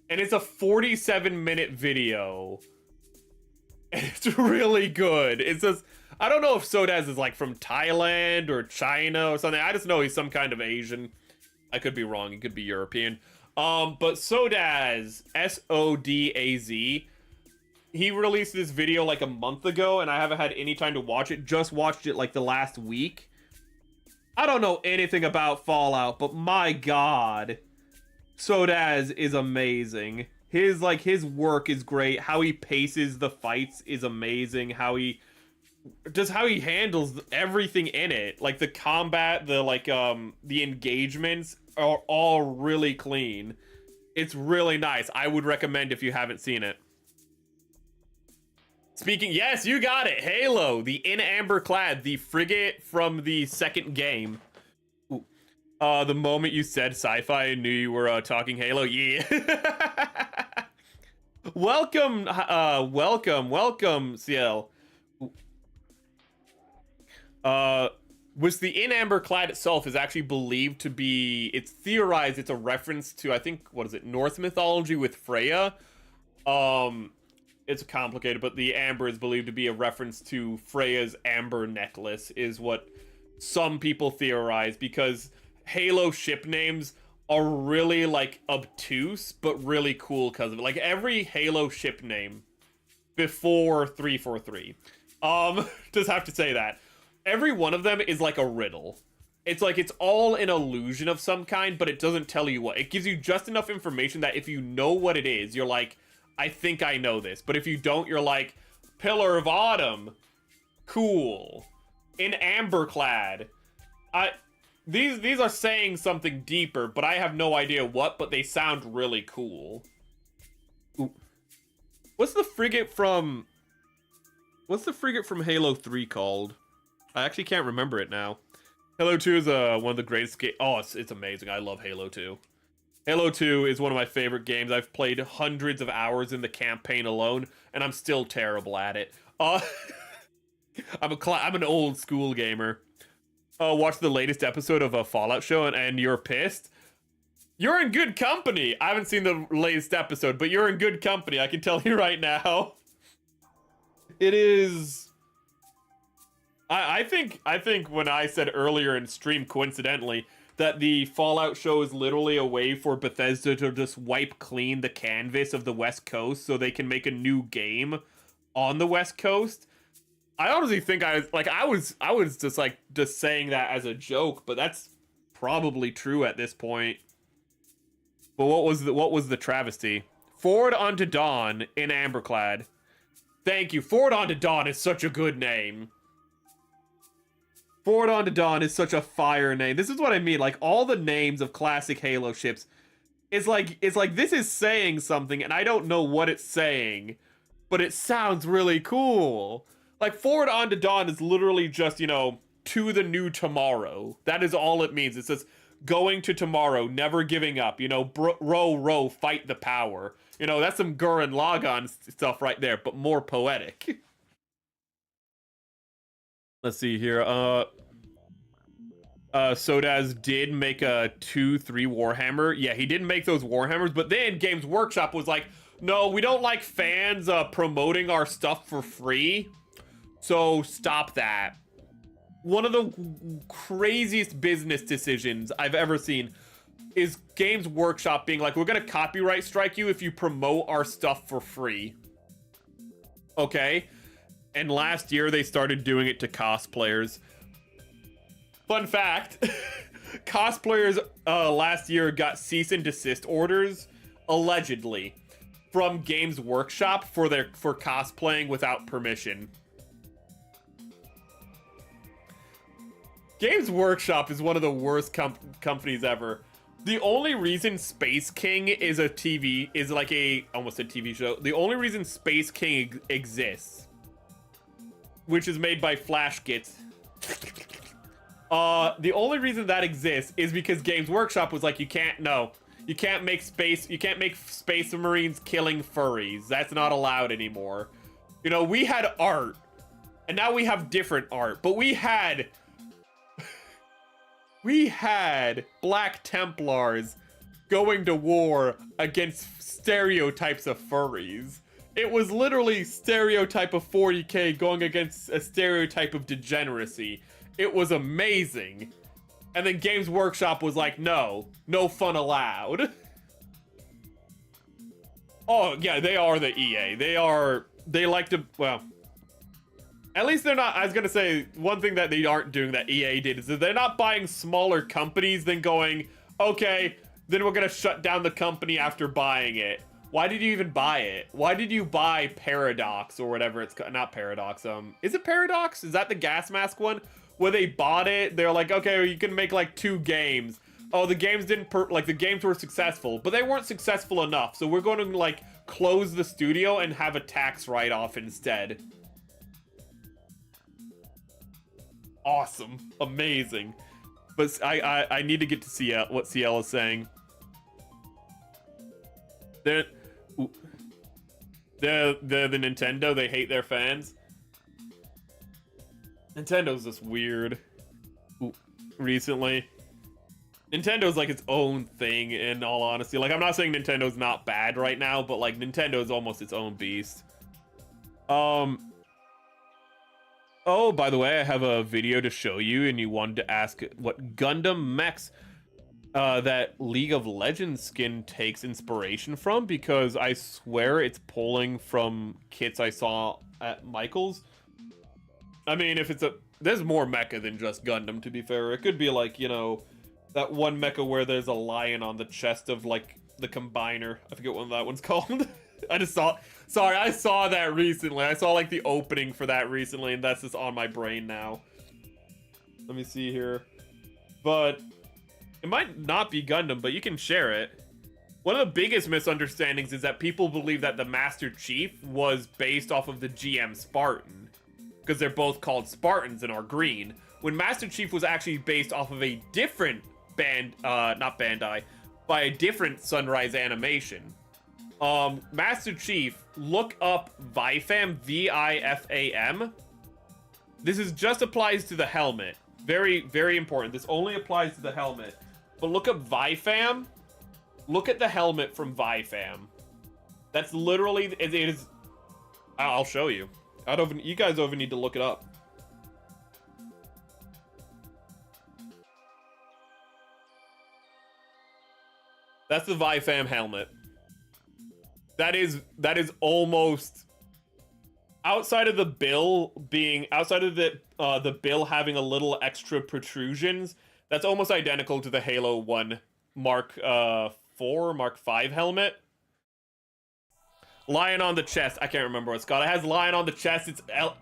Speaker 1: And it's a 47-minute video. And it's really good. It's just, I don't know if Sodaz is like from Thailand or China or something. I just know he's some kind of Asian. I could be wrong. He could be European. But Sodaz, S-O-D-A-Z, he released this video like a month ago, and I haven't had any time to watch it. Just watched it like the last week. I don't know anything about Fallout, but my god, Sodaz is amazing. His work is great. How he paces the fights is amazing. How he handles everything in it. Like the combat, the engagements are all really clean. It's really nice. I would recommend if you haven't seen it. Speaking, yes, you got it. Halo, the in Amberclad, the frigate from the second game. Ooh. The moment you said sci-fi, I knew you were talking Halo. Yeah. Welcome, CL. Was the in Amberclad itself is actually believed to be, it's theorized it's a reference to, I think, what is it, Norse mythology with Freya. It's complicated, but the amber is believed to be a reference to Freya's amber necklace, is what some people theorize, because Halo ship names are really, like, obtuse, but really cool because of it. Like, every Halo ship name before 343, just have to say that. Every one of them is like a riddle. It's like, it's all an illusion of some kind, but it doesn't tell you what. It gives you just enough information that if you know what it is, you're like, I think I know this. But if you don't, you're like, Pillar of Autumn, cool. In Amberclad, these are saying something deeper, but I have no idea what, but they sound really cool. Ooh. What's the frigate from Halo 3 called? I actually can't remember it now. Halo 2 is one of the greatest games. Oh, it's amazing. I love Halo 2. Halo 2 is one of my favorite games. I've played hundreds of hours in the campaign alone, and I'm still terrible at it. I'm an old school gamer. Watch the latest episode of a Fallout show, and you're pissed. You're in good company. I haven't seen the latest episode, but you're in good company. I can tell you right now. It is. I think when I said earlier in stream, coincidentally, that the Fallout show is literally a way for Bethesda to just wipe clean the canvas of the West Coast so they can make a new game on the West Coast. I honestly think I was just saying that as a joke, but that's probably true at this point. But what was the travesty? Forward unto dawn in Amberclad. Thank you. Forward Onto Dawn is such a good name. Forward Onto Dawn is such a fire name. This is what I mean. Like, all the names of classic Halo ships, it's like this is saying something, and I don't know what it's saying, but it sounds really cool. Like, Forward Onto Dawn is literally just, you know, to the new tomorrow. That is all it means. It says, going to tomorrow, never giving up. You know, row, fight the power. You know, that's some Gurren Lagann stuff right there, but more poetic. Let's see here. Sodaz did make a 2-3 Warhammer. Yeah, he didn't make those Warhammers, but then Games Workshop was like, no, we don't like fans promoting our stuff for free, so stop that. One of the craziest business decisions I've ever seen is Games Workshop being like, we're gonna copyright strike you if you promote our stuff for free. Okay? And last year they started doing it to cosplayers. Fun fact, cosplayers last year got cease and desist orders, allegedly, from Games Workshop for cosplaying without permission. Games Workshop is one of the worst companies ever. The only reason Space King is almost a TV show. The only reason Space King exists, which is made by Flashgit. The only reason that exists is because Games Workshop was like, you can't make Space Marines killing furries. That's not allowed anymore. You know, we had art, and now we have different art, but we had Black Templars going to war against stereotypes of furries. It was literally stereotype of 40k going against a stereotype of degeneracy. It was amazing. And then Games Workshop was like, no fun allowed. Oh, yeah, they are the EA. They like to, well, at least they're not, I was gonna say, one thing that they aren't doing that EA did is that they're not buying smaller companies then going, okay, then we're gonna shut down the company after buying it. Why did you even buy it? Why did you buy Paradox or whatever it's called? Not Paradox, is it Paradox? Is that the gas mask one? Where they bought it, they're like, okay, you can make like 2 games. Oh, the games the games were successful, but they weren't successful enough, so we're going to like close the studio and have a tax write-off instead. Awesome. Amazing. But I need to get to see what CL is saying. They're the Nintendo, they hate their fans. Nintendo's just weird. Recently. Nintendo's like its own thing, in all honesty. Like, I'm not saying Nintendo's not bad right now, but like Nintendo's almost its own beast. Oh, by the way, I have a video to show you, and you wanted to ask what Gundam mechs that League of Legends skin takes inspiration from, because I swear it's pulling from kits I saw at Michael's. I mean, if it's there's more mecha than just Gundam, to be fair. It could be like, you know, that one mecha where there's a lion on the chest of like the combiner. I forget what that one's called. I saw that recently. I saw like the opening for that recently, and that's just on my brain now. Let me see here. But it might not be Gundam, but you can share it. One of the biggest misunderstandings is that people believe that the Master Chief was based off of the GM Spartan, because they're both called Spartans and are green, when Master Chief was actually based off of a different not Bandai, by a different Sunrise animation. Master Chief, look up Vifam, V-I-F-A-M. This just applies to the helmet. Very, very important. This only applies to the helmet. But look up Vifam. Look at the helmet from Vifam. That's literally, it is, I'll show you. You guys don't even need to look it up. That's the Vifam helmet. That is almost, outside of the bill being, outside of the bill having a little extra protrusions, that's almost identical to the Halo 1 Mark 4, Mark 5 helmet. Lion on the chest. I can't remember what it's called. It has lion on the chest.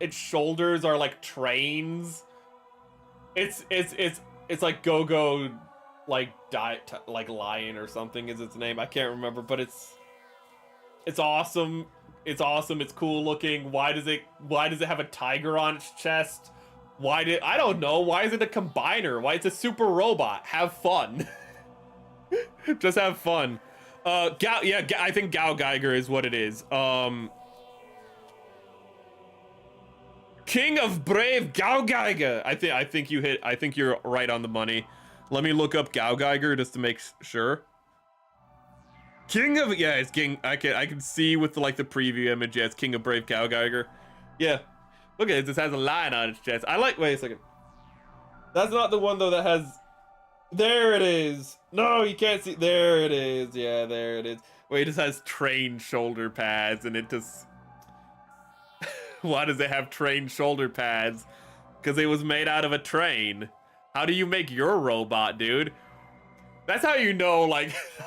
Speaker 1: Its shoulders are like trains. It's like Go-Go, like like lion or something is its name. I can't remember, but it's awesome. It's awesome. It's cool looking. Why does it have a tiger on its chest? I don't know. Why is it a combiner? Why it's a super robot? Have fun. Just have fun. I think Gao Geiger is what it is. King of Brave Gao Geiger. I think you're right on the money. Let me look up Gao Geiger just to make sure. It's King. I can see with the preview image. Yeah, it's King of Brave Gao Geiger. Yeah. Look at it. This has a lion on its chest. Wait a second. That's not the one though that has. There it is. No, you can't see. There it is. Yeah, there it is. Wait, it just has train shoulder pads, and it just. Why does it have train shoulder pads? Because it was made out of a train. How do you make your robot, dude? That's how you know,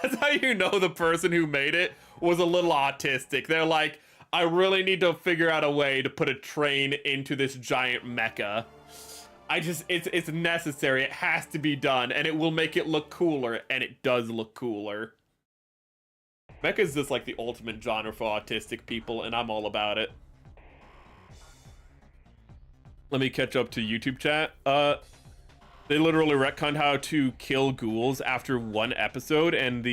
Speaker 1: that's how you know the person who made it was a little autistic. They're like, I really need to figure out a way to put a train into this giant mecha. It's necessary. It has to be done, and it will make it look cooler, and it does look cooler. Mecha is just the ultimate genre for autistic people, and I'm all about it. Let me catch up to YouTube chat. They literally retconned how to kill ghouls after one episode, and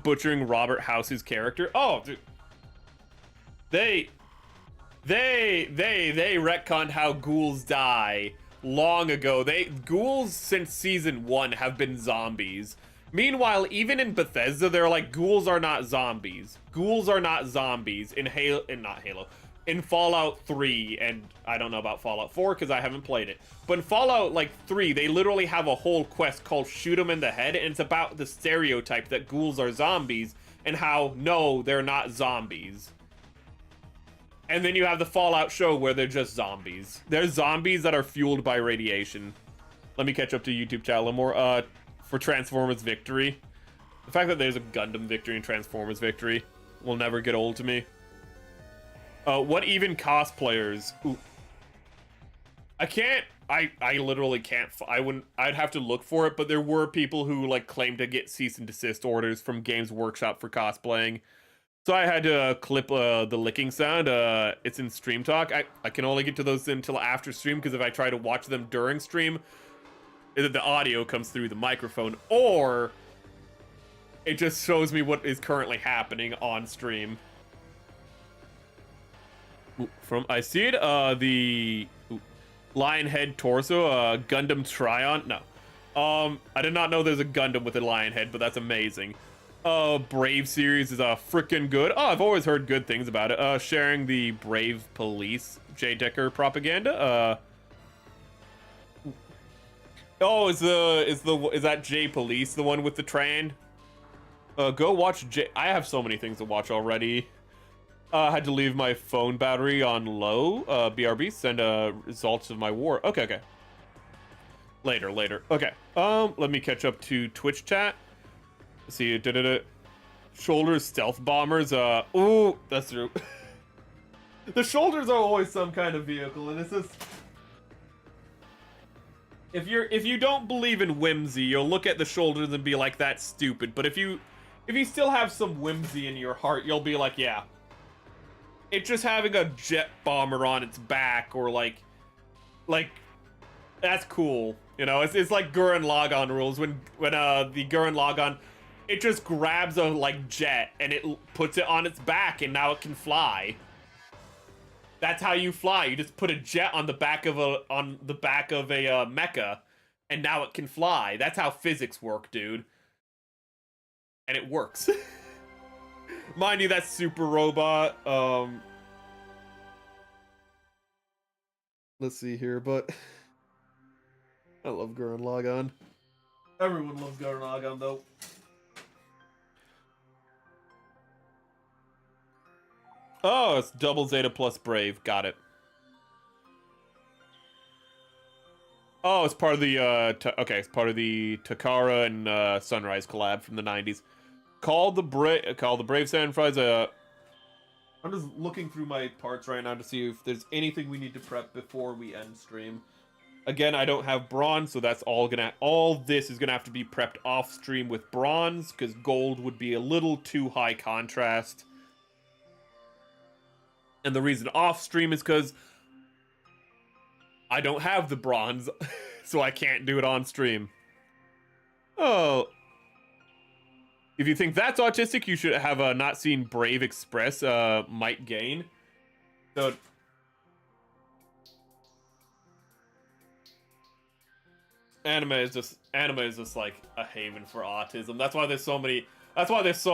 Speaker 1: butchering Robert House's character. Oh, dude. They retconned how ghouls die long ago. Ghouls since season 1 have been zombies. Meanwhile, even in Bethesda, they're like, ghouls are not zombies. Ghouls are not zombies in Fallout 3, and I don't know about Fallout 4 because I haven't played it. But in Fallout 3, they literally have a whole quest called Shoot 'em in the Head, and it's about the stereotype that ghouls are zombies and how, no, they're not zombies. And then you have the Fallout show where they're just zombies. They're zombies that are fueled by radiation. Let me catch up to YouTube chat a little more. For Transformers Victory. The fact that there's a Gundam Victory and Transformers Victory will never get old to me. What even cosplayers? Ooh. I literally can't. I'd have to look for it, but there were people who claimed to get cease and desist orders from Games Workshop for cosplaying. So I had to clip the licking sound. It's in Stream Talk. I can only get to those until after stream, because if I try to watch them during stream, the audio comes through the microphone, or it just shows me what is currently happening on stream. I see it. The lion head torso, Gundam Tryon. No, I did not know there's a Gundam with a lion head, but that's amazing. Brave series is freaking good. Oh, I've always heard good things about it. Sharing the Brave Police J Decker propaganda. Oh, is that J Police the one with the train? Go watch J. I have so many things to watch already. Had to leave my phone battery on low. BRB, send results of my war. Okay. Later. Okay. Let me catch up to Twitch chat. Let's see. Shoulders stealth bombers. Ooh, that's true. The shoulders are always some kind of vehicle, and it's just. If you don't believe in whimsy, you'll look at the shoulders and be like, that's stupid. But if you still have some whimsy in your heart, you'll be like, yeah. It's just having a jet bomber on its back, or like that's cool. You know, it's like Gurren Lagann rules. When the Gurren Lagann, it just grabs a jet and it puts it on its back, and now it can fly. That's how you fly. You just put a jet on the back of a mecha, and now it can fly. That's how physics work, dude. And it works. Mind you, that's Super Robot. Let's see here, but I love Gurren Lagann. Everyone loves Gurren Lagann, though. Oh, it's Double Zeta plus Brave. Got it. Oh, it's part of the it's part of the Takara and Sunrise collab from the 90s. Call the Brave Samurais. I'm just looking through my parts right now to see if there's anything we need to prep before we end stream. Again, I don't have bronze, so that's all this is gonna have to be prepped off stream with bronze, because gold would be a little too high contrast. And the reason off stream is because I don't have the bronze, so I can't do it on stream. Oh. If you think that's autistic, you should have not seen Brave Express Might Gain. So anime is just like a haven for autism. That's why there's so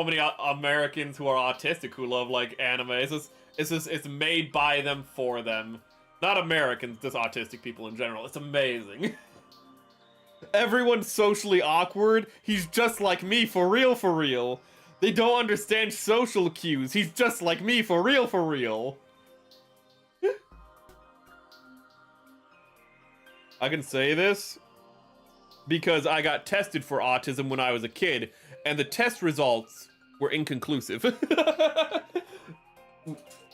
Speaker 1: many Americans who are autistic who love like anime. It's made by them for them. Not Americans, just autistic people in general. It's amazing. Everyone's socially awkward. He's just like me, for real, for real. They don't understand social cues. He's just like me, for real, for real. I can say this because I got tested for autism when I was a kid, and the test results were inconclusive.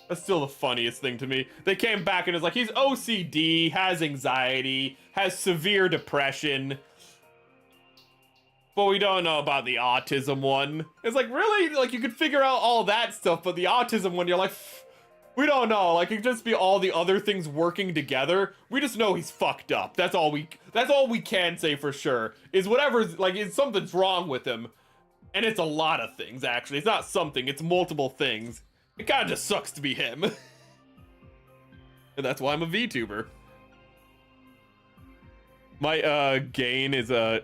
Speaker 1: That's still the funniest thing to me. They came back and it's like, he's OCD, has anxiety, has severe depression. But we don't know about the autism one. It's like, really? Like, you could figure out all that stuff, but the autism one, you're like, we don't know. Like, it could just be all the other things working together. We just know he's fucked up. That's all we can say for sure. Is whatever's, like, something's wrong with him. And it's a lot of things, actually. It's not something, it's multiple things. It kinda just sucks to be him. And that's why I'm a VTuber. My, gain is a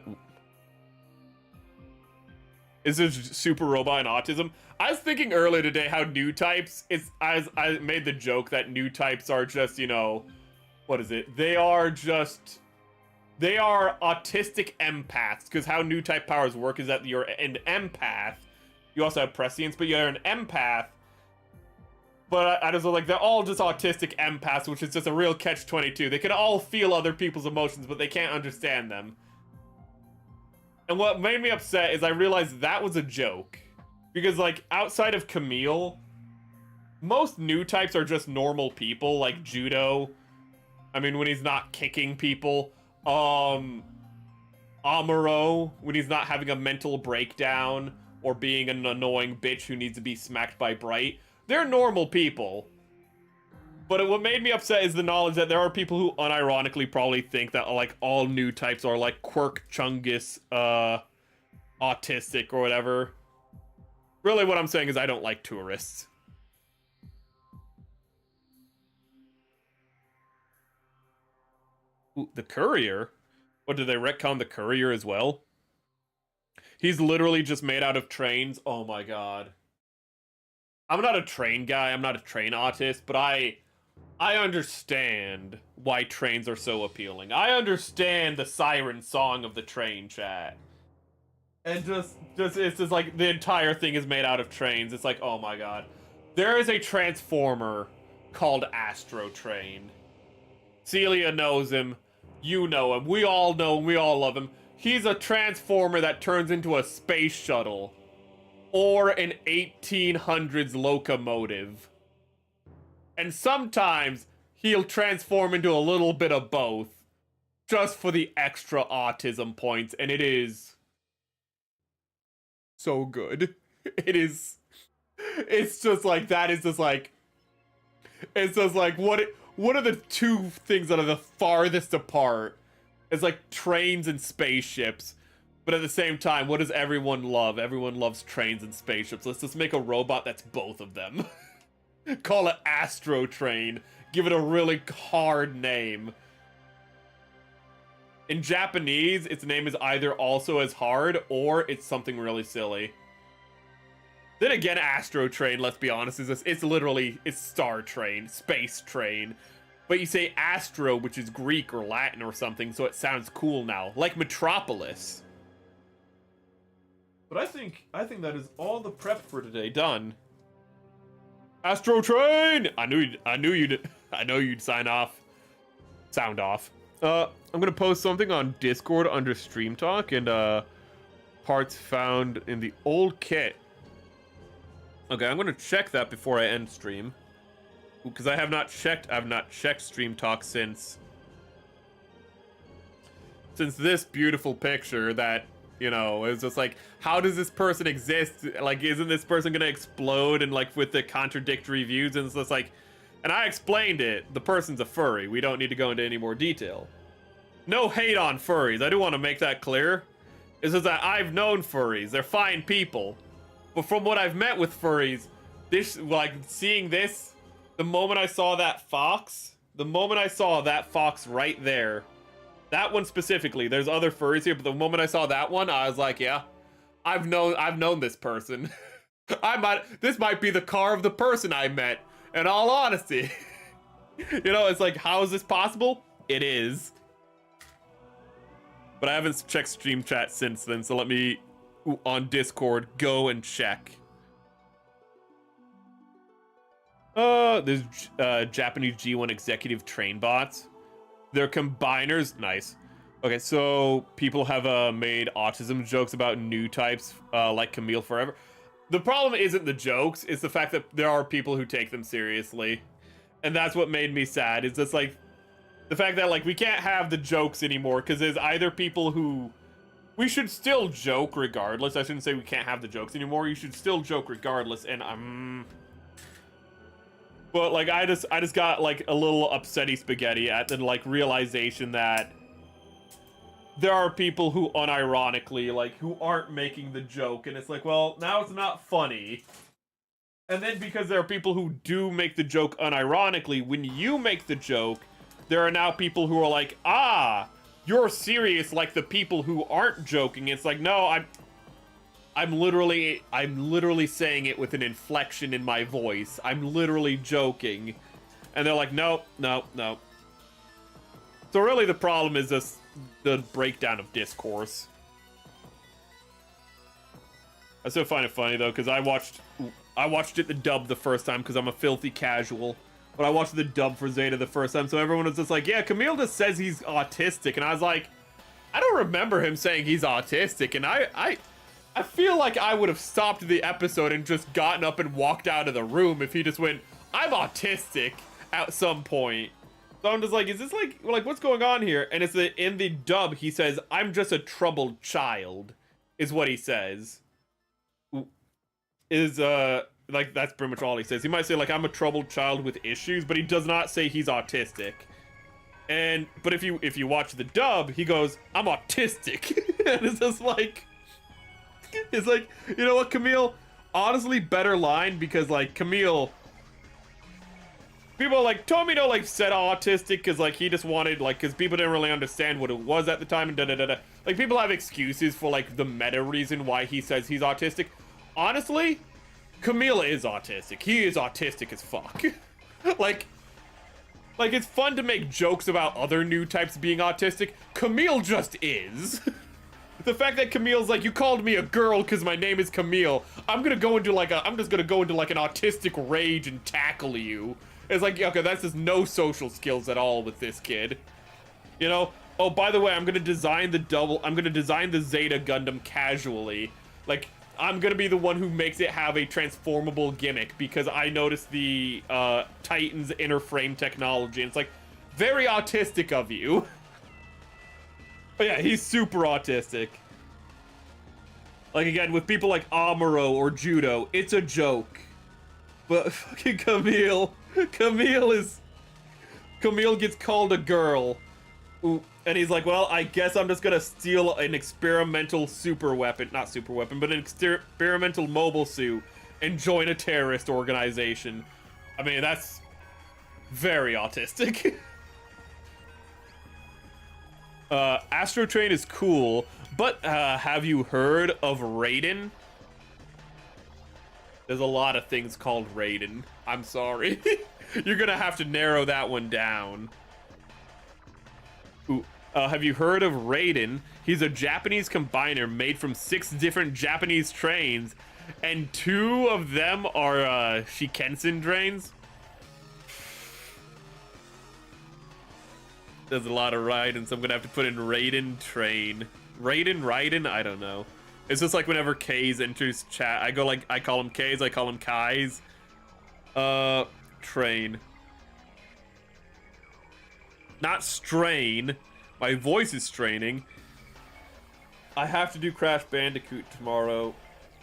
Speaker 1: super robot and autism. I was thinking earlier today how new types I made the joke that new types are just, you know, what is it? They are autistic empaths, because how new type powers work is that you're an empath. You also have prescience, but you're an empath. But I just like, they're all just autistic empaths, which is just a real catch-22. They can all feel other people's emotions, but they can't understand them. And what made me upset is I realized that was a joke. Because, like, outside of Camille, most new types are just normal people, like Judo. I mean, when he's not kicking people. Amuro, when he's not having a mental breakdown or being an annoying bitch who needs to be smacked by Bright. They're normal people. But what made me upset is the knowledge that there are people who unironically probably think that, like, all new types are, like, Quirk Chungus, autistic or whatever. Really, what I'm saying is I don't like tourists. Ooh, the courier? What, did they retcon the courier as well? He's literally just made out of trains. Oh my god. I'm not a train guy, I'm not a train autist, but I understand why trains are so appealing. I understand the siren song of the train, chat. And it's just like, the entire thing is made out of trains. It's like, oh my god. There is a transformer called Astro Train. Celia knows him. You know him. We all know him. We all love him. He's a transformer that turns into a space shuttle. Or an 1800s locomotive. And sometimes he'll transform into a little bit of both. Just for the extra autism points. And it is so good. It's just like, that is just like, it's just like, what are the two things that are the farthest apart? It's like trains and spaceships. But at the same time, what does everyone love? Everyone loves trains and spaceships. Let's just make a robot that's both of them. Call it Astro Train. Give it a really hard name. In Japanese, its name is either also as hard, or it's something really silly. Then again, Astro Train, let's be honest, it's literally Star Train, Space Train. But you say Astro, which is Greek or Latin or something, so it sounds cool now. Like Metropolis. But I think that is all the prep for today done. Astro Train! I know you'd sign off. Sound off. I'm gonna post something on Discord under Stream Talk and parts found in the old kit. Okay, I'm gonna check that before I end stream. Because I've not checked Stream Talk since this beautiful picture that, you know, is just like, how does this person exist? Like, isn't this person gonna explode and like with the contradictory views? And it's just like, and I explained it, the person's a furry. We don't need to go into any more detail. No hate on furries, I do want to make that clear. It's just that I've known furries, they're fine people. But from what I've met with furries, this, like, seeing this, the moment I saw that fox right there, that one specifically, there's other furries here, but the moment I saw that one, I was like, yeah, I've known this person. This might be the car of the person I met, in all honesty. You know, it's like, how is this possible? It is. But I haven't checked stream chat since then, so let me, on Discord, go and check. There's Japanese G1 executive train bots. They're combiners. Nice. Okay, so people have made autism jokes about new types, like Camille Forever. The problem isn't the jokes, it's the fact that there are people who take them seriously. And that's what made me sad, is just like, the fact that like we can't have the jokes anymore, because there's either people who, we should still joke regardless. I shouldn't say we can't have the jokes anymore, you should still joke regardless, and but like I just got like a little upsetty spaghetti at the like realization that there are people who unironically, like, who aren't making the joke, and it's like, well, now it's not funny. And then because there are people who do make the joke unironically, when you make the joke, there are now people who are like, ah, you're serious like the people who aren't joking. It's like, no, I'm literally saying it with an inflection in my voice. I'm literally joking. And they're like, no, no, no. So really the problem is just the breakdown of discourse. I still find it funny though, because I watched it the dub the first time because I'm a filthy casual. But I watched the dub for Zeta the first time, so everyone was just like, yeah, Camille just says he's autistic. And I was like, I don't remember him saying he's autistic. And I feel like I would have stopped the episode and just gotten up and walked out of the room if he just went, I'm autistic at some point. So I'm just like, is this like what's going on here? And it's in the dub, he says, I'm just a troubled child, is what he says. Like, that's pretty much all he says. He might say, like, I'm a troubled child with issues, but he does not say he's autistic. But if you watch the dub, he goes, I'm autistic. And it's just like, it's like, you know what, Camille? Honestly, better line, because, like, Camille, people like, Tomino, like, said autistic because, like, he just wanted, like, because people didn't really understand what it was at the time, and da-da-da-da. Like, people have excuses for, like, the meta reason why he says he's autistic. Honestly, Camille is autistic. He is autistic as fuck. like, it's fun to make jokes about other new types being autistic. Camille just is. The fact that Camille's like, you called me a girl because my name is Camille. I'm just gonna go into like an autistic rage and tackle you. It's like, okay, that's just no social skills at all with this kid. You know? Oh, by the way, I'm gonna design the Zeta Gundam casually. Like, I'm gonna be the one who makes it have a transformable gimmick because I noticed the Titan's inner frame technology. And it's like, very autistic of you. But yeah, he's super autistic. Like, again, with people like Amuro or Judo, it's a joke. But fucking Camille gets called a girl. Ooh. And he's like, well, I guess I'm just gonna steal an experimental not super weapon, but an experimental mobile suit and join a terrorist organization. I mean, that's very autistic. Astro Train is cool, but have you heard of Raiden? There's a lot of things called Raiden. I'm sorry. You're gonna have to narrow that one down. Ooh, have you heard of Raiden? He's a Japanese combiner made from 6 different Japanese trains, and 2 of them are Shikansen trains. There's a lot of Raiden, so I'm gonna have to put in Raiden train. Raiden? I don't know. It's just like whenever K's enters chat, I go like, I call him K's, I call him Kai's. Train. Not strain. My voice is straining. I have to do Crash Bandicoot tomorrow,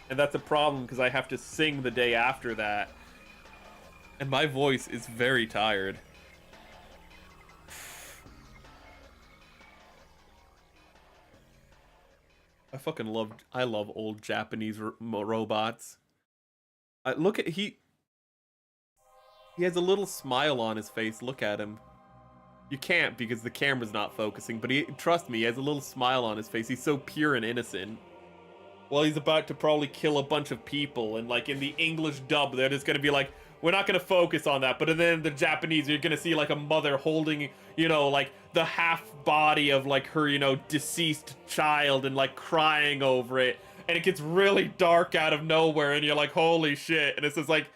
Speaker 1: and that's a problem because I have to sing the day after that. And my voice is very tired. I love old Japanese robots. Look at, he has a little smile on his face. Look at him. You can't because the camera's not focusing, but trust me, he has a little smile on his face. He's so pure and innocent. Well, he's about to probably kill a bunch of people, and like in the English dub, they're just gonna be like, we're not gonna focus on that. But then the Japanese, you're gonna see like a mother holding, you know, like the half body of like her, you know, deceased child and like crying over it. And it gets really dark out of nowhere, and you're like, holy shit. And it's just like,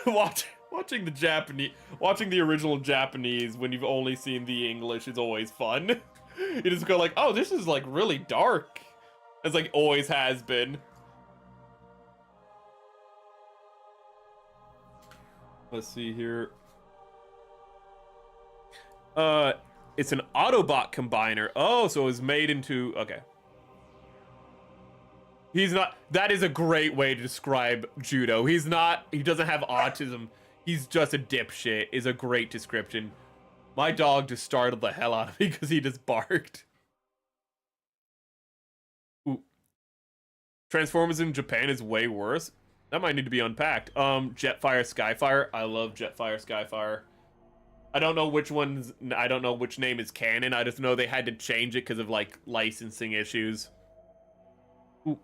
Speaker 1: watching the original Japanese when you've only seen the English is always fun. You just go like, oh, this is like really dark. It's like always has been. Let's see here. It's an Autobot combiner. Oh, so it was made into, okay. He's not, that is a great way to describe Judo. He doesn't have autism. He's just a dipshit is a great description. My dog just startled the hell out of me because he just barked. Ooh. Transformers in Japan is way worse. That might need to be unpacked. Jetfire, Skyfire. I love Jetfire, Skyfire. I don't know which name is canon. I just know they had to change it because of like licensing issues. Ooh.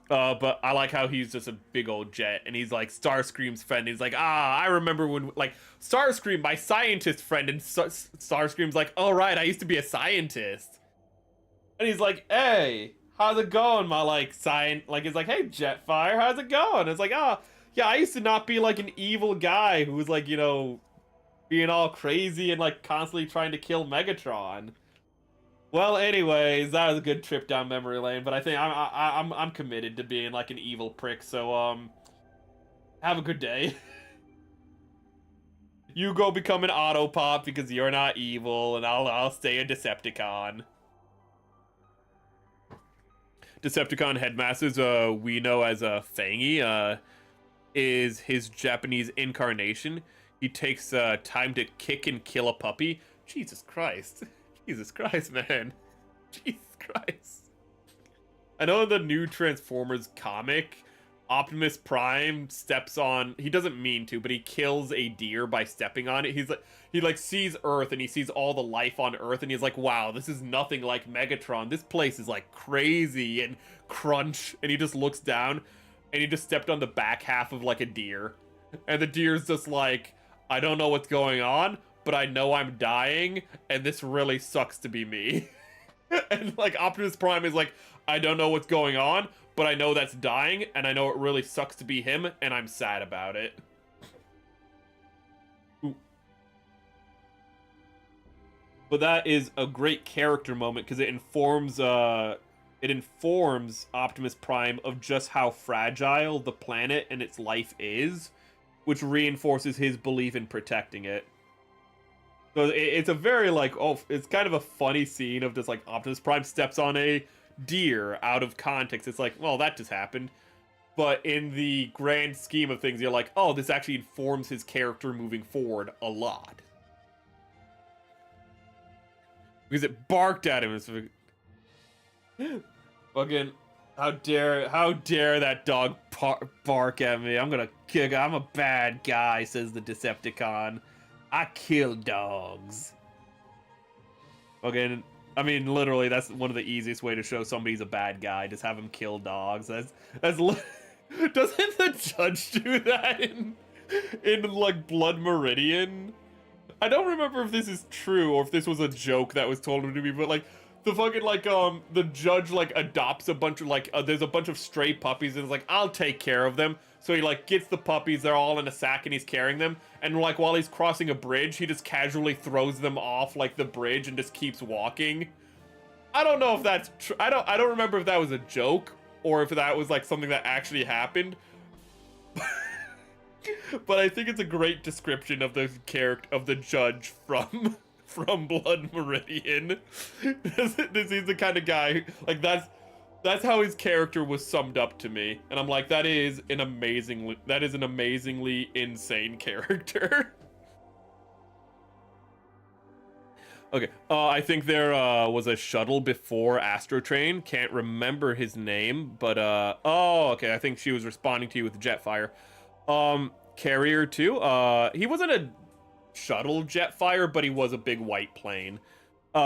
Speaker 1: But I like how he's just a big old jet, and he's like Starscream's friend. He's like, I remember when, like, Starscream, my scientist friend, and Starscream's like, oh right, I used to be a scientist. And he's like, hey, how's it going, my like he's like, hey Jetfire, how's it going? It's like, yeah, I used to not be like an evil guy who was like, you know, being all crazy and like constantly trying to kill Megatron. Well, anyways, that was a good trip down memory lane, but I think I'm committed to being like an evil prick, so have a good day. You go become an Autopop because you're not evil, and I'll stay a Decepticon. Decepticon Headmasters, we know as Fangy, is his Japanese incarnation. He takes time to kick and kill a puppy. Jesus Christ. Jesus Christ, man. Jesus Christ. I know in the new Transformers comic, Optimus Prime steps on, he doesn't mean to, but he kills a deer by stepping on it. He sees Earth and he sees all the life on Earth and he's like, wow, this is nothing like Megatron. This place is like crazy and crunch. And he just looks down and he just stepped on the back half of like a deer. And the deer's just like, I don't know what's going on, but I know I'm dying, and this really sucks to be me. And like Optimus Prime is like, I don't know what's going on, but I know that's dying, and I know it really sucks to be him, and I'm sad about it. Ooh. But that is a great character moment because it informs Optimus Prime of just how fragile the planet and its life is, which reinforces his belief in protecting it. So it's a very like, it's kind of a funny scene of just like Optimus Prime steps on a deer out of context. It's like, well, that just happened. But in the grand scheme of things, you're like, oh, this actually informs his character moving forward a lot. Because it barked at him. It's fucking, how dare that dog bark at me? I'm a bad guy, says the Decepticon. I kill dogs. Okay, I mean, literally, that's one of the easiest way to show somebody's a bad guy. Just have him kill dogs. That's doesn't the judge do that in like Blood Meridian? I don't remember if this is true or if this was a joke that was told to me, but like the fucking like the judge like adopts a bunch of like there's a bunch of stray puppies and is like, I'll take care of them. So he like gets the puppies, they're all in a sack and he's carrying them, and like while he's crossing a bridge, he just casually throws them off like the bridge and just keeps walking. I don't know if that's true. I don't remember if that was a joke or if that was like something that actually happened. But I think it's a great description of the character of the judge from Blood Meridian. This is the kind of guy, like that's how his character was summed up to me, and I'm like, that is an amazingly insane character. Okay, I think there was a shuttle before Astro Train. Can't remember his name, but oh, okay. I think she was responding to you with Jetfire. Carrier too. He wasn't a shuttle Jetfire, but he was a big white plane.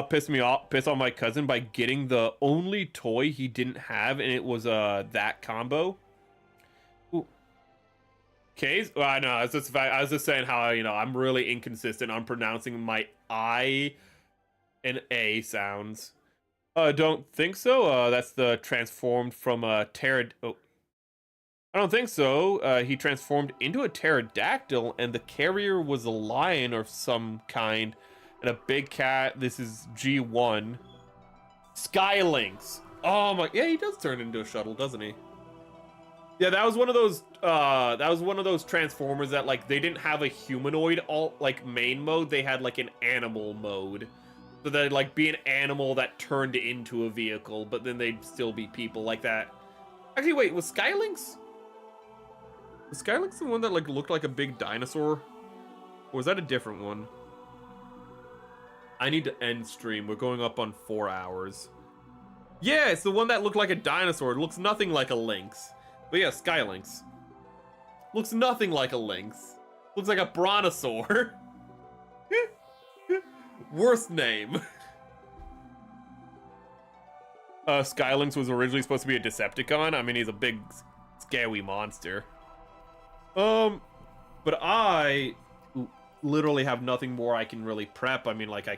Speaker 1: Piss off my cousin by getting the only toy he didn't have, and it was that combo. Ooh. Okay, well, I know. I was just saying how, you know, I'm really inconsistent on pronouncing my I and A sounds. Don't think so. That's the transformed from a oh. I don't think so. He transformed into a pterodactyl, and the carrier was a lion of some kind, and a big cat. This is G1. Skylinks. Oh my, yeah, he does turn into a shuttle, doesn't he? Yeah, that was one of those. That was one of those transformers that, like, they didn't have a humanoid main mode. They had like an animal mode. So they'd like be an animal that turned into a vehicle, but then they'd still be people like that. Actually, wait, was Skylinks? Was Skylinks the one that like looked like a big dinosaur? Or was that a different one? I need to end stream. We're going up on 4 hours. Yeah, it's the one that looked like a dinosaur. It looks nothing like a lynx. But yeah, Skylinks. Looks nothing like a lynx. Looks like a brontosaur. Worst name. Skylinks was originally supposed to be a Decepticon. I mean, he's a big, scary monster. But I literally have nothing more I can really prep. I mean, like,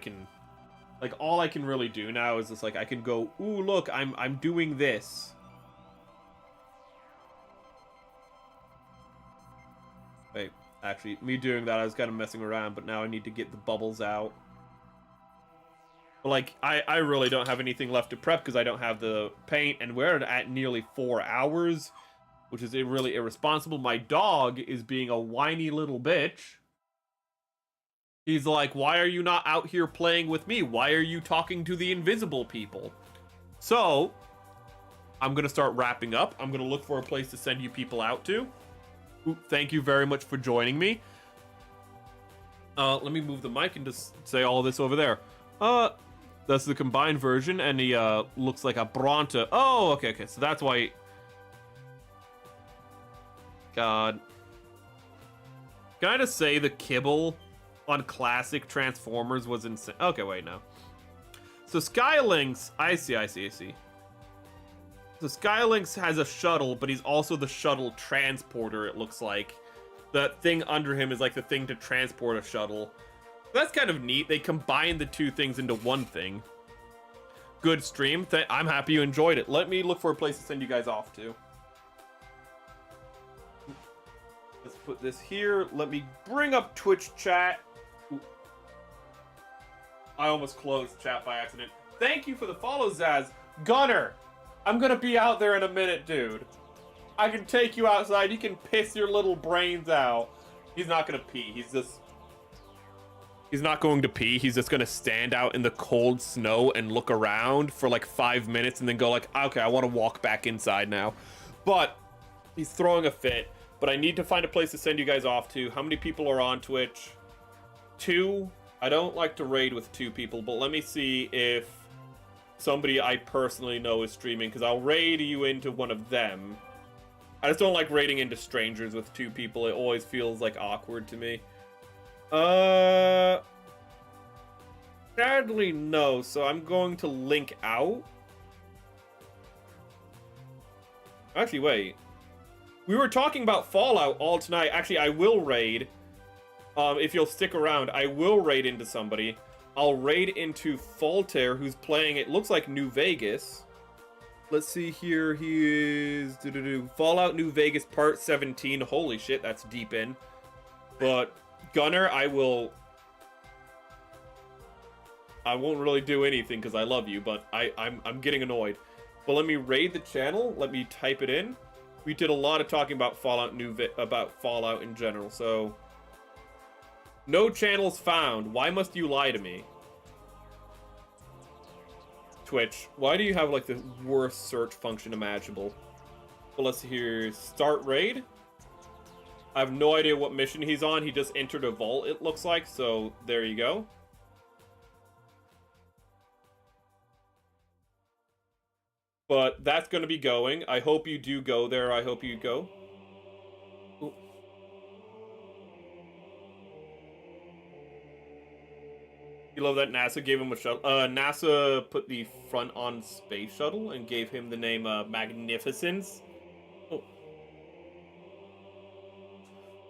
Speaker 1: all I can really do now is just, like, I can go, ooh, look, I'm doing this. Wait, actually, me doing that, I was kind of messing around, but now I need to get the bubbles out. But, like, I really don't have anything left to prep because I don't have the paint, and we're at nearly 4 hours, which is really irresponsible. My dog is being a whiny little bitch. He's like, why are you not out here playing with me? Why are you talking to the invisible people? So, I'm going to start wrapping up. I'm going to look for a place to send you people out to. Ooh, thank you very much for joining me. Let me move the mic and just say all this over there. That's the combined version, and he looks like a Bronto. Oh, okay, so that's why. God. Can I just say the kibble on classic Transformers was insane? Okay, wait, no. So Skylinks, I see. So Skylinks has a shuttle, but he's also the shuttle transporter, it looks like. The thing under him is like the thing to transport a shuttle. That's kind of neat. They combined the two things into one thing. Good stream. I'm happy you enjoyed it. Let me look for a place to send you guys off to. Let's put this here. Let me bring up Twitch chat. Ooh. I almost closed chat by accident. Thank you for the follow, Zaz. Gunner, I'm gonna be out there in a minute, dude. I can take you outside. You can piss your little brains out. He's not gonna pee. He's not going to pee. He's just gonna stand out in the cold snow and look around for like 5 minutes and then go like, okay, I want to walk back inside now. But he's throwing a fit. But I need to find a place to send you guys off to. How many people are on Twitch? 2. I don't like to raid with 2 people, but let me see if somebody I personally know is streaming, because I'll raid you into one of them. I just don't like raiding into strangers with 2 people. It always feels like awkward to me. Sadly, no. So I'm going to link out. Actually, wait. We were talking about Fallout all tonight. Actually, I will raid. If you'll stick around, I will raid into somebody. I'll raid into Falter, who's playing, it looks like New Vegas. Let's see here. He is Fallout New Vegas Part 17. Holy shit, that's deep in. But Gunner, I will I won't really do anything because I love you, but I'm getting annoyed. But let me raid the channel. Let me type it in. We did a lot of talking about Fallout about Fallout in general. So, no channels found. Why must you lie to me? Twitch, why do you have like the worst search function imaginable? Well, let's hear start raid. I have no idea what mission he's on. He just entered a vault, it looks like. So there you go. But that's going to be going. I hope you do go there. I hope you go. Ooh. You love that NASA gave him a shuttle. NASA put the front on space shuttle and gave him the name Magnificence.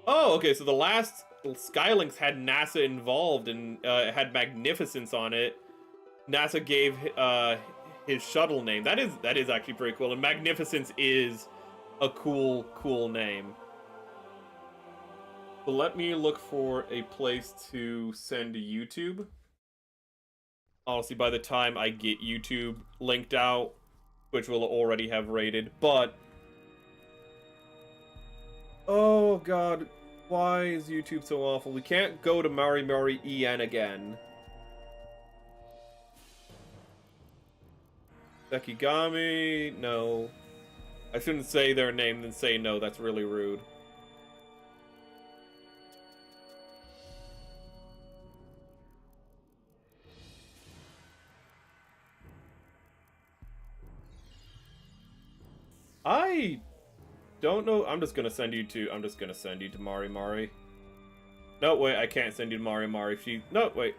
Speaker 1: Oh, okay, so the last Skylinks had NASA involved and had Magnificence on it. NASA gave his shuttle name. That is actually pretty cool. And Magnificence is a cool name. So let me look for a place to send to YouTube. Honestly, by the time I get YouTube linked out, which will already have rated, but... Oh god, why is YouTube so awful? We can't go to Mari En again. Sekigami, no. I shouldn't say their name then say no, that's really rude. I don't know. I'm just gonna send you to Mari. No, wait, I can't send you to Mari. No, wait.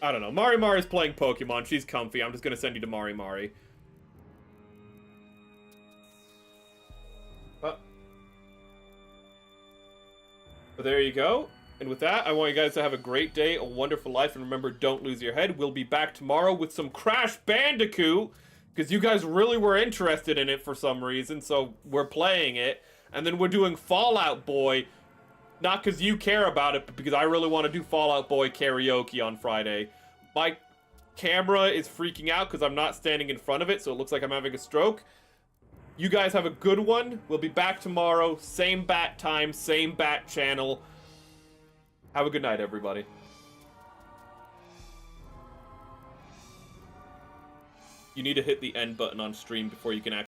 Speaker 1: I don't know. Mari's playing Pokemon. She's comfy. I'm just gonna send you to Mari. But there you go. And with that, I want you guys to have a great day, a wonderful life, and remember, don't lose your head. We'll be back tomorrow with some Crash Bandicoot, because you guys really were interested in it for some reason, so we're playing it. And then we're doing Fallout Boy, not because you care about it, but because I really want to do Fallout Boy karaoke on Friday. My camera is freaking out because I'm not standing in front of it, so it looks like I'm having a stroke. You guys have a good one. We'll be back tomorrow. Same bat time, same bat channel. Have a good night, everybody. You need to hit the end button on stream before you can actually